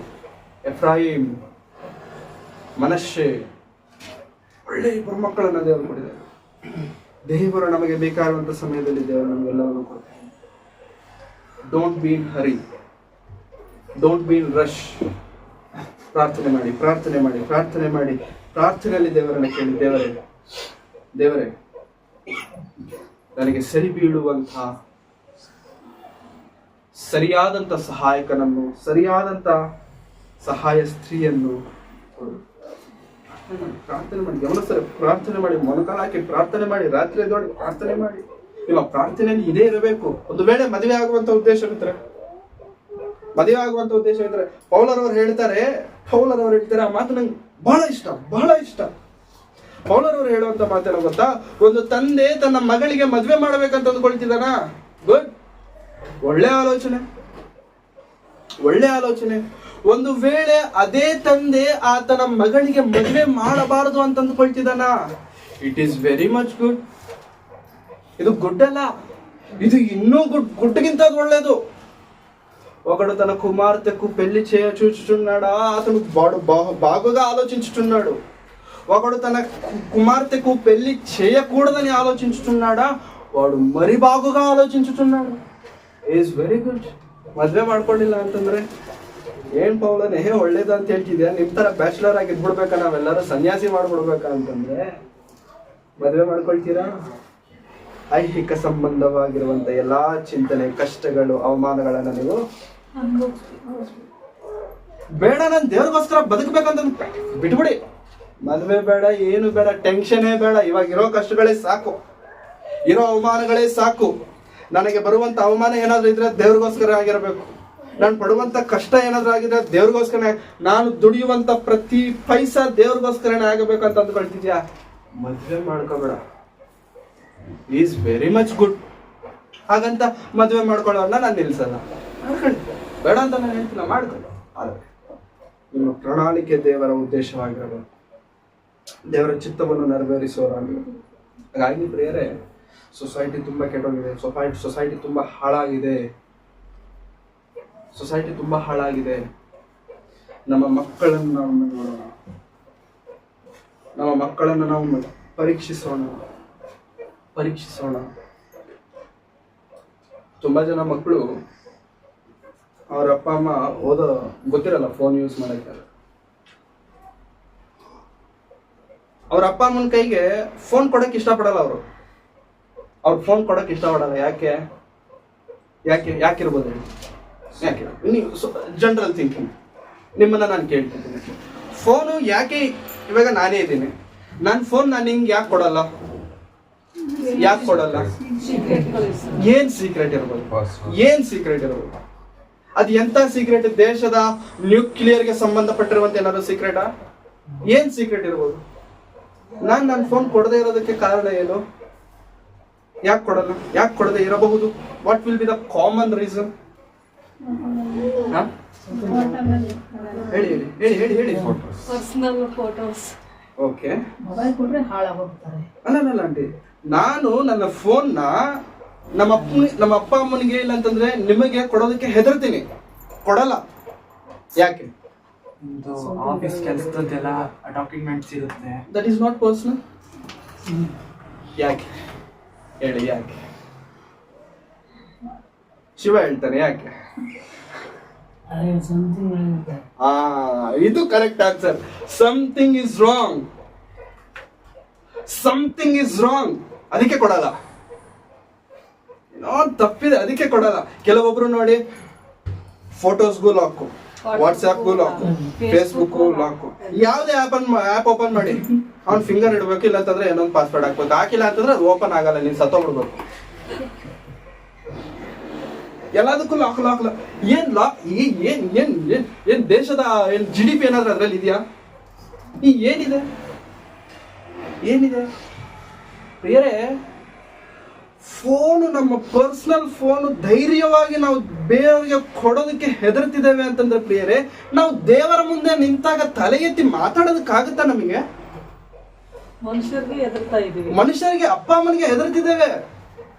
ಎಫ್ರಾಯಿಮ್, ಮನಶ್ಶೆ. ಒಳ್ಳೆ ಇಬ್ಬರು ಮಕ್ಕಳನ್ನ ದೇವರು ಕೊಟ್ಟಿದ್ದಾರೆ. ದೇವರು ನಮಗೆ ಬೇಕಾಗಿರುವಂತ ಸಮಯದಲ್ಲಿ ದೇವರು ನಮಗೆಲ್ಲವನ್ನು ಕೊಡ್ತಾರೆ. Don't be in Hari, don't be in rush. ಪ್ರಾರ್ಥನೆ ಮಾಡಿ, ಪ್ರಾರ್ಥನೆ ಮಾಡಿ, ಪ್ರಾರ್ಥನೆ ಮಾಡಿ. ಪ್ರಾರ್ಥನೆಯಲ್ಲಿ ದೇವರನ್ನ ಕೇಳಿ, ದೇವರೇ ನನಗೆ ಸರಿ ಬೀಳುವಂತಹ ಸರಿಯಾದಂತ ಸಹಾಯಕನನ್ನು, ಸರಿಯಾದಂತ ಸಹಾಯ ಸ್ತ್ರೀಯನ್ನು ಕೊಡು. ಪ್ರಾರ್ಥನೆ ಮಾಡಿ, ಗಮನಿಸ್ತಾರೆ. ಪ್ರಾರ್ಥನೆ ಮಾಡಿ, ಮೊಣಕಾಲ ಹಾಕಿ ಪ್ರಾರ್ಥನೆ ಮಾಡಿ, ರಾತ್ರಿ ಎದ್ದೊಳಗೆ ಪ್ರಾರ್ಥನೆ ಮಾಡಿ. ನಿಮ್ಮ ಪ್ರಾರ್ಥನೆಯಲ್ಲಿ ಇದೇ ಇರಬೇಕು. ಒಂದು ವೇಳೆ ಮದುವೆ ಆಗುವಂತ ಉದ್ದೇಶ ಇರ್ತಾರೆ, ಪೌಲರವರು ಹೇಳ್ತಾರೆ, ಆ ಮಾತು ನಂಗೆ ಬಹಳ ಇಷ್ಟ. ಪೌಲರವರು ಹೇಳುವಂತ ಮಾತೇನೋ ಗೊತ್ತಾ? ಒಂದು ತಂದೆ ತನ್ನ ಮಗಳಿಗೆ ಮದುವೆ ಮಾಡ್ಬೇಕಂತ ಅಂದ್ಕೊಳ್ತಿದ್ದಾನ. ಗುಡ್, ಒಳ್ಳೆ ಆಲೋಚನೆ. ಒಂದು ವೇಳೆ ಅದೇ ತಂದೆ ಆತನ ಮಗಳಿಗೆ ಮದುವೆ ಮಾಡಬಾರದು ಅಂತ ಅಂದ್ಕೊಳ್ತಿದ್ದಾನ, it is very much good. ಇದು ಗುಡ್ ಅಲ್ಲ, ಇದು ಇನ್ನೂ గుడ్డుಗಿంత ಒಳ್ಳೇದು. ఒకడు తన కుమార్తెకు పెళ్లి చేయచూచుచున్నాడా, అతను బాగుగా ఆలోచించుచున్నాడు. ఒకడు తన కుమార్తెకు పెళ్లి చేయకూడదని ఆలోచించుచున్నాడా, వాడు మరి బాగుగా ఆలోచించుచున్నాడు. Is very good. ಮದುವೆ ಮಾಡ್ಕೊಂಡಿಲ್ಲ ಅಂತಂದ್ರೆ ಏನ್ ಪೌಲನೇ ಒಳ್ಳೇದು ಅಂತ ಹೇಳ್ತಿದ್ಯಾ? ನಿಮ್ ತರ ಬ್ಯಾಚುಲರ್ ಆಗಿ ಇದ್ಬಿಡ್ಬೇಕಾ, ನಾವೆಲ್ಲರೂ ಸನ್ಯಾಸಿ ಮಾಡ್ಬಿಡ್ಬೇಕಾ ಅಂತಂದ್ರೆ ಮದುವೆ ಮಾಡ್ಕೊಳ್ತೀರಾ? ಐಹಿಕ ಸಂಬಂಧವಾಗಿರುವಂತ ಎಲ್ಲಾ ಚಿಂತನೆ, ಕಷ್ಟಗಳು, ಅವಮಾನಗಳನ್ನ ನೀವು ಬೇಡ, ನಾನು ದೇವ್ರಿಗೋಸ್ಕರ ಬದುಕಬೇಕಂತ ಬಿಟ್ಬಿಡಿ. ಮದುವೆ ಬೇಡ, ಏನು ಬೇಡ, ಟೆನ್ಷನ್ನೇ ಬೇಡ. ಇವಾಗ ಇರೋ ಕಷ್ಟಗಳೇ ಸಾಕು, ಇರೋ ಅವಮಾನಗಳೇ ಸಾಕು. ನನಗೆ ಬರುವಂತ ಅವಮಾನ ಏನಾದ್ರೂ ಇದ್ರೆ ದೇವ್ರಿಗೋಸ್ಕರ ಆಗಿರಬೇಕು. ನಾನು ಪಡುವಂತ ಕಷ್ಟ ಏನಾದ್ರೂ ಆಗಿದ್ರೆ ದೇವ್ರಿಗೋಸ್ಕರ, ನಾನು ದುಡಿಯುವಂತ ಪ್ರತಿ ಪೈಸಾ ದೇವ್ರಿಗೋಸ್ಕರನೇ ಆಗಬೇಕು ಅಂತ ಅಂದ್ಕೊಳ್ತಿದ್ಯಾ? ಮದುವೆ ಮಾಡ್ಕೋಬೇಡ. Is very much good. ಹಾಗಂತ ಮದುವೆ ಮಾಡ್ಕೊಳ್ಳೋಣ ನಾನು ನಿಲ್ಸಲ್ಲ, ಮಾಡ್ಕೊಳ್ಳಿ, ಬೇಡ ಅಂತ ನಾನು ಹೇಳ್ತಿಲ್ಲ, ಮಾಡ್ಕೊಳ್ಳಿ. ಆದರೆ ನಿಮ್ಮ ಪ್ರಣಾಳಿಕೆ ದೇವರ ಉದ್ದೇಶವಾಗಿರಬೇಕು, ದೇವರ ಚಿತ್ತವನ್ನು ನೆರವೇರಿಸೋರಾಗಬೇಕು. ಹಾಗಾಗಿ ಪ್ರಿಯರೇ, ಸೊಸೈಟಿ ತುಂಬಾ ಕೆಟ್ಟೋಗಿದೆ, ಸೊಸೈಟಿ ತುಂಬಾ ಹಾಳಾಗಿದೆ, ಸೊಸೈಟಿ ತುಂಬಾ ಹಾಳಾಗಿದೆ. ನಮ್ಮ ಮಕ್ಕಳನ್ನು ನಾವು ನೋಡೋಣ, ನಮ್ಮ ಮಕ್ಕಳನ್ನು ನಾವು ಪರೀಕ್ಷಿಸೋಣ. ತುಂಬಾ ಜನ ಮಕ್ಕಳು ಅವ್ರ ಅಪ್ಪ ಅಮ್ಮ ಗೊತ್ತಿರಲ್ಲ ಫೋನ್ ಯೂಸ್ ಮಾಡಕ್ಕೆ. ಅವ್ರ ಅಪ್ಪ ಅಮ್ಮನ ಕೈಗೆ ಫೋನ್ ಕೊಡಕ್ಕೆ ಇಷ್ಟಪಡಲ್ಲ, ಅವ್ರು ಫೋನ್ ಕೊಡಕ್ಕೆ ಇಷ್ಟಪಡಲ್ಲ. ಯಾಕಿರ್ಬೋದು ಹೇಳಿ? ನೀವು ಜನರಲ್ ಥಿಂಕಿಂಗ್, ನಿಮ್ಮನ್ನ ನಾನು ಕೇಳ್ತಿದ್ದೀನಿ, ಫೋನು ಯಾಕೆ? ಇವಾಗ ನಾನೇ ಇದ್ದೀನಿ, ನನ್ನ ಫೋನ್ ನಾನು ಹಿಂಗೆ ಯಾಕೆ ಕೊಡಲ್ಲ? ಏನ್ ಸೀಕ್ರೆಟ್ ಇರ್ಬೋದು? ಅದು ಎಂತ ಸೀಕ್ರೆಟ್? ದೇಶದ ನ್ಯೂಕ್ಲಿಯರ್ಗೆ ಸಂಬಂಧಪಟ್ಟಿರುವಂತ ಏನಾದ್ರು ಸೀಕ್ರೆಟಾ? ಏನ್ ಸೀಕ್ರೆಟ್ ಇರ್ಬೋದು? ನಾನು ನನ್ನ ಫೋನ್ ಕೊಡದೇ ಇರೋದಕ್ಕೆ ಕಾರಣ ಏನು? ಯಾಕೆ ಕೊಡದೆ ಇರಬಹುದು? What will be the common reason? ಹೇಳಿ. ಓಕೆ, ಅಲ್ಲ ಆಂಟಿ, ನಾನು ನನ್ನ ಫೋನ್ನ ನಮ್ಮ ಅಪ್ಪ ಅಮ್ಮನಿಗೆ ಇಲ್ಲ ಅಂತಂದ್ರೆ ನಿಮಗೆ ಕೊಡೋದಕ್ಕೆ ಹೆದರ್ತೀನಿ, ಕೊಡಲ್ಲ. ಯಾಕೆ? ಆಫೀಸ್ ಕೆಲಸದೆಲ್ಲ ಡಾಕ್ಯುಮೆಂಟ್ಸ್ ಇರುತ್ತೆ. That is not personal. ಯಾಕೆ ಹೇಳಿ? ಯಾಕೆ? ಶಿವ ಹೇಳ್ತಾನೆ ಯಾಕೆ? ಇದು correct answer. Something is wrong, ಅದಕ್ಕೆ ಕೊಡಲ್ಲ. ತಪ್ಪಿದೆ, ಅದಕ್ಕೆ ಕೊಡಲ್ಲ. ಕೆಲವೊಬ್ರು ನೋಡಿ, ಫೋಟೋಸ್ಗೂ ಲಾಕು, ವಾಟ್ಸ್ಆಪ್ಗೂ ಲಾಕು, ಫೇಸ್ಬುಕ್ಗೂ ಲಾಕು. ಯಾವುದೇ ಆ್ಯಪ್ ಓಪನ್ ಮಾಡಿ ಅವ್ನು ಫಿಂಗರ್ ಇಡಬೇಕು, ಇಲ್ಲ ಅಂತಂದ್ರೆ ಏನೊಂದು ಪಾಸ್ವರ್ಡ್ ಹಾಕ್ಬೇಕು. ಹಾಕಿಲ್ಲ ಅಂತಂದ್ರೆ ಅದು ಓಪನ್ ಆಗಲ್ಲ, ನೀನು ಸತ್ತೋಗ್ಬಿಡ್ಬೇಕು. ಎಲ್ಲದಕ್ಕೂ ಲಾಕ್. ಏನ್ ದೇಶದ GDP ಏನಾದ್ರೂ ಅದ್ರಲ್ಲಿ ಇದೆಯಾ? ಏನಿದೆ ಪ್ರಿಯರೇ? ಫೋನು, ನಮ್ಮ ಪರ್ಸನಲ್ ಫೋನು ಧೈರ್ಯವಾಗಿ ನಾವು ಬೇರೆಯವರಿಗೆ ಕೊಡೋದಕ್ಕೆ ಹೆದರ್ತಿದ್ದೇವೆ ಅಂತಂದ್ರೆ ಪ್ರಿಯರೇ, ನಾವು ದೇವರ ಮುಂದೆ ನಿಂತಾಗ ತಲೆ ಎತ್ತಿ ಮಾತಾಡೋದಕ್ಕಾಗುತ್ತಾ ನಮಗೆ? ಮನುಷ್ಯರಿಗೆ, ಅಪ್ಪ ಅಮ್ಮನಿಗೆ ಹೆದರ್ತಿದ್ದೇವೆ,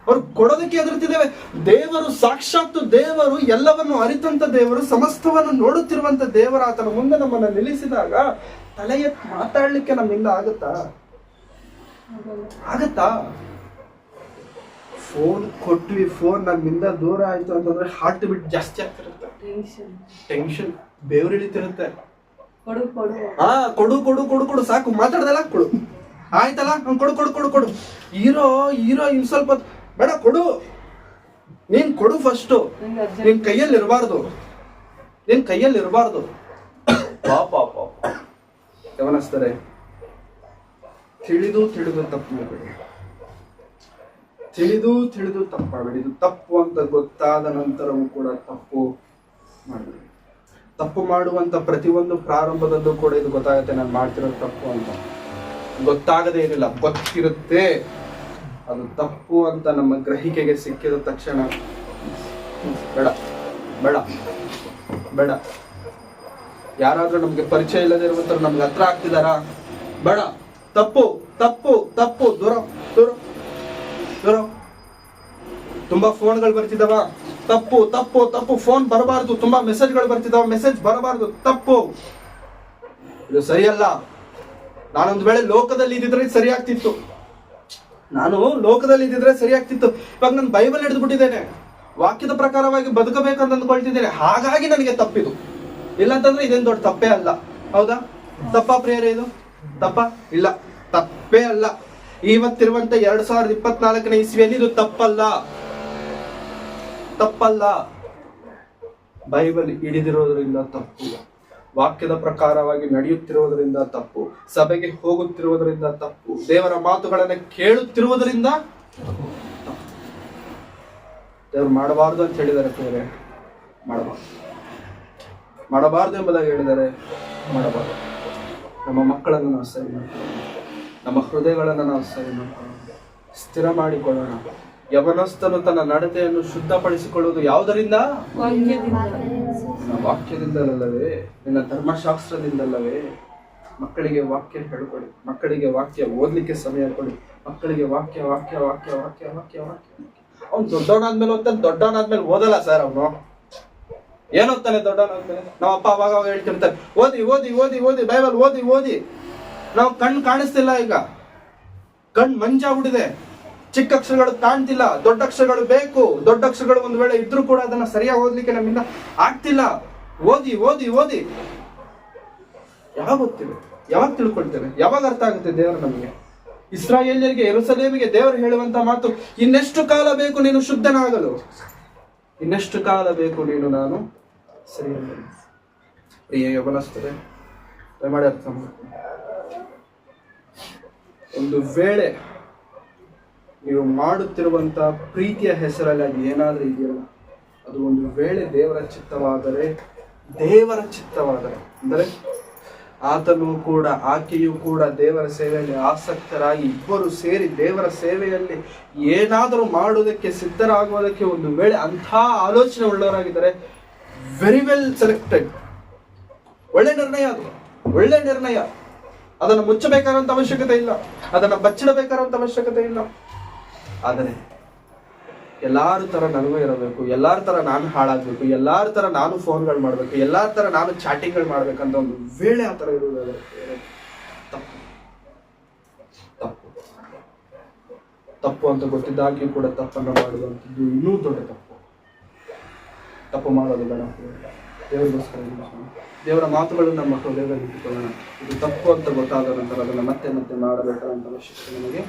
ಅವ್ರು ಕೊಡೋದಕ್ಕೆ ಹೆದರ್ತಿದ್ದೇವೆ. ದೇವರು, ಸಾಕ್ಷಾತ್ ದೇವರು, ಎಲ್ಲವನ್ನು ಅರಿತಂತ ದೇವರು, ಸಮಸ್ತವನ್ನು ನೋಡುತ್ತಿರುವಂತ ದೇವರ ಆತನ ಮುಂದೆ ನಮ್ಮನ್ನ ನಿಲ್ಲಿಸಿದಾಗ ತಲೆ ಎತ್ತಿ ಮಾತಾಡ್ಲಿಕ್ಕೆ ನಮ್ಮಿಂದ ಆಗತ್ತಾ? ಫೋನ್ ಕೊಟ್ವಿ, ಫೋನ್ ನಮ್ಮಿಂದ ದೂರ ಆಯ್ತು ಅಂತಂದ್ರೆ ಹಾರ್ಟ್ ಬೀಟ್ ಜಾಸ್ತಿ ಆಗ್ತಿರುತ್ತೆ, ಟೆನ್ಷನ್ ಬೇವ್ರಿಳಿತಿರುತ್ತೆ. ಕೊಡು ಸಾಕು, ಮಾತಾಡ್ದಲ್ಲ, ಕೊಡು, ಆಯ್ತಲ್ಲ, ಕೊಡು. ಹೀರೋ ಇನ್ ಸ್ವಲ್ಪ ಬೇಡ, ಕೊಡು, ನೀನ್ ಕೊಡು ಫಸ್ಟ್. ನಿನ್ ಕೈಯಲ್ಲಿ ಇರಬಾರ್ದು. ಪಾಪ ಗಮನಿಸ್ತಾರೆ. ತಿಳಿದು ತಪ್ಪು ಮಾಡಬೇಡಿ, ತಿಳಿದು ತಪ್ಪು ಮಾಡಬೇಡಿ. ಇದು ತಪ್ಪು ಅಂತ ಗೊತ್ತಾದ ನಂತರವೂ ಕೂಡ ತಪ್ಪು ಮಾಡಬೇಡಿ. ತಪ್ಪು ಮಾಡುವಂತ ಪ್ರತಿಯೊಂದು ಪ್ರಾರಂಭದಲ್ಲೂ ಕೂಡ ಇದು ಗೊತ್ತಾಗುತ್ತೆ, ನಾನು ಮಾಡ್ತಿರೋದು ತಪ್ಪು ಅಂತ. ಗೊತ್ತಾಗದೇ ಇರಲಿಲ್ಲ, ಗೊತ್ತಿರುತ್ತೆ ಅದು ತಪ್ಪು ಅಂತ ನಮ್ಮ ಗ್ರಹಿಕೆಗೆ ಸಿಕ್ಕಿದ ತಕ್ಷಣ ಬೇಡ ಯಾರಾದ್ರೂ ನಮ್ಗೆ ಪರಿಚಯ ಇಲ್ಲದೆ ಇರುವಂತವ್ರು ನಮ್ಗೆ ಹತ್ರ ಆಗ್ತಿದಾರಾ? ಬೇಡ. ತಪ್ಪು ತಪ್ಪು ತಪ್ಪು. ದೂರ ದೂರ ದೂರ. ತುಂಬಾ ಫೋನ್ಗಳು ಬರ್ತಿದಾವ, ತಪ್ಪು ತಪ್ಪು ತಪ್ಪು. ಫೋನ್ ಬರಬಾರ್ದು. ತುಂಬಾ ಮೆಸೇಜ್ಗಳು ಬರ್ತಿದಾವ, ಮೆಸೇಜ್ ಬರಬಾರ್ದು, ತಪ್ಪು. ಇದು ಸರಿಯಲ್ಲ. ನಾನೊಂದು ವೇಳೆ ಲೋಕದಲ್ಲಿ ಇದ್ದಿದ್ರೆ ಸರಿ ಆಗ್ತಿತ್ತು. ಇವಾಗ ನಾನು ಬೈಬಲ್ ಹಿಡಿದು ಬಿಟ್ಟಿದ್ದೇನೆ, ವಾಕ್ಯದ ಪ್ರಕಾರವಾಗಿ ಬದುಕಬೇಕಂತ ಅಂದ್ಕೊಳ್ತಿದ್ದೇನೆ, ಹಾಗಾಗಿ ನನಗೆ ತಪ್ಪಿದು. ಇಲ್ಲಂತಂದ್ರೆ ಇದೇನು ದೊಡ್ಡ ತಪ್ಪೇ ಅಲ್ಲ. ಹೌದಾ? ತಪ್ಪಾ ಪ್ರಿಯರೇ? ಇದು ತಪ್ಪ ಇಲ್ಲ, ತಪ್ಪೇ ಅಲ್ಲ. ಇವತ್ತಿರುವಂತ 2024ನೇ ಇಸ್ವಿಯಲ್ಲಿ ಇದು ತಪ್ಪಲ್ಲ. ಬೈಬಲ್ ಹಿಡಿದಿರೋದ್ರಿಂದ ತಪ್ಪು, ವಾಕ್ಯದ ಪ್ರಕಾರವಾಗಿ ನಡೆಯುತ್ತಿರುವುದರಿಂದ ತಪ್ಪು, ಸಭೆಗೆ ಹೋಗುತ್ತಿರುವುದರಿಂದ ತಪ್ಪು, ದೇವರ ಮಾತುಗಳನ್ನ ಕೇಳುತ್ತಿರುವುದರಿಂದ ತಪ್ಪು. ದೇವರು ಮಾಡಬಾರ್ದು ಅಂತ ಹೇಳಿದ್ದಾರೆ ಪ್ರಿಯರೇ, ಮಾಡಬಾರ್ದು ಎಂಬುದಾಗಿ ಹೇಳಿದ್ದಾರೆ, ಮಾಡಬಾರ್ದು. ನಮ್ಮ ಮಕ್ಕಳನ್ನು ನಾವು ಸರಿ ಮಾಡ್ಕೊಳ್ಳೋಣ, ನಮ್ಮ ಹೃದಯಗಳನ್ನು ನಾವು ಸರಿ ಮಾಡ್ಕೊಳ್ಳೋಣ, ಸ್ಥಿರ ಮಾಡಿಕೊಳ್ಳೋಣ. ಯವನಸ್ಥನು ತನ್ನ ನಡತೆಯನ್ನು ಶುದ್ಧಪಡಿಸಿಕೊಳ್ಳುವುದು ಯಾವುದರಿಂದ? ವಾಕ್ಯದಿಂದಲಲ್ಲವೇ? ನಿನ್ನ ಧರ್ಮಶಾಸ್ತ್ರದಿಂದಲ್ಲವೇ? ಮಕ್ಕಳಿಗೆ ವಾಕ್ಯ ಹೇಳ್ಕೊಡಿ, ಮಕ್ಕಳಿಗೆ ವಾಕ್ಯ ಓದ್ಲಿಕ್ಕೆ ಸಮಯ ಕೊಡಿ, ಮಕ್ಕಳಿಗೆ ವಾಕ್ಯ ವಾಕ್ಯ ವಾಕ್ಯ ವಾಕ್ಯ ವಾಕ್ಯ ವಾಕ್ಯ. ಅವ್ನು ದೊಡ್ಡವನಾದ್ಮೇಲೆ ದೊಡ್ಡವನಾದ್ಮೇಲೆ ಓದಲ್ಲ ಸರ್. ಅವನು ಏನೋಗ್ತಾನೆ ದೊಡ್ಡವನಾದ್ಮೇಲೆ? ನಮ್ಮ ಅಪ್ಪ ಅವಾಗ ಹೇಳ್ತಿರ್ತಾರೆ, ಓದಿ ಓದಿ ಓದಿ ಓದಿ ಬೈಬಲ್ ಓದಿ ಓದಿ. ನಾವು ಕಣ್ಣು ಕಾಣಿಸ್ತಿಲ್ಲ, ಈಗ ಕಣ್ಣು ಮಂಜಾಗ್ಬಿಟ್ಟಿದೆ, ಚಿಕ್ಕ ಅಕ್ಷರಗಳು ಕಾಣ್ತಿಲ್ಲ, ದೊಡ್ಡ ಅಕ್ಷರಗಳು ಬೇಕು. ದೊಡ್ಡ ಅಕ್ಷರಗಳು ಒಂದು ವೇಳೆ ಇದ್ರೂ ಕೂಡ ಅದನ್ನ ಸರಿಯಾಗಿ ಓದ್ಲಿಕ್ಕೆ ನಮ್ಮಿಂದ ಆಗ್ತಿಲ್ಲ. ಓದಿ ಓದಿ ಓದಿ ಯಾವಾಗ ಓದ್ತೇವೆ? ಯಾವಾಗ ತಿಳ್ಕೊಳ್ತೇವೆ? ಯಾವಾಗ ಅರ್ಥ ಆಗುತ್ತೆ ದೇವರು ನಮಗೆ? ಇಸ್ರಾಯೇಲ್ಯರಿಗೆ, ಯೆರೂಸಲೇಮಿಗೆ ದೇವರು ಹೇಳುವಂತ ಮಾತು, ಇನ್ನೆಷ್ಟು ಕಾಲ ಬೇಕು ನೀನು ಶುದ್ಧನಾಗಲು? ಇನ್ನೆಷ್ಟು ಕಾಲ ಬೇಕು ನೀನು ನಾನು ಸರಿಯಾಗಲು? ಪ್ರಿಯ ಯವನಸ್ಥರೇ, ದಯಮಾಡಿ ಅರ್ಥ ಮಾಡ್ತೀನಿ. ಒಂದು ವೇಳೆ ನೀವು ಮಾಡುತ್ತಿರುವಂತ ಪ್ರೀತಿಯ ಹೆಸರಲ್ಲಿ ಅದು ಏನಾದ್ರೂ ಇದೆಯಲ್ಲ, ಅದು ಒಂದು ವೇಳೆ ದೇವರ ಚಿತ್ತವಾದರೆ ಅಂದರೆ ಆತನು ಕೂಡ ಆಕೆಯೂ ಕೂಡ ದೇವರ ಸೇವೆಯಲ್ಲಿ ಆಸಕ್ತರಾಗಿ ಇಬ್ಬರು ಸೇರಿ ದೇವರ ಸೇವೆಯಲ್ಲಿ ಏನಾದರೂ ಮಾಡುವುದಕ್ಕೆ ಸಿದ್ಧರಾಗುವುದಕ್ಕೆ ಒಂದು ವೇಳೆ ಅಂಥ ಆಲೋಚನೆ ಉಳ್ಳವರಾಗಿದ್ದಾರೆ, ವೆರಿ ವೆಲ್ ಸೆಲೆಕ್ಟೆಡ್. ಒಳ್ಳೆ ನಿರ್ಣಯ ಅದು, ಒಳ್ಳೆ ನಿರ್ಣಯ. ಅದನ್ನು ಮುಚ್ಚಬೇಕಾದಂತ ಅವಶ್ಯಕತೆ ಇಲ್ಲ, ಅದನ್ನು ಬಚ್ಚಿಡಬೇಕಾದಂತ ಅವಶ್ಯಕತೆ ಇಲ್ಲ. ಆದರೆ ಎಲ್ಲಾರ ತರ ನನಗೂ ಇರಬೇಕು, ಎಲ್ಲಾರ ತರ ನಾನು ಹಾಳಾಗ್ಬೇಕು, ಎಲ್ಲಾರ ತರ ನಾನು ಫೋನ್ಗಳು ಮಾಡ್ಬೇಕು, ಎಲ್ಲಾರ ತರ ನಾನು ಚಾಟಿಂಗ್ಗಳು ಮಾಡ್ಬೇಕಂತ ಒಂದು ವೇಳೆ ಆ ತರ ಇರುವುದಾದ್ರೆ ತಪ್ಪು ತಪ್ಪು ತಪ್ಪು ಅಂತ ಗೊತ್ತಿದ್ದಾಗಿಯೂ ಕೂಡ ತಪ್ಪನ್ನು ಮಾಡುವಂಥದ್ದು ಇನ್ನೂ ದೊಡ್ಡ ತಪ್ಪು ಮಾಡೋದು ಬೇಡ. ದೇವರಿಗೋಸ್ಕರ ದೇವರ ಮಾತುಗಳು ನಮ್ಮ ಹೃದಯದಲ್ಲಿ ಇಟ್ಟುಕೊಳ್ಳೋಣ. ಇದು ತಪ್ಪು ಅಂತ ಗೊತ್ತಾದ ನಂತರ ಅದನ್ನು ಮತ್ತೆ ಮತ್ತೆ ಮಾಡಬೇಕಾದಂತ ಅವಶ್ಯಕತೆ ನಮಗೆ.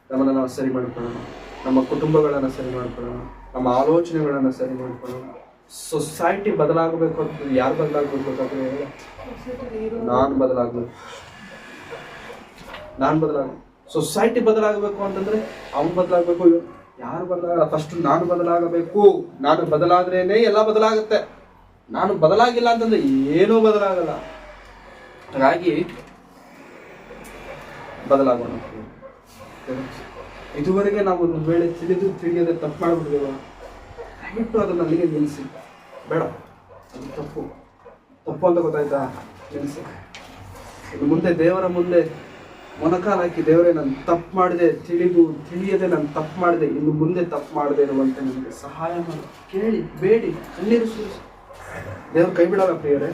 ನಮ್ಮನ್ನು ನಾವು ಸರಿ ಮಾಡ್ಕೊಳ್ಳೋಣ, ನಮ್ಮ ಕುಟುಂಬಗಳನ್ನು ಸರಿ ಮಾಡ್ಕೊಳ್ಳೋಣ, ನಮ್ಮ ಆಲೋಚನೆಗಳನ್ನು ಸರಿ ಮಾಡ್ಕೊಳ್ಳೋಣ. ಸೊಸೈಟಿ ಬದಲಾಗಬೇಕು ಅಂತ ಯಾರು ಬದಲಾಗಬೇಕು ಗೊತ್ತಾದ್ರೆ? ನಾನು ಬದಲಾಗಬೇಕು. ಸೊಸೈಟಿ ಬದಲಾಗಬೇಕು ಅಂತಂದ್ರೆ ಅವ್ನು ಬದಲಾಗಬೇಕು, ಯಾರು ಬದಲಾಗಲ್ಲ. ಫಸ್ಟ್ ನಾನು ಬದಲಾಗಬೇಕು. ನಾನು ಬದಲಾದ್ರೇನೆ ಎಲ್ಲ ಬದಲಾಗುತ್ತೆ. ನಾನು ಬದಲಾಗಿಲ್ಲ ಅಂತಂದ್ರೆ ಏನೂ ಬದಲಾಗಲ್ಲ. ಹಾಗಾಗಿ ಬದಲಾಗೋಣ. ಇದುವರೆಗೆ ನಾವು ಒಂದು ವೇಳೆ ತಿಳಿಯದೆ ತಪ್ಪು ಮಾಡ್ಬಿಡ್ತೀವ, ದಯವಿಟ್ಟು ಅದನ್ನ ಅಲ್ಲಿಗೆ ನಿಲ್ಲಿಸಿ. ಬೇಡ, ಅದು ತಪ್ಪು ಅಂತ ಗೊತ್ತಾಯ್ತಾ? ನಿಲ್ಲಿಸಿ. ಇನ್ನು ಮುಂದೆ ದೇವರ ಮುಂದೆ ಮೊಣಕಾಲ ಹಾಕಿ, ದೇವರೇ ನಾನು ತಪ್ಪು ಮಾಡಿದೆ, ತಿಳಿಯದೆ ನಾನು ತಪ್ಪು ಮಾಡಿದೆ, ಇನ್ನು ಮುಂದೆ ತಪ್ಪು ಮಾಡದೆ ಇರುವಂತೆ ನನಗೆ ಸಹಾಯ ಮಾಡಿ, ಕೇಳಿ ಬೇಡಿ, ಕಣ್ಣೀರು ಸುರಿಸಿ. ದೇವ್ರು ಕೈ ಬಿಡಲ್ಲ ಪ್ರಿಯರೇ,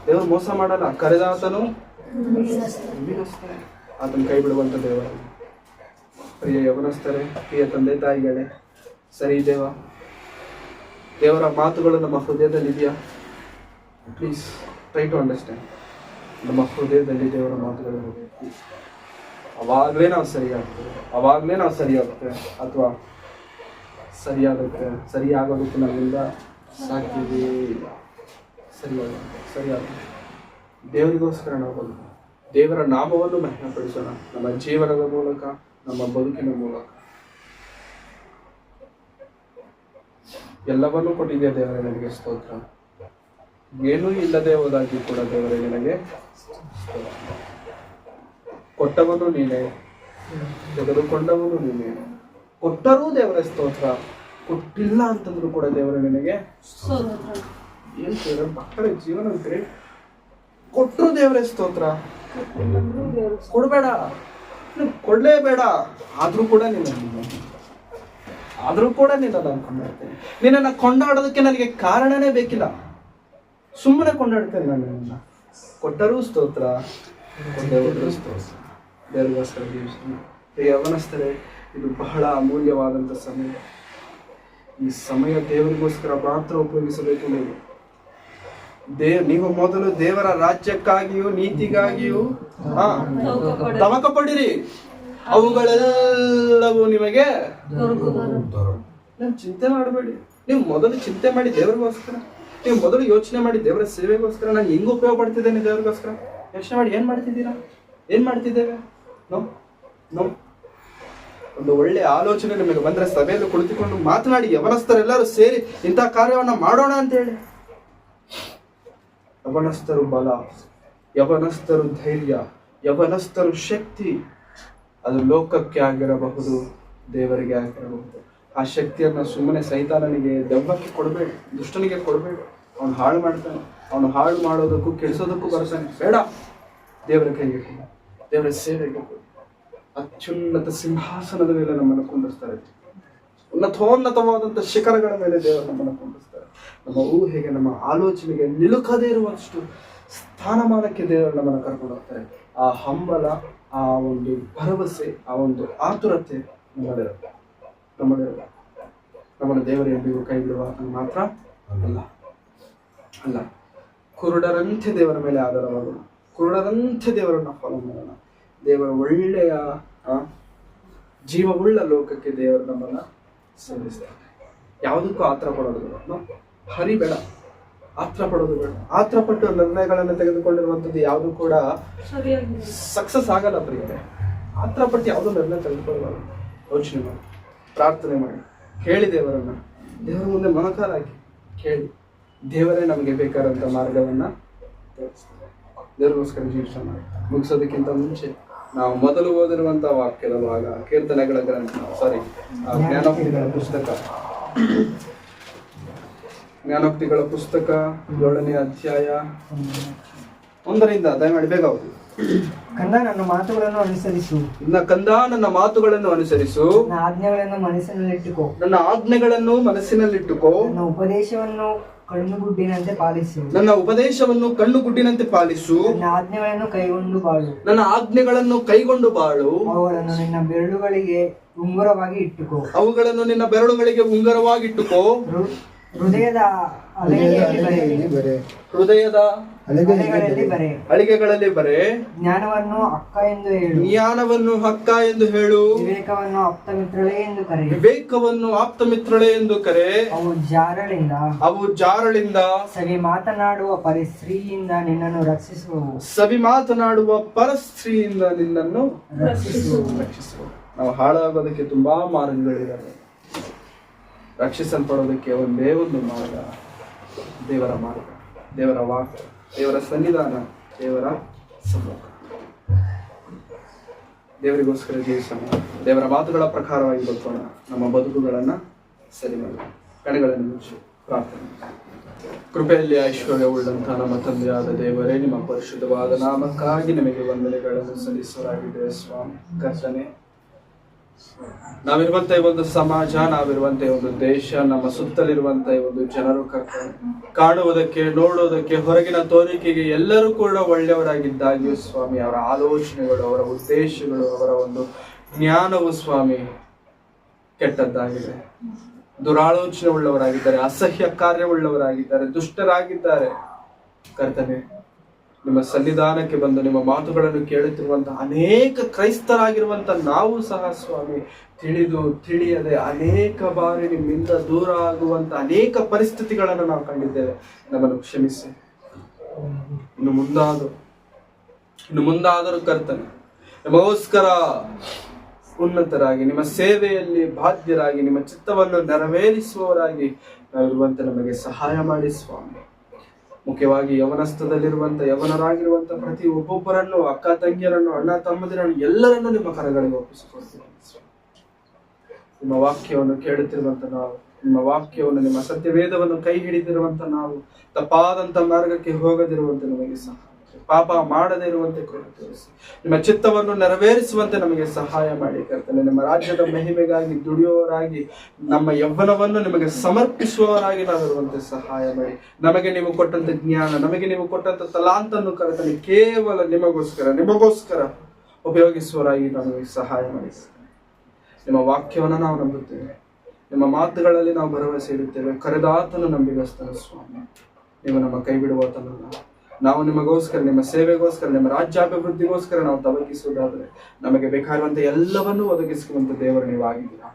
ದೇವ್ರು ಮೋಸ ಮಾಡಲ್ಲ. ಕರೆದಾತನು ಆತನ ಕೈ ಬಿಡುವಂತ ದೇವರ. ಪ್ರಿಯ ಯವನಸ್ಥರೇ, ಪ್ರಿಯ ತಂದೆ ತಾಯಿಗಳೇ, ಸರಿ ದೇವರ ಮಾತುಗಳು ನಮ್ಮ ಹೃದಯದಲ್ಲಿ ಇದೆಯಾ? Please try to understand. ನಮ್ಮ ಹೃದಯದಲ್ಲಿ ದೇವರ ಮಾತುಗಳು ಅವಾಗಲೇ ನಾವು ಸರಿಯಾಗುತ್ತೆ, ಅಥವಾ ಸರಿಯಾಗೋದಕ್ಕೆ ನಮ್ಮಿಂದ ಸಾಧ್ಯವೇ ಇಲ್ಲ. ಸರಿಯಾಗುತ್ತೆ. ದೇವರಿಗೋಸ್ಕರ ನಾವು ಬದುಕು, ದೇವರ ನಾಮವನ್ನು ಮಹಿಮೆಪಡಿಸೋಣ, ನಮ್ಮ ಜೀವನದ ಮೂಲಕ, ನಮ್ಮ ಬದುಕಿನ ಮೂಲಕ. ಎಲ್ಲವನ್ನೂ ಕೊಟ್ಟಿದೆ ದೇವರೇ, ನನಗೆ ಸ್ತೋತ್ರ. ಏನೂ ಇಲ್ಲದೆ ಹೋದಾಗಿ ಕೂಡ ದೇವರೇ ನಿನಗೆ ಕೊಟ್ಟವನು ನೀನೇ, ತೆಗೆದುಕೊಂಡವನು ನೀನೇ. ಕೊಟ್ಟರೂ ದೇವರೇ ಸ್ತೋತ್ರ, ಕೊಟ್ಟಿಲ್ಲ ಅಂತಂದ್ರೂ ಕೂಡ ದೇವರೇ ನಿನಗೆ ಹೇಳ್ತೀರ ಮಕ್ಕಳ ಜೀವನ ಗ್ರೇಟ್. ಕೊಟ್ಟರು ದೇವರೇ ಸ್ತೋತ್ರ. ಕೊಡಬೇಡ, ಕೊಡ್ಲೇಬೇಡ, ಆದ್ರೂ ಕೂಡ ನಿನ್ನನ್ನು ಕೊಂಡಾಡ್ತೇನೆ. ನಿನ್ನನ್ನು ಕೊಂಡಾಡೋದಕ್ಕೆ ನನಗೆ ಕಾರಣನೇ ಬೇಕಿಲ್ಲ, ಸುಮ್ಮನೆ ಕೊಂಡಾಡ್ತೇನೆ ನಾನು ನಿನ್ನ. ಕೊಟ್ಟರೂ ಸ್ತೋತ್ರ, ಕೊಡದೇ ಸ್ತೋತ್ರ. ದೇವರಿಗೋಸ್ಕರ ಜೀವಿಸ್ತೀನಿ. ಯವನಸ್ಥರೇ, ಇದು ಬಹಳ ಅಮೂಲ್ಯವಾದಂಥ ಸಮಯ. ಈ ಸಮಯ ದೇವರಿಗೋಸ್ಕರ ಮಾತ್ರ ಉಪಯೋಗಿಸಬೇಕು. ನೀವು ಮೊದಲು ದೇವರ ರಾಜ್ಯಕ್ಕಾಗಿಯೂ ನೀತಿಗಾಗಿಯೂ ತವಕ ಪಡಿರಿ, ಅವುಗಳೆಲ್ಲವೂ ನಿಮಗೆ. ನೀವು ಚಿಂತೆ ಮಾಡಬೇಡಿ. ನೀವು ಮೊದಲು ಚಿಂತೆ ಮಾಡಿ ದೇವರಿಗೋಸ್ಕರ, ನೀವು ಮೊದಲು ಯೋಚನೆ ಮಾಡಿ ದೇವರ ಸೇವೆಗೋಸ್ಕರ. ನಾನು ಹೆಂಗ್ ಉಪಯೋಗ ಪಡ್ತಿದ್ದೇನೆ ದೇವರಿಗೋಸ್ಕರ ಯೋಚನೆ ಮಾಡಿ. ಏನ್ ಮಾಡ್ತಿದ್ದೇವೆ? ನೋ ಒಂದು ಒಳ್ಳೆ ಆಲೋಚನೆ ನಿಮಗೆ ಬಂದ್ರೆ ಸಭೆಯಲ್ಲಿ ಕುಳಿತುಕೊಂಡು ಮಾತನಾಡಿ, ಯವನಸ್ಥರೆಲ್ಲರೂ ಸೇರಿ ಇಂತಹ ಕಾರ್ಯವನ್ನ ಮಾಡೋಣ ಅಂತ ಹೇಳಿ. ಯವನಸ್ಥರು ಬಲ, ಯವನಸ್ಥರು ಧೈರ್ಯ, ಯವನಸ್ಥರು ಶಕ್ತಿ. ಅದು ಲೋಕಕ್ಕೆ ಆಗಿರಬಹುದು, ದೇವರಿಗೆ ಆಗಿರಬಹುದು. ಆ ಶಕ್ತಿಯನ್ನ ಸುಮ್ಮನೆ ಸೈತಾನನಿಗೆ, ದೆವ್ವಕ್ಕೆ ಕೊಡಬೇಡಿ, ದುಷ್ಟನಿಗೆ ಕೊಡಬೇಡಿ. ಅವನು ಹಾಳು ಮಾಡ್ತಾನೆ. ಅವನು ಹಾಳು ಮಾಡೋದಕ್ಕೂ ಕೆಡಿಸೋದಕ್ಕೂ ಬರ್ತಾನೆ. ಬೇಡ, ದೇವರ ಕೈಗೆ ಕೊಡ, ದೇವರ ಸೇವೆಗೆ ಕೊಡ. ಅತ್ಯುನ್ನತ ಸಿಂಹಾಸನದ ಮೇಲೆ ನಮ್ಮನ್ನು ಕುಂದಿಸ್ತಾರೆ. ಉನ್ನತೋನ್ನತವಾದಂಥ ಶಿಖರಗಳ ಮೇಲೆ ದೇವರು ನಮ್ಮನ್ನು ಕುಂದಿಸ್ತಾರೆ. ನಮ್ಮ ಊಹೆಗೆ, ನಮ್ಮ ಆಲೋಚನೆಗೆ ನಿಲುಕದೇ ಇರುವಷ್ಟು ಸ್ಥಾನಮಾನಕ್ಕೆ ದೇವರು ನಮ್ಮನ್ನು ಕರ್ಕೊಂಡು ಹೋಗ್ತಾರೆ. ಆ ಹಂಬಲ, ಆ ಒಂದು ಭರವಸೆ, ಆ ಒಂದು ಆತುರತೆ ನಮ್ಮನ್ನು ದೇವರ ಎಂದಿಗೂ ಕೈ ಬಿಡುವ ಮಾತ್ರ ಅಲ್ಲ. ಕುರುಡರಂತೆ ದೇವರ ಮೇಲೆ ಆಧಾರವಾಗೋಣ, ಕುರುಡರಂತೆ ದೇವರನ್ನ ಫಾಲೋ ಮಾಡೋಣ. ದೇವರ ಒಳ್ಳೆಯ ಜೀವವುಳ್ಳ ಲೋಕಕ್ಕೆ ದೇವರು ನಮ್ಮನ್ನ ಸೇರಿಸ್ತಾರೆ. ಯಾವುದಕ್ಕೂ ಆತರ ಪಡೋದು ಬೇಡ, ಹರಿಬೇಡ, ಆತರ ಪಡೋದು ಬೇಡ. ಆತರ ಪಟ್ಟು ನಿರ್ಣಯಗಳನ್ನು ತೆಗೆದುಕೊಂಡಿರುವಂಥದ್ದು ಯಾವುದು ಕೂಡ ಸಕ್ಸಸ್ ಆಗಲ್ಲ ಪ್ರಿಯರೇ. ಆತರ ಪಟ್ಟು ಯಾವುದೋ ನಿರ್ಣಯ ತೆಗೆದುಕೊಳ್ಳಬಾರದು. ಯೋಚನೆ ಮಾಡಿ, ಪ್ರಾರ್ಥನೆ ಮಾಡಿ, ಕೇಳಿ ದೇವರನ್ನ. ದೇವರ ಮುಂದೆ ಮನಕಾರ ಹಾಕಿ ಕೇಳಿ. ದೇವರೇ ನಮಗೆ ಬೇಕಾದಂಥ ಮಾರ್ಗವನ್ನ ತೋರಿಸ್ತಾರೆ. ದೇವರಿಗೋಸ್ಕರ ಜೀವಿಸೋಣ. ಮುಗಿಸೋದಕ್ಕಿಂತ ಮುಂಚೆ ನಾವು ಮೊದಲು ಓದಿರುವಂತಹ ವಾಕ್ಯದ ಭಾಗ, ಕೀರ್ತನೆಗಳ ಗ್ರಂಥ, ಜ್ಞಾನೋಕ್ತಿಗಳ ಪುಸ್ತಕ 7ನೇ ಅಧ್ಯಾಯ 1ರಿಂದ. ದಯಮಾಡಿ ಬೇಗ ಹೋಗಿ. ಕಂದ, ನನ್ನ ಮಾತುಗಳನ್ನು ಅನುಸರಿಸು. ಕಂದ, ನನ್ನ ಮಾತುಗಳನ್ನು ಅನುಸರಿಸು. ನನ್ನ ಆಜ್ಞೆಗಳನ್ನು ಮನಸ್ಸಿನಲ್ಲಿಟ್ಟುಕೋ. ನನ್ನ ಆಜ್ಞೆಗಳನ್ನು ಮನಸ್ಸಿನಲ್ಲಿಟ್ಟುಕೋ. ನನ್ನ ಉಪದೇಶವನ್ನು ಕಣ್ಣುಗುಡ್ಡಿನಂತೆ ಪಾಲಿಸು. ನನ್ನ ಉಪದೇಶವನ್ನು ಕಣ್ಣುಗುಡ್ಡಿನಂತೆ ಪಾಲಿಸು. ನನ್ನ ಆಜ್ಞೆಗಳನ್ನು ಕೈಗೊಂಡು ಬಾಳು. ನನ್ನ ಆಜ್ಞೆಗಳನ್ನು ಕೈಗೊಂಡು ಬಾಳು. ಅವುಗಳನ್ನು ನಿನ್ನ ಬೆರಳುಗಳಿಗೆ ಉಂಗುರವಾಗಿ ಇಟ್ಟುಕೋ. ಅವುಗಳನ್ನು ನಿನ್ನ ಬೆರಳುಗಳಿಗೆ ಉಂಗುರವಾಗಿ ಇಟ್ಟುಕೋ. ಹೃದಯದ ಅಳಿಗೆಗಳಲ್ಲಿ ಬರೆ. ಜ್ಞಾನವನ್ನು ಅಕ್ಕ ಎಂದು ಹೇಳು. ಜ್ಞಾನವನ್ನು ಅಕ್ಕ ಎಂದು ಹೇಳು. ವಿವೇಕವನ್ನು ಆಪ್ತಮಿತ್ರಳೆ ಎಂದು ಕರೆ. ವಿವೇಕವನ್ನು ಆಪ್ತಮಿತ್ರಳೆ ಎಂದು ಕರೆ. ಅವು ಜಾರಳಿಂದ ಸವಿ ಮಾತನಾಡುವ ಪರಸ್ತ್ರೀಯಿಂದ ನಿನ್ನನ್ನು ರಕ್ಷಿಸುವವು. ಸವಿ ಮಾತನಾಡುವ ಪರಸ್ತ್ರೀಯಿಂದ ನಿನ್ನನ್ನು ರಕ್ಷಿಸುವ. ನಾವು ಹಾಳಾಗೋದಕ್ಕೆ ತುಂಬಾ ಮಾರ್ಗಗಳಿದ್ದಾವೆ. ರಕ್ಷಿಸಲ್ಪಡೋದಕ್ಕೆ ಒಂದೇ ಒಂದು ಮಾರ್ಗ, ದೇವರ ಮಾರ್ಗ, ದೇವರ ವಾಕ್ಯ, ದೇವರ ಸನ್ನಿಧಾನ, ದೇವರ ಸಮ್ಮುಖ. ದೇವರಿಗೋಸ್ಕರ ಜೀವಿಸೋಣ. ದೇವರ ಮಾತುಗಳ ಪ್ರಕಾರವಾಗಿ ಬದುಕೋಣ. ನಮ್ಮ ಬದುಕುಗಳನ್ನ ಸರಿ ಮಾಡೋಣ. ಕಣ್ಣುಗಳನ್ನು ಮುಚ್ಚಿ ಪ್ರಾರ್ಥನೆ. ಕೃಪೆಯಲ್ಲಿ ಐಶ್ವರ್ಯವುಳ್ಳಂತ ನಮ್ಮ ತಂದೆಯಾದ ದೇವರೇ, ನಿಮ್ಮ ಪರಿಶುದ್ಧವಾದ ನಾಮಕ್ಕಾಗಿ ನಿಮಗೆ ವಂದನೆಗಳನ್ನು ಸಲ್ಲಿಸುವರಾಗಿದೆ ಸ್ವಾಮಿ. ಕರ್ತನೆ, ನಾವಿರುವಂತ ಈ ಒಂದು ಸಮಾಜ, ನಾವಿರುವಂತ ಈ ಒಂದು ದೇಶ, ನಮ್ಮ ಸುತ್ತಲಿರುವಂತ ಈ ಒಂದು ಜನರು ಕರ್ತನೆ, ಕಾಣುವುದಕ್ಕೆ, ನೋಡುವುದಕ್ಕೆ, ಹೊರಗಿನ ತೋರಿಕೆಗೆ ಎಲ್ಲರೂ ಕೂಡ ಒಳ್ಳೆಯವರಾಗಿದ್ದಾಗಿಯೂ ಸ್ವಾಮಿ, ಅವರ ಆಲೋಚನೆಗಳು, ಅವರ ಉದ್ದೇಶಗಳು, ಅವರ ಒಂದು ಜ್ಞಾನವು ಸ್ವಾಮಿ ಕೆಟ್ಟದ್ದಾಗಿದೆ. ದುರಾಲೋಚನೆ ಉಳ್ಳವರಾಗಿದ್ದಾರೆ, ಅಸಹ್ಯ ಕಾರ್ಯವುಳ್ಳವರಾಗಿದ್ದಾರೆ, ದುಷ್ಟರಾಗಿದ್ದಾರೆ. ಕರ್ತನೆ, ನಿಮ್ಮ ಸನ್ನಿಧಾನಕ್ಕೆ ಬಂದು ನಿಮ್ಮ ಮಾತುಗಳನ್ನು ಕೇಳುತ್ತಿರುವಂತಹ ಅನೇಕ ಕ್ರೈಸ್ತರಾಗಿರುವಂತ ನಾವು ಸಹ ಸ್ವಾಮಿ, ತಿಳಿಯದೆ ಅನೇಕ ಬಾರಿ ನಿಮ್ಮಿಂದ ದೂರ ಆಗುವಂತ ಅನೇಕ ಪರಿಸ್ಥಿತಿಗಳನ್ನು ನಾವು ಕಂಡಿದ್ದೇವೆ. ನಮ್ಮನ್ನು ಕ್ಷಮಿಸಿ. ಇನ್ನು ಮುಂದಾದರೂ ಕರ್ತನೆ, ನಿಮಗೋಸ್ಕರ ಉನ್ನತರಾಗಿ, ನಿಮ್ಮ ಸೇವೆಯಲ್ಲಿ ಬಾಧ್ಯರಾಗಿ, ನಿಮ್ಮ ಚಿತ್ತವನ್ನು ನೆರವೇರಿಸುವವರಾಗಿ ನಾವಿರುವಂತೆ ನಮಗೆ ಸಹಾಯ ಮಾಡಿ ಸ್ವಾಮಿ. ಮುಖ್ಯವಾಗಿ ಯವನಸ್ಥದಲ್ಲಿರುವಂತ, ಯವನರಾಗಿರುವಂತ ಪ್ರತಿ ಒಬ್ಬೊಬ್ಬರನ್ನು, ಅಕ್ಕ ತಂಗಿಯರನ್ನು, ಅಣ್ಣ ತಮ್ಮದಿರನ್ನು ಎಲ್ಲರನ್ನು ನಿಮ್ಮ ಕರಗಳಿಗೆ ಒಪ್ಪಿಸಿಕೊಡ್ತೀವಿ. ನಿಮ್ಮ ವಾಕ್ಯವನ್ನು ಕೇಳುತ್ತಿರುವಂತ ನಾವು ನಿಮ್ಮ ವಾಕ್ಯವನ್ನು, ನಿಮ್ಮ ಸತ್ಯವೇದವನ್ನು ಕೈ ಹಿಡಿದಿರುವಂತ ನಾವು ತಪ್ಪಾದಂತ ಮಾರ್ಗಕ್ಕೆ ಹೋಗದಿರುವಂತೆ ನಮಗೆ ಸಹಾಯ, ಪಾಪ ಮಾಡದೇ ಇರುವಂತೆ ಕೃಪೆ ತೋರಿಸಿ, ನಿಮ್ಮ ಚಿತ್ತವನ್ನು ನೆರವೇರಿಸುವಂತೆ ನಮಗೆ ಸಹಾಯ ಮಾಡಿ ಕರ್ತನೆ. ನಿಮ್ಮ ರಾಜ್ಯದ ಮಹಿಮೆಗಾಗಿ ದುಡಿಯುವವರಾಗಿ, ನಮ್ಮ ಯೌವನವನ್ನು ನಿಮಗೆ ಸಮರ್ಪಿಸುವವರಾಗಿ ನಾವಿರುವಂತೆ ಸಹಾಯ ಮಾಡಿ. ನಮಗೆ ನೀವು ಕೊಟ್ಟಂತ ಜ್ಞಾನ, ನಮಗೆ ನೀವು ಕೊಟ್ಟಂತ ತಲಾಂತನ್ನು ಕರ್ತನೆ ಕೇವಲ ನಿಮಗೋಸ್ಕರ ಉಪಯೋಗಿಸುವವರಾಗಿ ನಮಗೆ ಸಹಾಯ ಮಾಡಿ. ನಿಮ್ಮ ವಾಕ್ಯವನ್ನು ನಾವು ನಂಬುತ್ತೇವೆ, ನಿಮ್ಮ ಮಾತುಗಳಲ್ಲಿ ನಾವು ಭರವಸೆ ಇಡುತ್ತೇವೆ. ಕರೆದಾತನು ನಂಬಿಗಸ್ತನು ಸ್ವಾಮಿ, ನೀವು ನಮ್ಮ ಕೈ ಬಿಡುವಾತನಲ್ಲ. ನಾವು ನಿಮಗೋಸ್ಕರ, ನಿಮ್ಮ ಸೇವೆಗೋಸ್ಕರ, ನಿಮ್ಮ ರಾಜ್ಯಾಭಿವೃದ್ಧಿಗೋಸ್ಕರ ನಾವು ತವಕಿಸುವುದಾದರೆ ನಮಗೆ ಬೇಕಾಗಿರುವಂತ ಎಲ್ಲವನ್ನೂ ಒದಗಿಸುವಂತ ದೇವರು ನೀವು ಆಗಿದ್ದೀರಾ.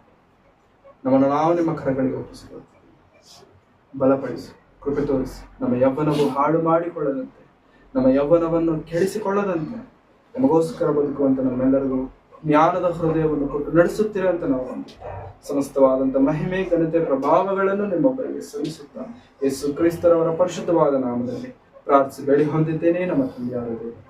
ನಮ್ಮನ್ನು ನಾವು ನಿಮ್ಮ ಕರಗಳಿಗೆ ಒಪ್ಪಿಸಿಕೊಳ್ತೀವಿ. ಬಲಪಡಿಸಿ, ಕೃಪೆ ತೋರಿಸಿ, ನಮ್ಮ ಯೌವನವು ಹಾಳು ಮಾಡಿಕೊಳ್ಳದಂತೆ, ನಮ್ಮ ಯೌವನವನ್ನು ಕೆಡಿಸಿಕೊಳ್ಳದಂತೆ ನಮಗೋಸ್ಕರ ಬದುಕುವಂತ ನಮ್ಮೆಲ್ಲರಿಗೂ ಜ್ಞಾನದ ಹೃದಯವನ್ನು ಕೊಟ್ಟು ನಡೆಸುತ್ತೀರಂತ ನಾವು ಸಮಸ್ತವಾದಂತ ಮಹಿಮೆ, ಘನತೆ, ಪ್ರಭಾವಗಳನ್ನು ನಿಮ್ಮೊಬ್ಬರಿಗೆ ಸಲ್ಲಿಸುತ್ತಾ ಯೇಸು ಕ್ರಿಸ್ತರವರ ಪರಿಶುದ್ಧವಾದ ನಾಮದಲ್ಲಿ ಪ್ರಾರ್ಥಿಸಿ ಬೇಡಿ ಹೊಂದಿದ್ದೇನೆ ನಮ್ಮ ತಂದೆಯಾದ ದೇವರು.